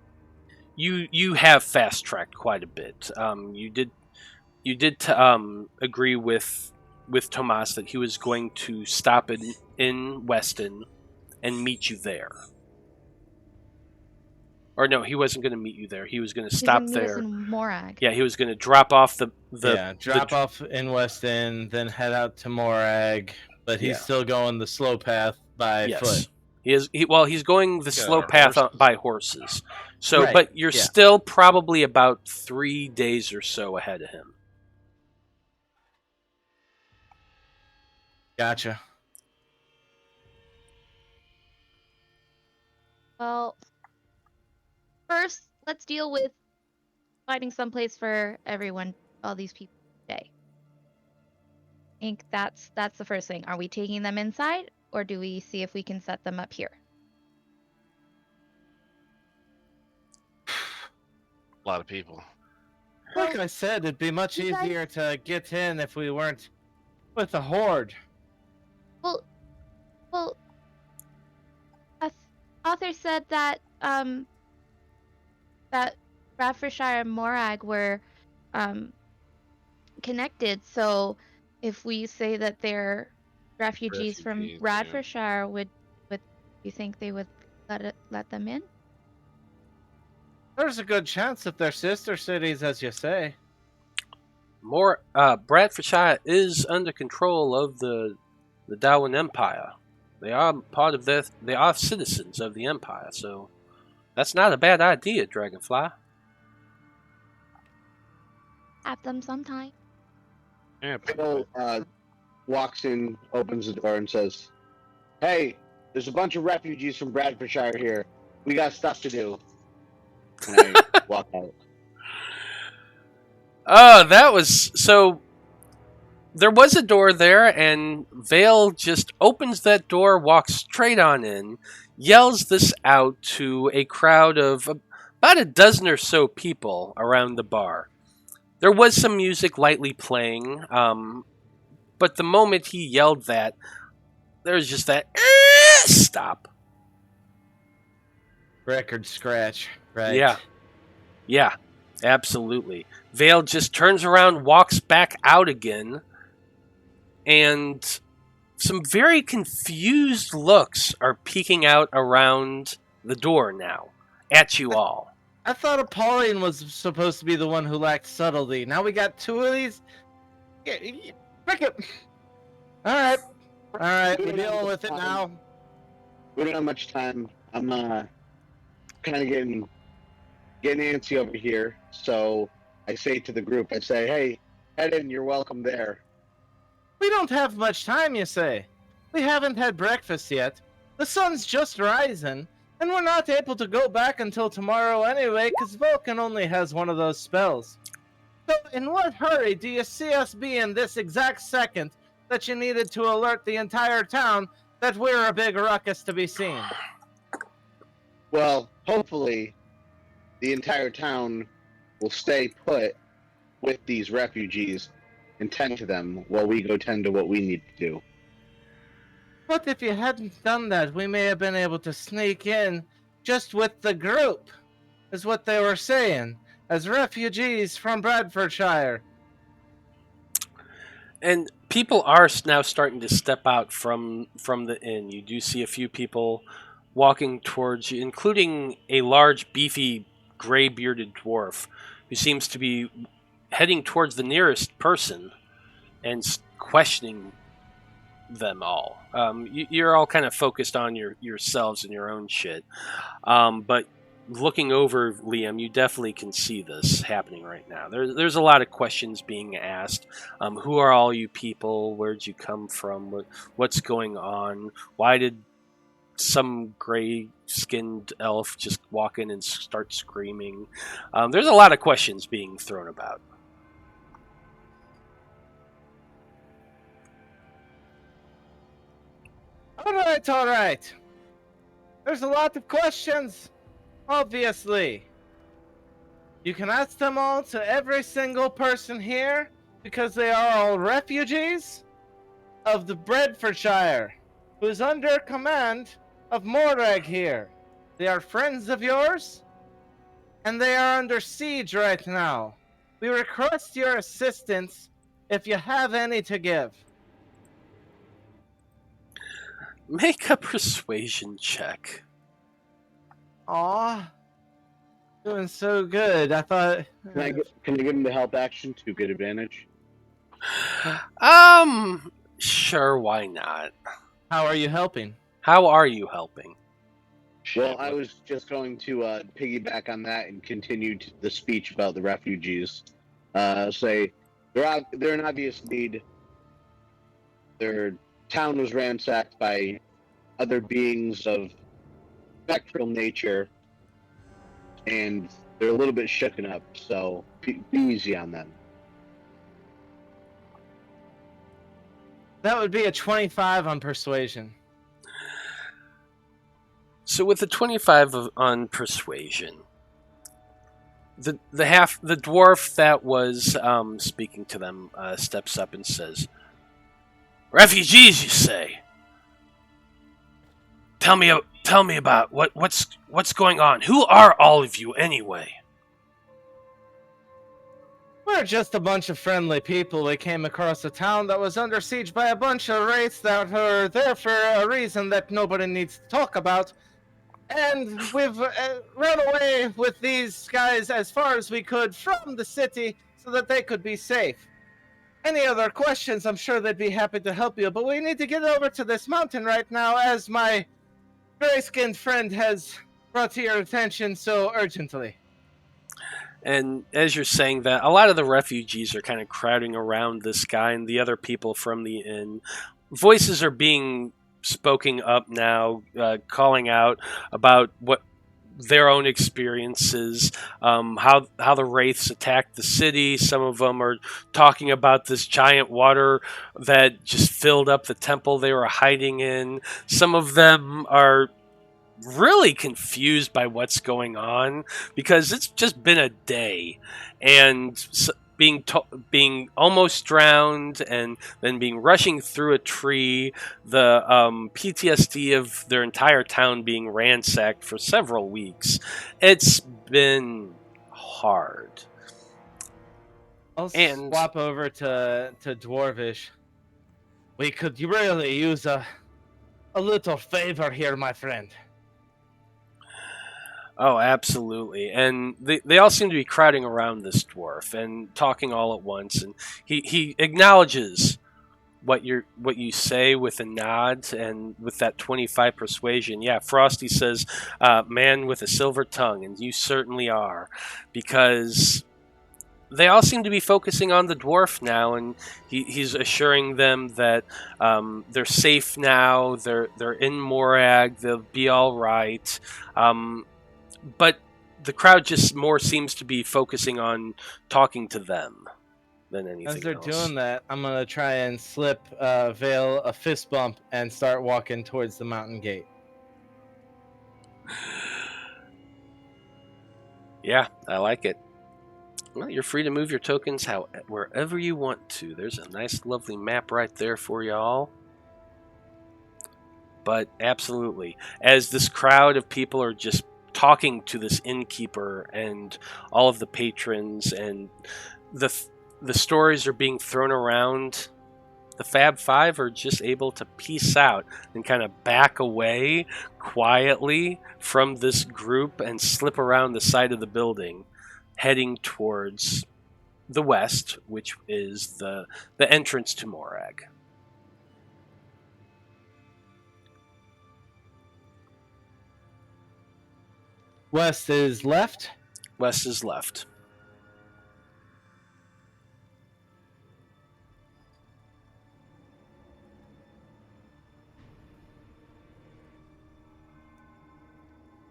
S1: you have fast-tracked quite a bit. You did agree with Tomas that he was going to stop in Weston and meet you there. Or no, he wasn't going to meet you there. He was going to stop there.
S3: In Morag.
S1: Yeah, he was going to drop off
S2: off in Weston, then head out to Morag. But he's still going the slow path by foot.
S1: He's going the slow path by horses. So,
S2: right.
S1: But you're still probably about 3 days or so ahead of him.
S2: Gotcha.
S3: Well, first, let's deal with finding someplace for everyone, all these people today. I think that's the first thing. Are we taking them inside, or do we see if we can set them up here?
S4: A lot of people.
S2: Like I said, it'd be much
S3: you guys-
S2: easier to get in if we weren't with a horde.
S3: Well, author said that that Bradfordshire and Morag were connected. So if we say that they're refugees from
S4: Refugees, yeah.
S3: Bradfordshire, would you think they would let them in?
S2: There's a good chance if they're sister cities, as you say.
S1: Bradfordshire is under control of the Darwin Empire. They are part of they are citizens of the Empire, so that's not a bad idea, Dragonfly.
S3: Have them sometime.
S4: Yeah,
S6: Bill walks in, opens the door, and says, "Hey, there's a bunch of refugees from Bradfordshire here. We got stuff to do." And I walk out.
S1: Oh, that was so. There was a door there, and Veil just opens that door, walks straight on in, yells this out to a crowd of about a dozen or so people around the bar. There was some music lightly playing, but the moment he yelled that, there was just that stop.
S2: Record scratch, right?
S1: Yeah, absolutely. Veil just turns around, walks back out again, and some very confused looks are peeking out around the door now at you all.
S2: I thought Apollyon was supposed to be the one who lacked subtlety. Now we got two of these. Frick it. All right, we're dealing with it now.
S6: We don't have much time. I'm kind of getting antsy over here. So I say to the group, I say, "Hey, head in. You're welcome there."
S2: We don't have much time, you say. We haven't had breakfast yet. The sun's just rising, and we're not able to go back until tomorrow anyway, because Vaukan only has one of those spells. So in what hurry do you see us be in this exact second that you needed to alert the entire town that we're a big ruckus to be seen?
S6: Well, hopefully, the entire town will stay put with these refugees and tend to them while we go tend to what we need to do.
S2: But if you hadn't done that, we may have been able to sneak in just with the group, is what they were saying, as refugees from Bradfordshire.
S1: And people are now starting to step out from the inn. You do see a few people walking towards you, including a large, beefy, gray-bearded dwarf who seems to be heading towards the nearest person and questioning them all. You're all kind of focused on yourselves and your own shit. But looking over Liam, you definitely can see this happening right now. There's a lot of questions being asked. Who are all you people? Where'd you come from? What's going on? Why did some gray-skinned elf just walk in and start screaming? There's a lot of questions being thrown about.
S2: All right. There's a lot of questions, obviously. You can ask them all to every single person here, because they are all refugees of the Bradfordshire, who's under command of Morag here. They are friends of yours, and they are under siege right now. We request your assistance if you have any to give.
S1: Make a persuasion check.
S2: Aw. Doing so good. I thought...
S6: Can I give him the help action to get advantage?
S1: Sure, why not?
S2: How are you helping?
S1: How are you helping?
S6: Well, I was just going to piggyback on that and continue the speech about the refugees. Say they're an obvious need. Their town was ransacked by other beings of spectral nature, and They're a little bit shooken up, so be easy on them.
S2: That would be a 25 on persuasion.
S1: So with the 25 on persuasion, the dwarf that was speaking to them steps up and says, "Refugees, you say? Tell me about what's going on. Who are all of you anyway?"
S2: We're just a bunch of friendly people. We came across a town that was under siege by a bunch of wraiths that were there for a reason that nobody needs to talk about. And we've run away with these guys as far as we could from the city so that they could be safe. Any other questions, I'm sure they'd be happy to help you, but we need to get over to this mountain right now as my gray-skinned friend has brought to your attention so urgently.
S1: And as you're saying that, a lot of the refugees are kind of crowding around this guy and the other people from the inn. Voices are being spoken up now, calling out about what their own experiences, how the wraiths attacked the city. Some of them are talking about this giant water that just filled up the temple they were hiding in. Some of them are really confused by what's going on because it's just been a day, and being almost drowned and then being rushing through a tree, the PTSD of their entire town being ransacked for several weeks. It's been hard.
S2: I'll swap over to Dwarvish. We could really use a little favor here, my friend.
S1: Oh, absolutely. And they all seem to be crowding around this dwarf and talking all at once. And he acknowledges what you say with a nod and with that 25 persuasion. Yeah, Frosty says, "Man with a silver tongue," and you certainly are, because they all seem to be focusing on the dwarf now, and he's assuring them that they're safe now. They're in Morag. They'll be all right. But the crowd just more seems to be focusing on talking to them than anything else.
S2: As they're doing that, I'm going to try and slip Veil a fist bump and start walking towards the mountain gate.
S1: Yeah, I like it. Well, you're free to move your tokens wherever you want to. There's a nice, lovely map right there for y'all. But absolutely, as this crowd of people are just talking to this innkeeper and all of the patrons, and the stories are being thrown around, the Faab Five are just able to peace out and kind of back away quietly from this group and slip around the side of the building, heading towards the west, which is the entrance to Morag.
S2: West is left?
S1: West is left.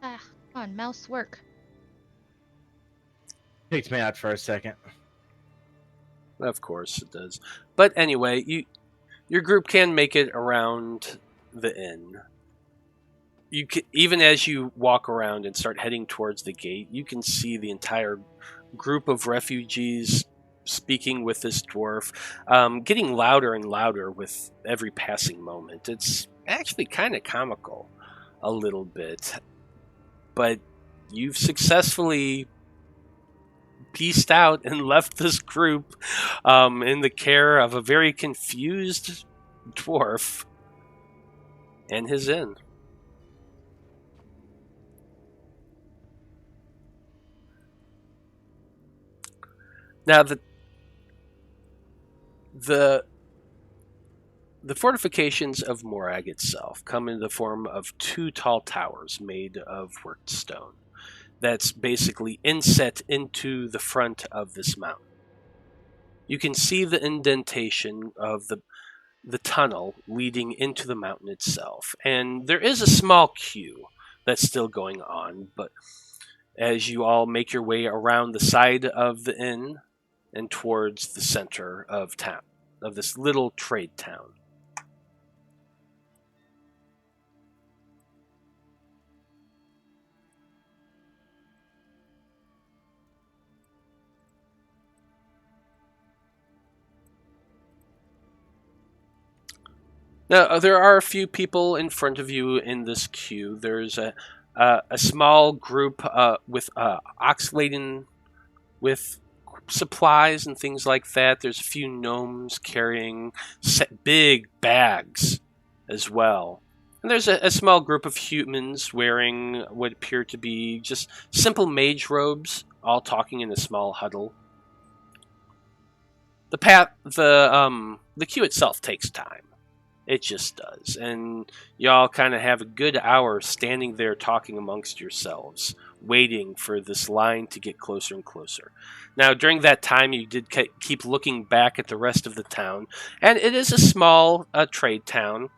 S3: Come on, mouse work.
S2: Picked me out for a second.
S1: Of course it does. But anyway, your group can make it around the inn. You can, even as you walk around and start heading towards the gate, you can see the entire group of refugees speaking with this dwarf, getting louder and louder with every passing moment. It's actually kind of comical a little bit. But you've successfully pieced out and left this group in the care of a very confused dwarf and his inn. Now, the fortifications of Morag itself come in the form of two tall towers made of worked stone that's basically inset into the front of this mountain. You can see the indentation of the tunnel leading into the mountain itself, and there is a small queue that's still going on, but as you all make your way around the side of the inn and towards the center of town, of this little trade town. Now, there are a few people in front of you in this queue. There's a small group with ox laden with supplies and things like that. There's a few gnomes carrying big bags as well. And there's a small group of humans wearing what appear to be just simple mage robes, all talking in a small huddle. The queue itself takes time. It just does. And y'all kind of have a good hour standing there talking amongst yourselves, waiting for this line to get closer and closer. Now, during that time, you did keep looking back at the rest of the town, and it is a small trade town.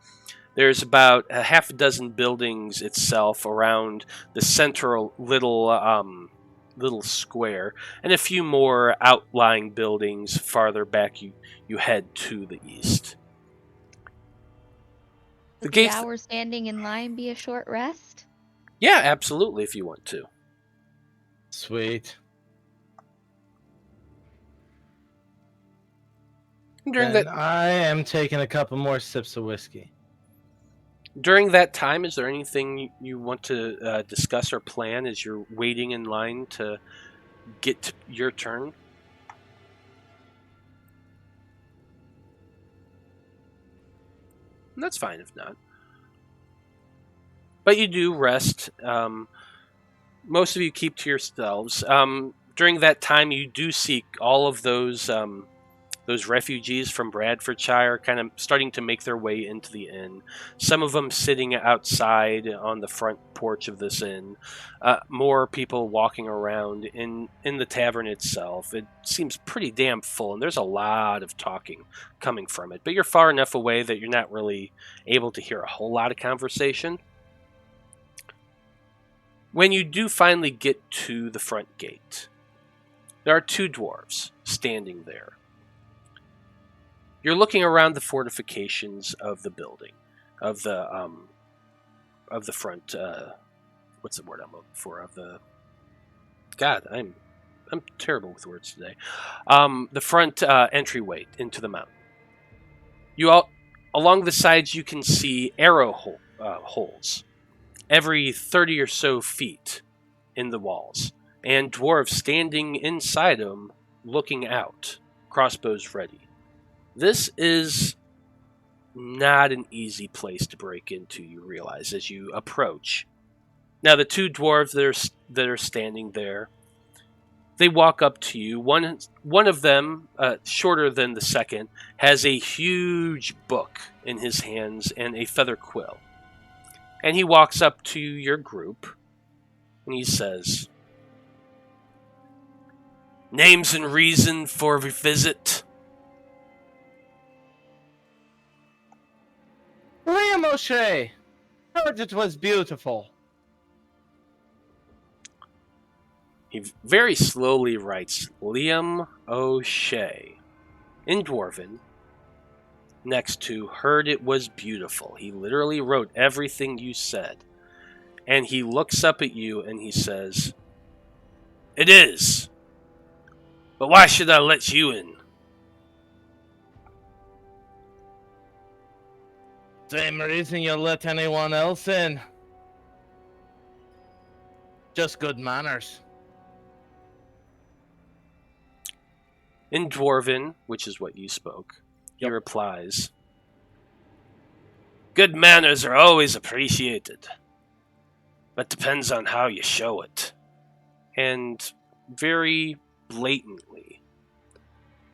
S1: There's about a half a dozen buildings itself around the central little square, and a few more outlying buildings farther back you head to the east.
S3: Would the hour standing in line be a short rest?
S1: Yeah, absolutely, if you want to.
S2: Sweet. I am taking a couple more sips of whiskey.
S1: During that time, is there anything you want to discuss or plan as you're waiting in line to get to your turn? That's fine if not. But you do rest. Most of you keep to yourselves. During that time, you do see all of those refugees from Bradfordshire kind of starting to make their way into the inn. Some of them sitting outside on the front porch of this inn. More people walking around in the tavern itself. It seems pretty damn full, and there's a lot of talking coming from it. But you're far enough away that you're not really able to hear a whole lot of conversation. When you do finally get to the front gate, there are two dwarves standing there. You're looking around the fortifications of the building, of the front. What's the word I'm looking for? God, I'm terrible with words today. The front entryway into the mountain. Along the sides, you can see arrow holes, every 30 or so feet in the walls, and dwarves standing inside them, looking out, crossbows ready. This is not an easy place to break into, you realize, as you approach. Now, the two dwarves that are standing there, they walk up to you. One of them, shorter than the second, has a huge book in his hands and a feather quill. And he walks up to your group, and he says, "Names and reason for a visit?"
S2: Liam O'Shea! Heard it was beautiful.
S1: He very slowly writes Liam O'Shea in Dwarven next to "heard it was beautiful." He literally wrote everything you said. And he looks up at you and he says, "It is. But why should I let you in?"
S2: Same reason you'll let anyone else in. Just good manners.
S1: In Dwarven, which is what you spoke, he replies, "Good manners are always appreciated, but depends on how you show it." And very blatantly,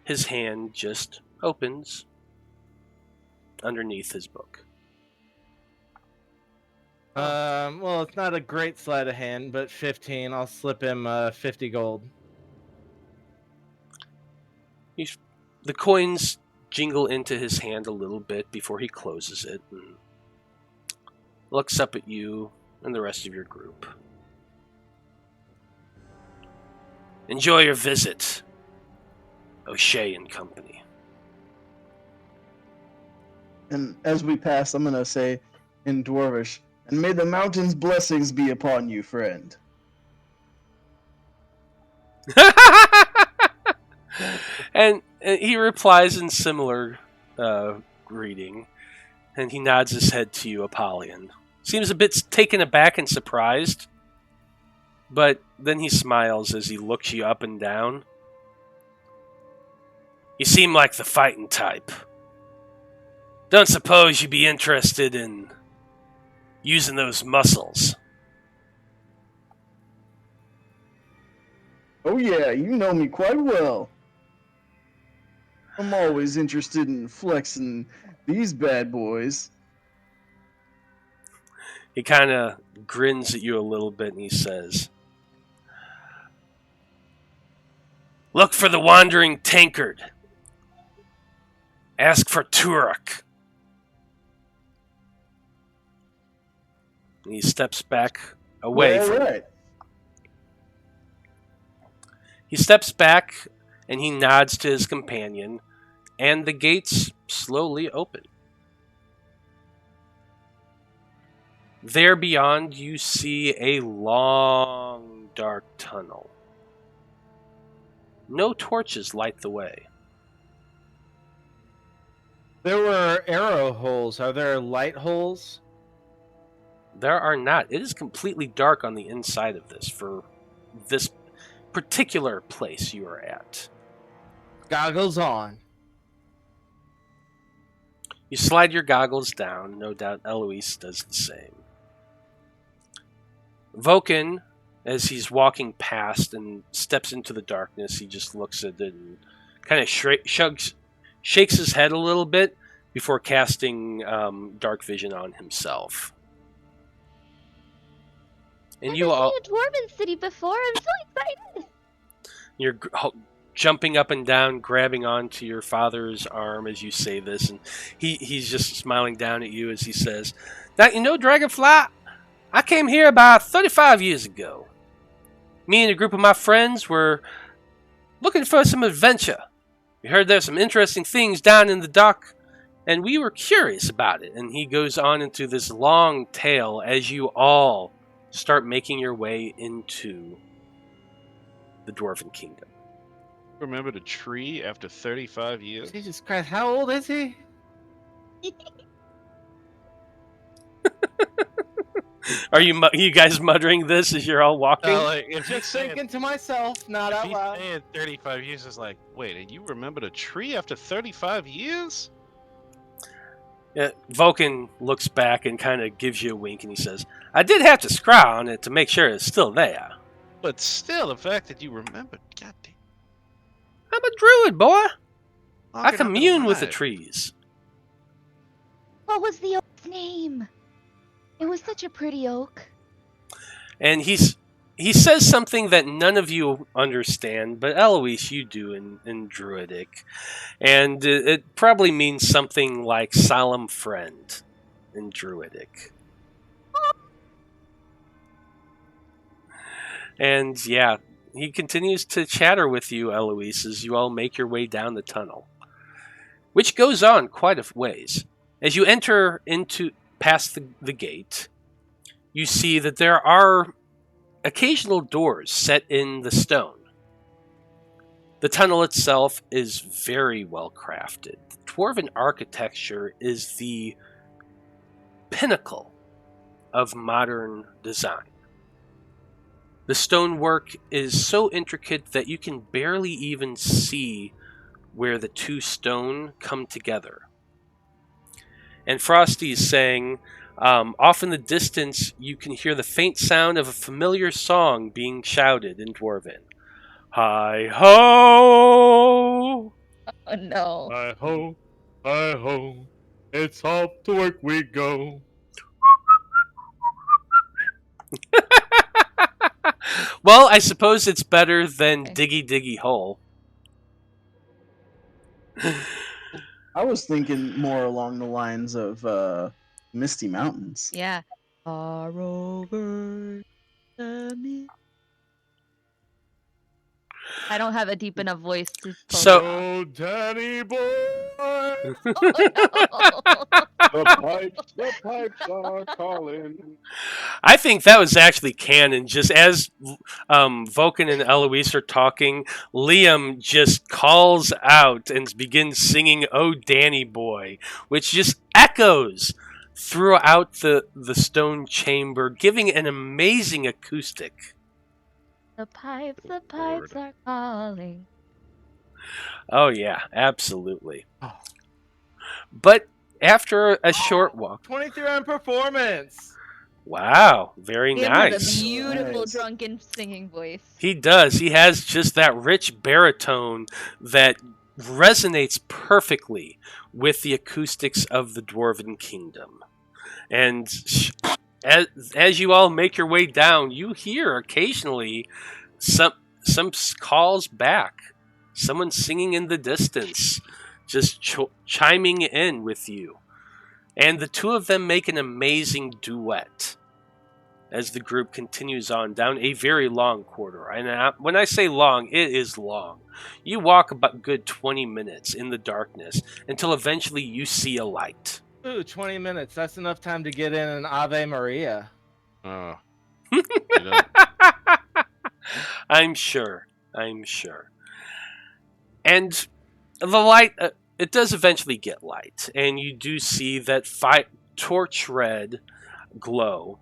S1: his hand just opens underneath his book.
S2: Well, it's not a great sleight of hand, but 15. I'll slip him 50 gold.
S1: The coins jingle into his hand a little bit before he closes it and looks up at you and the rest of your group. Enjoy your visit, O'Shea and company.
S5: And as we pass, I'm gonna say in Dwarvish, and may the mountain's blessings be upon you, friend.
S1: And he replies in similar greeting, and he nods his head to you, Apollyon. Seems a bit taken aback and surprised, but then he smiles as he looks you up and down. You seem like the fighting type. Don't suppose you'd be interested in using those muscles?
S5: Oh yeah, you know me quite well. I'm always interested in flexing these bad boys.
S1: He kind of grins at you a little bit and he says, "Look for the wandering tankard. Ask for Turok." And he steps back away
S5: All
S1: from
S5: right.
S1: He steps back and he nods to his companion, and the gates slowly open. There beyond, you see a long, dark tunnel. No torches light the way.
S2: There were arrow holes. Are there light holes?
S1: There are not. It is completely dark on the inside of this for this particular place you are at.
S2: Goggles on.
S1: You slide your goggles down. No doubt Eloise does the same. Vaukan, as he's walking past and steps into the darkness, he just looks at it and kind of shakes his head a little bit before casting dark vision on himself. And
S3: I've
S1: you
S3: never
S1: all,
S3: seen a dwarven city before. I'm so excited.
S1: you're jumping up and down, grabbing onto your father's arm as you say this, and he's just smiling down at you as he says, "Now you know, Dragonfly, I came here about 35 years ago. Me and a group of my friends were looking for some adventure. We heard there's some interesting things down in the dock, and we were curious about it." And he goes on into this long tale as you all start making your way into the Dwarven Kingdom.
S4: Remember the tree after 35 years?
S2: Jesus Christ, how old is he?
S1: Are you guys muttering this as you're all walking?
S4: Like, if
S2: Just thinking to myself, not out
S4: he's
S2: loud.
S4: saying 35 years, is like, wait, and you remember the tree after 35 years?
S1: Vaukan looks back and kind of gives you a wink, and he says, "I did have to scry on it to make sure it's still there.
S4: But still, the fact that you remembered, goddamn.
S1: I'm a druid, boy. I
S4: Okay,
S1: commune with the
S4: alright.
S1: trees."
S3: What was the oak's name? It was such a pretty oak.
S1: And he says something that none of you understand, but Eloise, you do in Druidic. And it probably means something like solemn friend in Druidic. And yeah, he continues to chatter with you, Eloise, as you all make your way down the tunnel, which goes on quite a ways. As you enter into past the gate, you see that there are occasional doors set in the stone. The tunnel itself is very well crafted. Dwarven architecture is the pinnacle of modern design. The stonework is so intricate that you can barely even see where the two stone come together. And Frosty is saying, off in the distance, you can hear the faint sound of a familiar song being shouted in Dwarven. Hi ho!
S3: Oh no.
S2: Hi ho, it's off to work we go.
S1: Well, I suppose it's better than
S3: Okay.
S1: Diggy Diggy Hole.
S5: I was thinking more along the lines of Misty Mountains.
S3: Yeah. Far over the I don't have a deep enough voice to pull
S1: So-
S3: that off.
S2: Oh, Danny boy.
S3: Oh,
S6: The pipes are calling.
S1: I think that was actually canon. Just as Vaukan and Eloise are talking, Liam just calls out and begins singing "Oh Danny Boy," which just echoes throughout the stone chamber, giving an amazing acoustic.
S3: the pipes
S4: Lord.
S3: are calling.
S1: Oh yeah, absolutely.
S2: Oh.
S1: But after a short walk,
S2: 23 on performance.
S1: wow, very
S3: Liam has a
S1: nice.
S3: beautiful
S5: Nice.
S3: drunken singing voice.
S1: He does. He has just that rich baritone that resonates perfectly with the acoustics of the Dwarven Kingdom. And as you all make your way down, you hear occasionally some calls back. Someone singing in the distance, just chiming in with you. And the two of them make an amazing duet as the group continues on down a very long corridor. And when I say long, it is long. You walk about good 20 minutes in the darkness until eventually you see a light.
S2: Ooh, 20 minutes. That's enough time to get in an Ave Maria.
S4: Oh. You know,
S1: I'm sure. And the light, it does eventually get light. And you do see that torch red glow.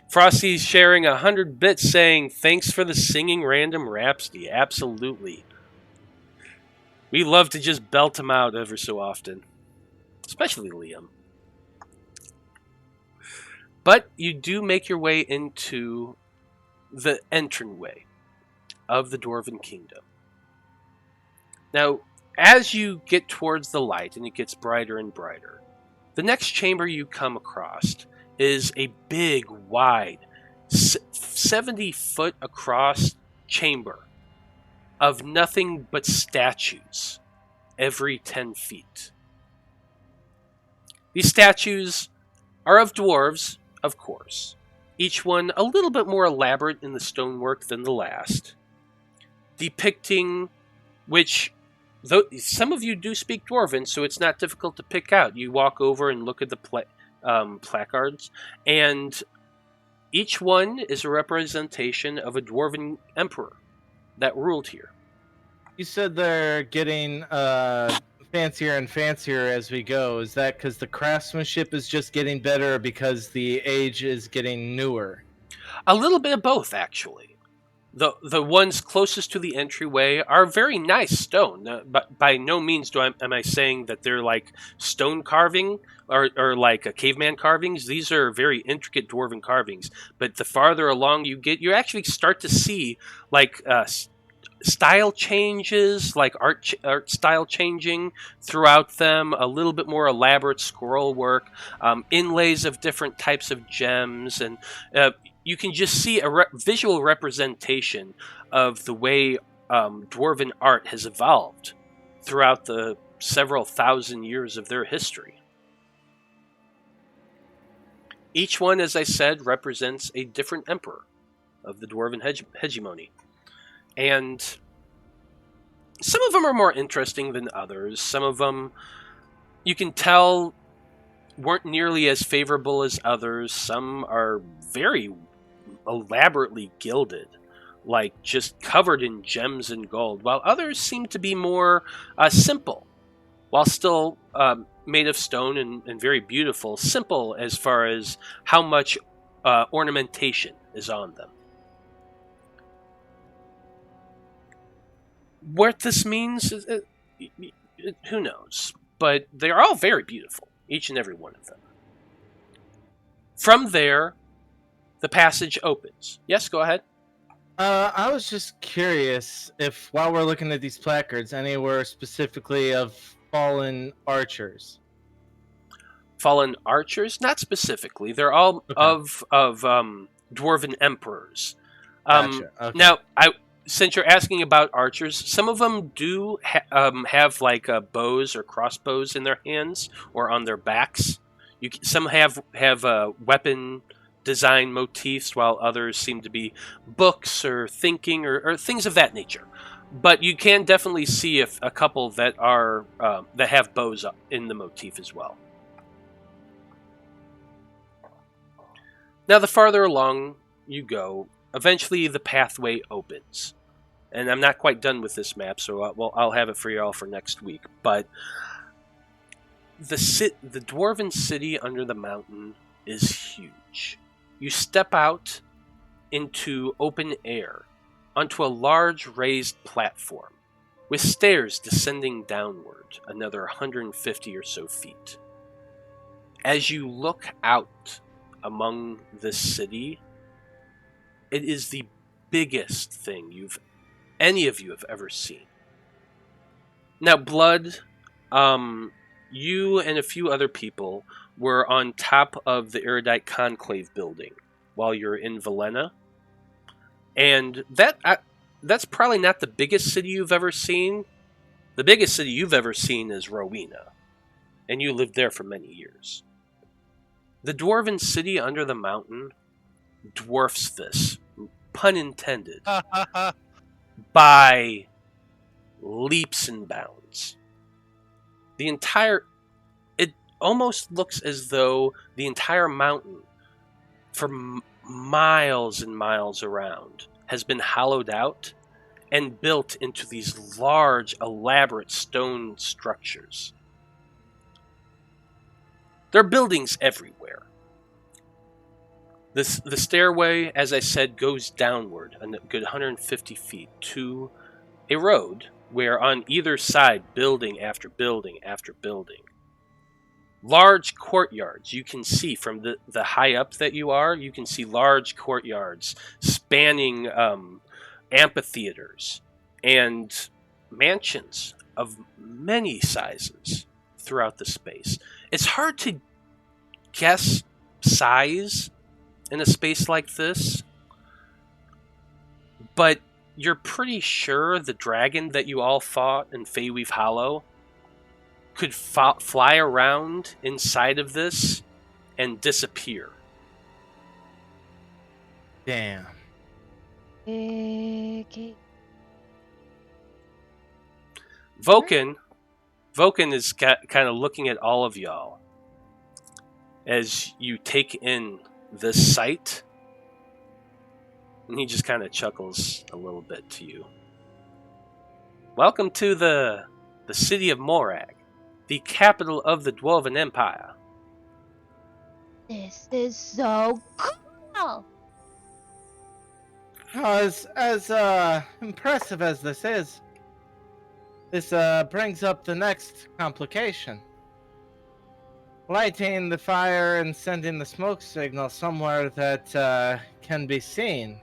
S1: Frosty's sharing 100 bits saying, "Thanks for the singing random Rhapsody." Absolutely. We love to just belt him out ever so often. Especially Liam. But you do make your way into the entryway of the Dwarven Kingdom. Now, as you get towards the light and it gets brighter and brighter, the next chamber you come across is a big, wide, 70-foot across chamber of nothing but statues every 10 feet. These statues are of dwarves, of course, each one a little bit more elaborate in the stonework than the last, depicting which, though some of you do speak Dwarven, so it's not difficult to pick out. You walk over and look at the placards, and each one is a representation of a Dwarven emperor that ruled here.
S2: You said they're getting fancier and fancier as we go. Is that because the craftsmanship is just getting better or because the age is getting newer?
S1: A little bit of both, actually. The ones closest to the entryway are very nice stone, but by no means am I saying that they're like stone carving or like a caveman carvings. These are very intricate dwarven carvings. But the farther along you get, you actually start to see like style changes, like art style changing throughout them. A little bit more elaborate scroll work, inlays of different types of gems, and you can just see a visual representation of the way Dwarven art has evolved throughout the several thousand years of their history. Each one, as I said, represents a different emperor of the Dwarven hegemony. And some of them are more interesting than others. Some of them, you can tell, weren't nearly as favorable as others. Some are very elaborately gilded, like just covered in gems and gold, while others seem to be more simple, while still made of stone and very beautiful. Simple as far as how much ornamentation is on them. What this means, who knows? But they're all very beautiful, each and every one of them. From there, the passage opens. Yes, go ahead.
S2: I was just curious if, while we're looking at these placards, any were specifically of fallen archers.
S1: Fallen archers? Not specifically. They're all
S2: Okay.
S1: of dwarven emperors.
S2: Gotcha. Okay.
S1: Now, since you're asking about archers, some of them do have like bows or crossbows in their hands or on their backs. Some have weapon design motifs, while others seem to be books or thinking or things of that nature. But you can definitely see a couple that are that have bows up in the motif as well. Now, the farther along you go, eventually the pathway opens. And I'm not quite done with this map, so I'll have it for you all for next week. But the dwarven city under the mountain is huge. You step out into open air, onto a large raised platform, with stairs descending downward another 150 or so feet. As you look out among this city, it is the biggest thing any of you have ever seen. Now, Blood, you and a few other people were on top of the Erudite Conclave building while you're in Valena. And that's probably not the biggest city you've ever seen. The biggest city you've ever seen is Rowena, and you lived there for many years. The dwarven city under the mountain dwarfs this, pun intended, by leaps and bounds. It almost looks as though the entire mountain, for miles and miles around, has been hollowed out and built into these large, elaborate stone structures. There are buildings everywhere. The stairway, as I said, goes downward a good 150 feet to a road where on either side, building after building after building. Large courtyards, you can see from the high up that you are, you can see large courtyards spanning amphitheaters and mansions of many sizes throughout the space. It's hard to guess size in a space like this, but you're pretty sure the dragon that you all fought in Feyweave Hollow could fly around inside of this and disappear.
S2: Damn.
S3: Okay.
S1: Vaukan is kind of looking at all of y'all as you take in this sight, and he just kind of chuckles a little bit to you. Welcome to the city of Morag, the capital of the Dwarven Empire.
S3: This is so cool.
S2: As impressive as this is, this brings up the next complication. Lighting the fire and sending the smoke signal somewhere that can be seen.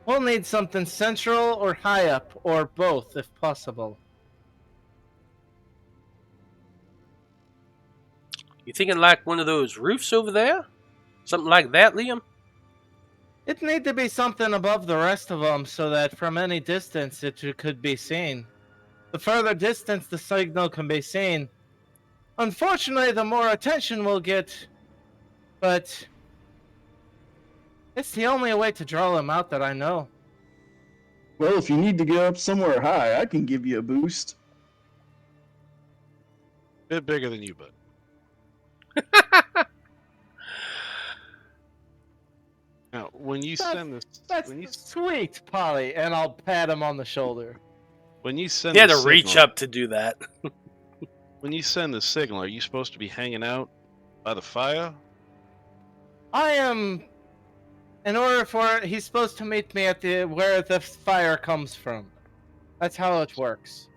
S2: We'll need something central or high up, or both if possible.
S1: You thinking like one of those roofs over there? Something like that, Liam?
S2: It need to be something above the rest of them so that from any distance it could be seen. The further distance the signal can be seen, unfortunately, the more attention we'll get, but it's the only way to draw them out that I know.
S5: Well, if you need to get up somewhere high, I can give you a boost.
S4: Bit bigger than you, bud. Now, when you send this,
S2: That's sweet, Polly, and I'll pat him on the shoulder.
S4: when you send,
S1: You had
S4: the
S1: to reach
S4: signal-
S1: up to do that.
S4: When you send the signal, are you supposed to be hanging out by the fire?
S2: I am. In order for it, he's supposed to meet me at where the fire comes from. That's how it works.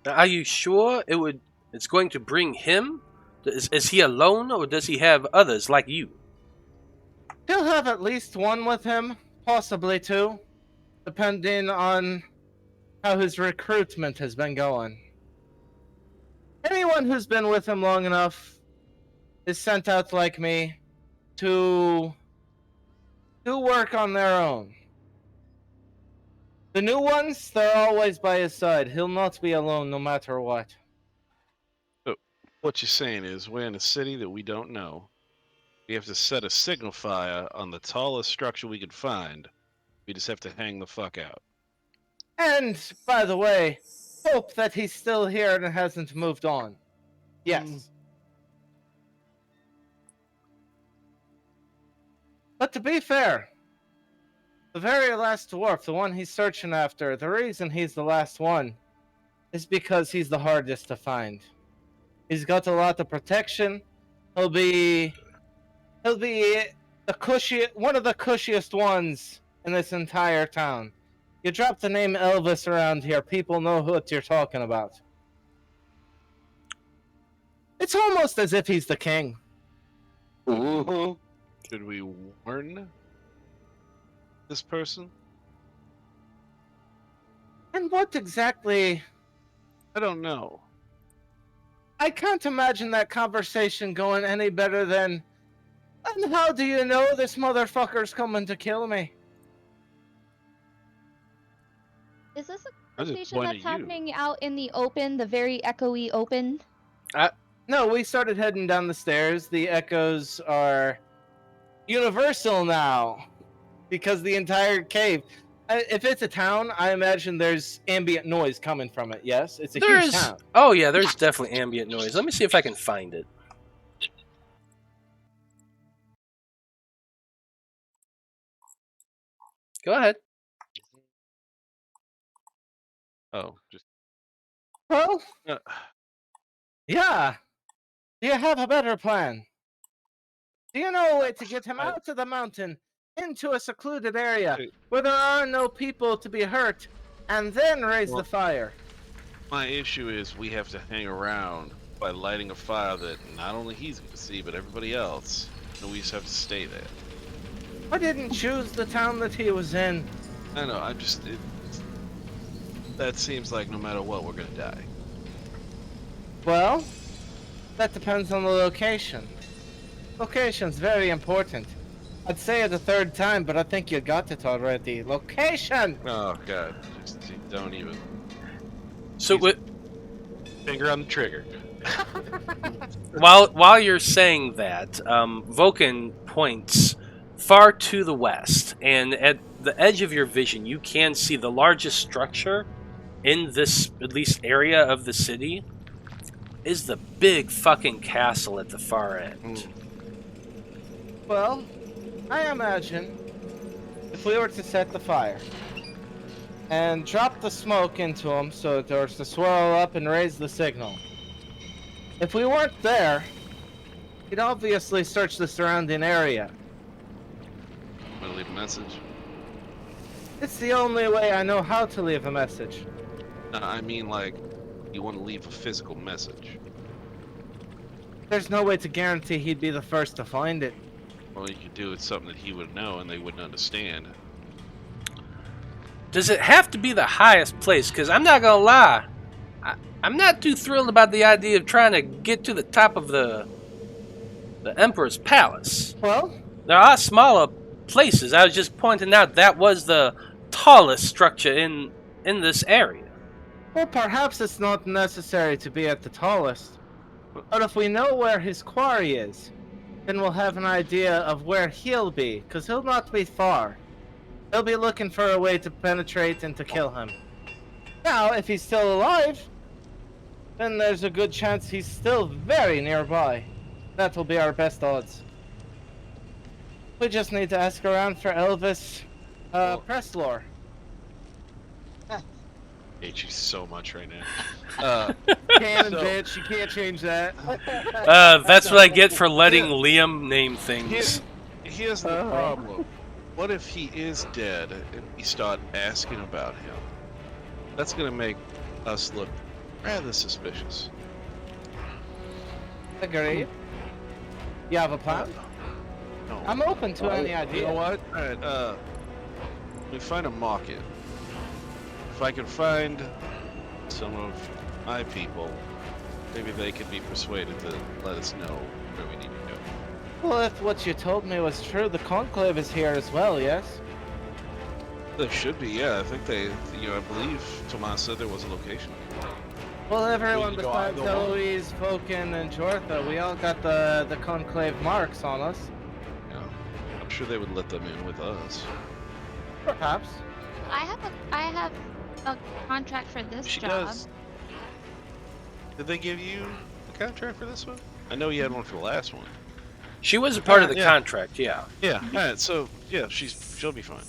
S1: Are you sure it's going to bring him? Is he alone, or does he have others like you?
S2: He'll have at least one with him, possibly two, depending on how his recruitment has been going. Anyone who's been with him long enough is sent out like me to work on their own. The new ones, they're always by his side. He'll not be alone no matter what.
S4: What you're saying is we're in a city that we don't know. We have to set a signal fire on the tallest structure we could find. We just have to hang the fuck out.
S2: And, by the way, hope that he's still here and hasn't moved on. Yes. But to be fair, the very last dwarf, the one he's searching after, the reason he's the last one is because he's the hardest to find. He's got a lot of protection. He'll be the one of the cushiest ones in this entire town. You drop the name Elvis around here, people know what you're talking about. It's almost as if he's the king.
S4: Should we warn this person?
S2: And what exactly?
S4: I don't know.
S2: I can't imagine that conversation going any better than, and how do you know this motherfucker's coming to kill me?
S3: Is this a
S4: I was just
S3: conversation
S4: pointing
S3: that's
S4: at you.
S3: happening out in the open, the very echoey open?
S2: No, we started heading down the stairs. The echoes are universal now because the entire cave. If it's a town, I imagine there's ambient noise coming from it. Yes, it's a huge town.
S1: Oh yeah, there's definitely ambient noise. Let me see if I can find it. Go ahead.
S4: Oh, just
S2: Well,
S4: uh,
S2: yeah. Do you have a better plan? Do you know a way to get him
S4: I-
S2: out of the mountain into a secluded area
S4: I-
S2: where there are no people to be hurt, and then raise
S4: Well-
S2: the fire?
S4: my issue is we have to hang around by lighting a fire that not only he's going to see, but everybody else. And we just have to stay there.
S2: I didn't choose the town that he was in.
S4: I know. That seems like no matter what, we're going to die.
S2: Well, that depends on the location. Location's very important. I'd say it a third time, but I think you got it already. Location!
S4: Oh god, just don't even.
S1: So
S4: Finger on the trigger.
S1: while you're saying that, Vaukan points far to the west, and at the edge of your vision, you can see the largest structure in this, at least, area of the city is the big fucking castle at the far end.
S2: Well, I imagine if we were to set the fire and drop the smoke into them so it was to swirl up and raise the signal. If we weren't there, he'd obviously search the surrounding area.
S4: I'm gonna leave a message.
S2: It's the only way I know how to leave a message.
S4: I mean, like, you want to leave a physical message.
S2: There's no way to guarantee he'd be the first to find it.
S4: Well, you could do it something that he would know and they wouldn't understand.
S1: Does it have to be the highest place? Because I'm not gonna lie, I'm not too thrilled about the idea of trying to get to the top of the Emperor's Palace.
S2: Well,
S1: There are smaller places. I was just pointing out that was the tallest structure in this area.
S2: well, perhaps it's not necessary to be at the tallest. But if we know where his quarry is, then we'll have an idea of where he'll be, because he'll not be far. He'll be looking for a way to penetrate and to kill him. Now, if he's still alive, then there's a good chance he's still very nearby. That will be our best odds. We just need to ask around for Elvis Presslore.
S4: I hate you so much right now.
S2: Canon,
S4: So-
S2: bitch, you can't change that.
S1: That's what I get for letting Liam name things.
S4: Here's the problem. What if he is dead and we start asking about him? That's gonna make us look rather suspicious.
S2: Agreed. You have a plan?
S4: No.
S2: I'm open to any
S4: You
S2: idea.
S4: know what? Alright, we find a market. If I can find some of my people, maybe they could be persuaded to let us know where we need to go.
S2: Well, if what you told me was true, the conclave is here as well, yes?
S4: There should be, yeah. I think I believe Tomas said there was a location.
S2: Well, everyone
S4: We can go
S2: besides
S4: either one.
S2: Eloise, Vaukan, and Jortha, we all got the conclave marks on us.
S4: Yeah. I'm sure they would let them in with us.
S2: Perhaps.
S3: I have a contract for this
S4: She
S3: job.
S4: does. Did they give you a contract for this one? I know you had one for the last one.
S1: She was a part of the
S4: Yeah.
S1: contract, yeah.
S4: Yeah. Alright, so yeah, she'll be fine.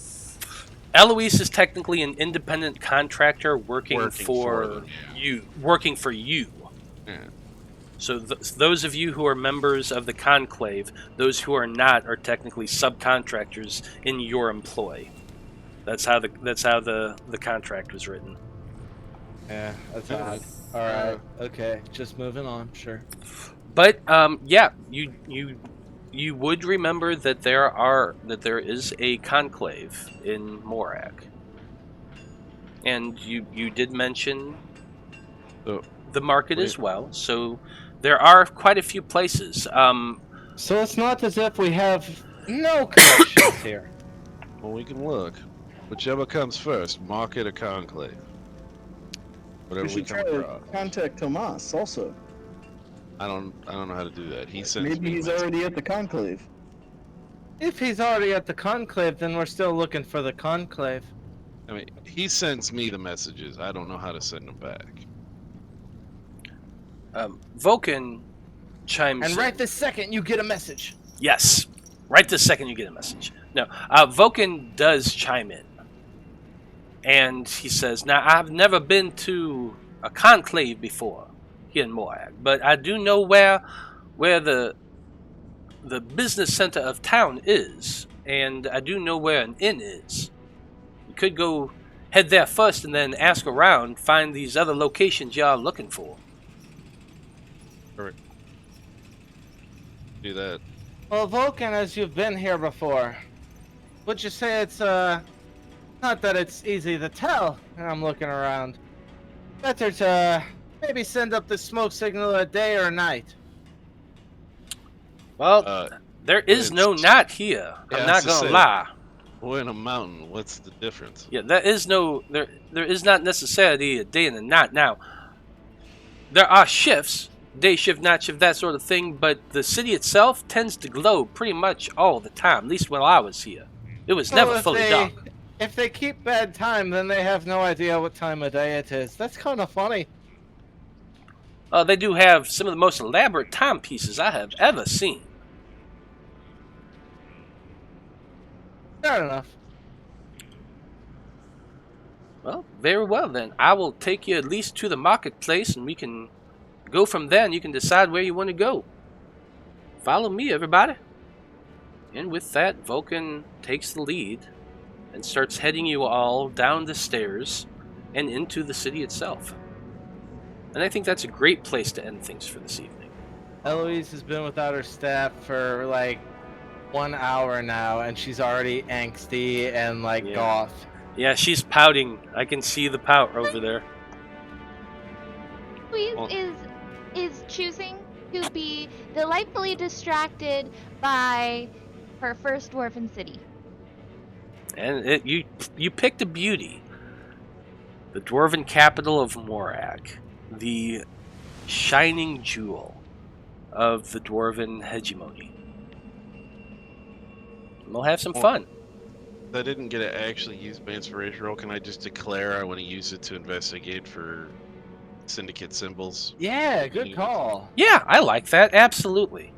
S1: Eloise is technically an independent contractor working for
S4: them, yeah.
S1: you. Working for you.
S4: Yeah.
S1: So those of you who are members of the conclave, those who are not are technically subcontractors in your employ. That's how the contract was written.
S2: Yeah, that's
S4: Yeah.
S2: odd. All right. Okay. Just moving on. Sure.
S1: But yeah, you would remember that there is a conclave in Morak, and you did mention
S4: So,
S1: the market
S4: wait.
S1: as well. So there are quite a few places.
S2: So it's not as if we have no connections here.
S4: well, we can look. Whichever comes first, market or conclave. Whatever
S5: We
S4: we
S5: should
S4: come
S5: try to
S4: across.
S5: contact Tomas also.
S4: I don't know how to do that. He sends
S5: Maybe
S4: me
S5: he's
S4: messages.
S5: already at the conclave.
S2: If he's already at the conclave, then we're still looking for the conclave.
S4: I mean, he sends me the messages. I don't know how to send them back.
S1: Vaukan chimes
S2: And
S1: in.
S2: right this second, you get a message.
S1: Yes, right this second you get a message. No, Vaukan does chime in, and he says, "Now I've never been to a conclave before here in Moab, but I do know where the business center of town is, and I do know where an inn is. You could go head there first, and then ask around, find these other locations y'all are looking for."
S4: Do that.
S2: Well, Vaukan, as you've been here before, would you say it's not that it's easy to tell? And I'm looking around. Better to maybe send up the smoke signal a day or night.
S1: Well, there is no night here.
S4: Yeah,
S1: I'm
S4: I
S1: not
S4: was to
S1: gonna
S4: say-
S1: lie.
S4: We're in a mountain. What's the difference?
S1: Yeah, there is not necessarily a day and a night. Now, there are shifts, day shift, night shift, that sort of thing, but the city itself tends to glow pretty much all the time, at least while I was here. It was
S2: So
S1: never
S2: if
S1: fully dark.
S2: If they keep bad time, then they have no idea what time of day it is. That's kind of funny.
S1: They do have some of the most elaborate timepieces I have ever seen.
S2: Fair enough.
S1: Well, very well then. I will take you at least to the marketplace, and we can go from there, and you can decide where you want to go. Follow me, everybody. And with that, Vaukan takes the lead and starts heading you all down the stairs and into the city itself. And I think that's a great place to end things for this evening.
S2: Eloise has been without her staff for like 1 hour now, and she's already angsty and like
S1: Yeah.
S2: goth.
S1: Yeah, she's pouting. I can see the pout over there.
S3: Louise
S4: Well-
S3: is choosing to be delightfully distracted by her first dwarven city.
S1: And you picked a beauty. The dwarven capital of Morak. The shining jewel of the dwarven hegemony. And we'll have some fun.
S4: I didn't get to actually use my inspiration roll. Can I just declare I want to use it to investigate for syndicate symbols?
S2: Yeah, good call.
S1: Yeah, I like that. Absolutely.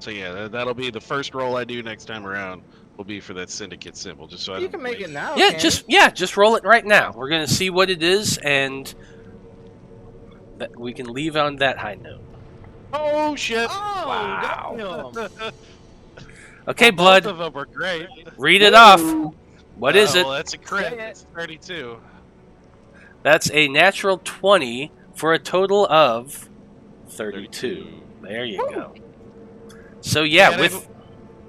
S4: So yeah, that'll be the first roll I do next time around. Will be for that syndicate symbol, just so I
S2: You
S4: don't
S2: can make
S4: waste-
S2: it now.
S1: Yeah,
S2: can't
S1: just roll it right now. We're gonna see what it is, and that we can leave on that high note.
S4: Oh shit!
S2: you? Oh,
S1: Wow.
S2: damn.
S1: Okay,
S4: Both
S1: Blood,
S4: of them were great.
S1: read it off. What is it?
S4: Well, that's a crit.
S2: Say it.
S4: It's 32.
S1: That's a natural 20 for a total of 32. There you go. So yeah,
S4: Yeah,
S1: with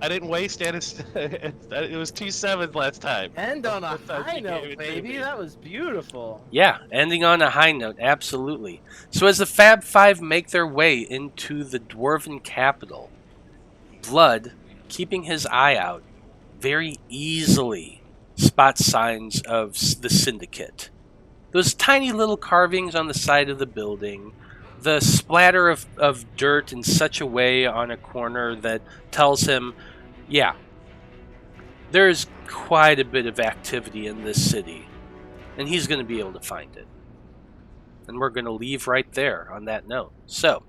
S4: I didn't waste it. It was 2 7s last time.
S2: End on a
S4: Both times
S2: high
S4: you gave
S2: note,
S4: it to
S2: baby.
S4: me.
S2: That was beautiful.
S1: yeah, ending on a high note, absolutely. So as the Faab Five make their way into the dwarven capital, Blood, keeping his eye out, very easily spots signs of the syndicate those tiny little carvings on the side of the building, the splatter of dirt in such a way on a corner that tells him, yeah, there's quite a bit of activity in this city, and he's going to be able to find it. And we're going to leave right there on that note. So,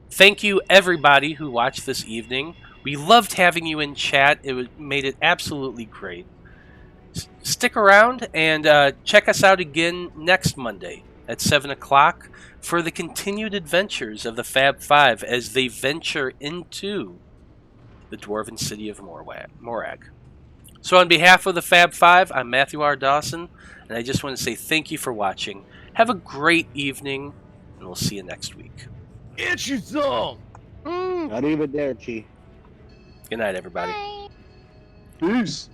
S1: thank you everybody who watched this evening. We loved having you in chat. It made it absolutely great. Stick around and check us out again next Monday at 7 o'clock for the continued adventures of the Faab Five as they venture into the dwarven city of Morag. So on behalf of the Faab Five, I'm Matthew R. Dawson, and I just want to say thank you for watching. Have a great evening, and we'll see you next week.
S2: Get you some!
S6: Not even there, T.
S1: Good night, everybody.
S3: Bye.
S5: Peace.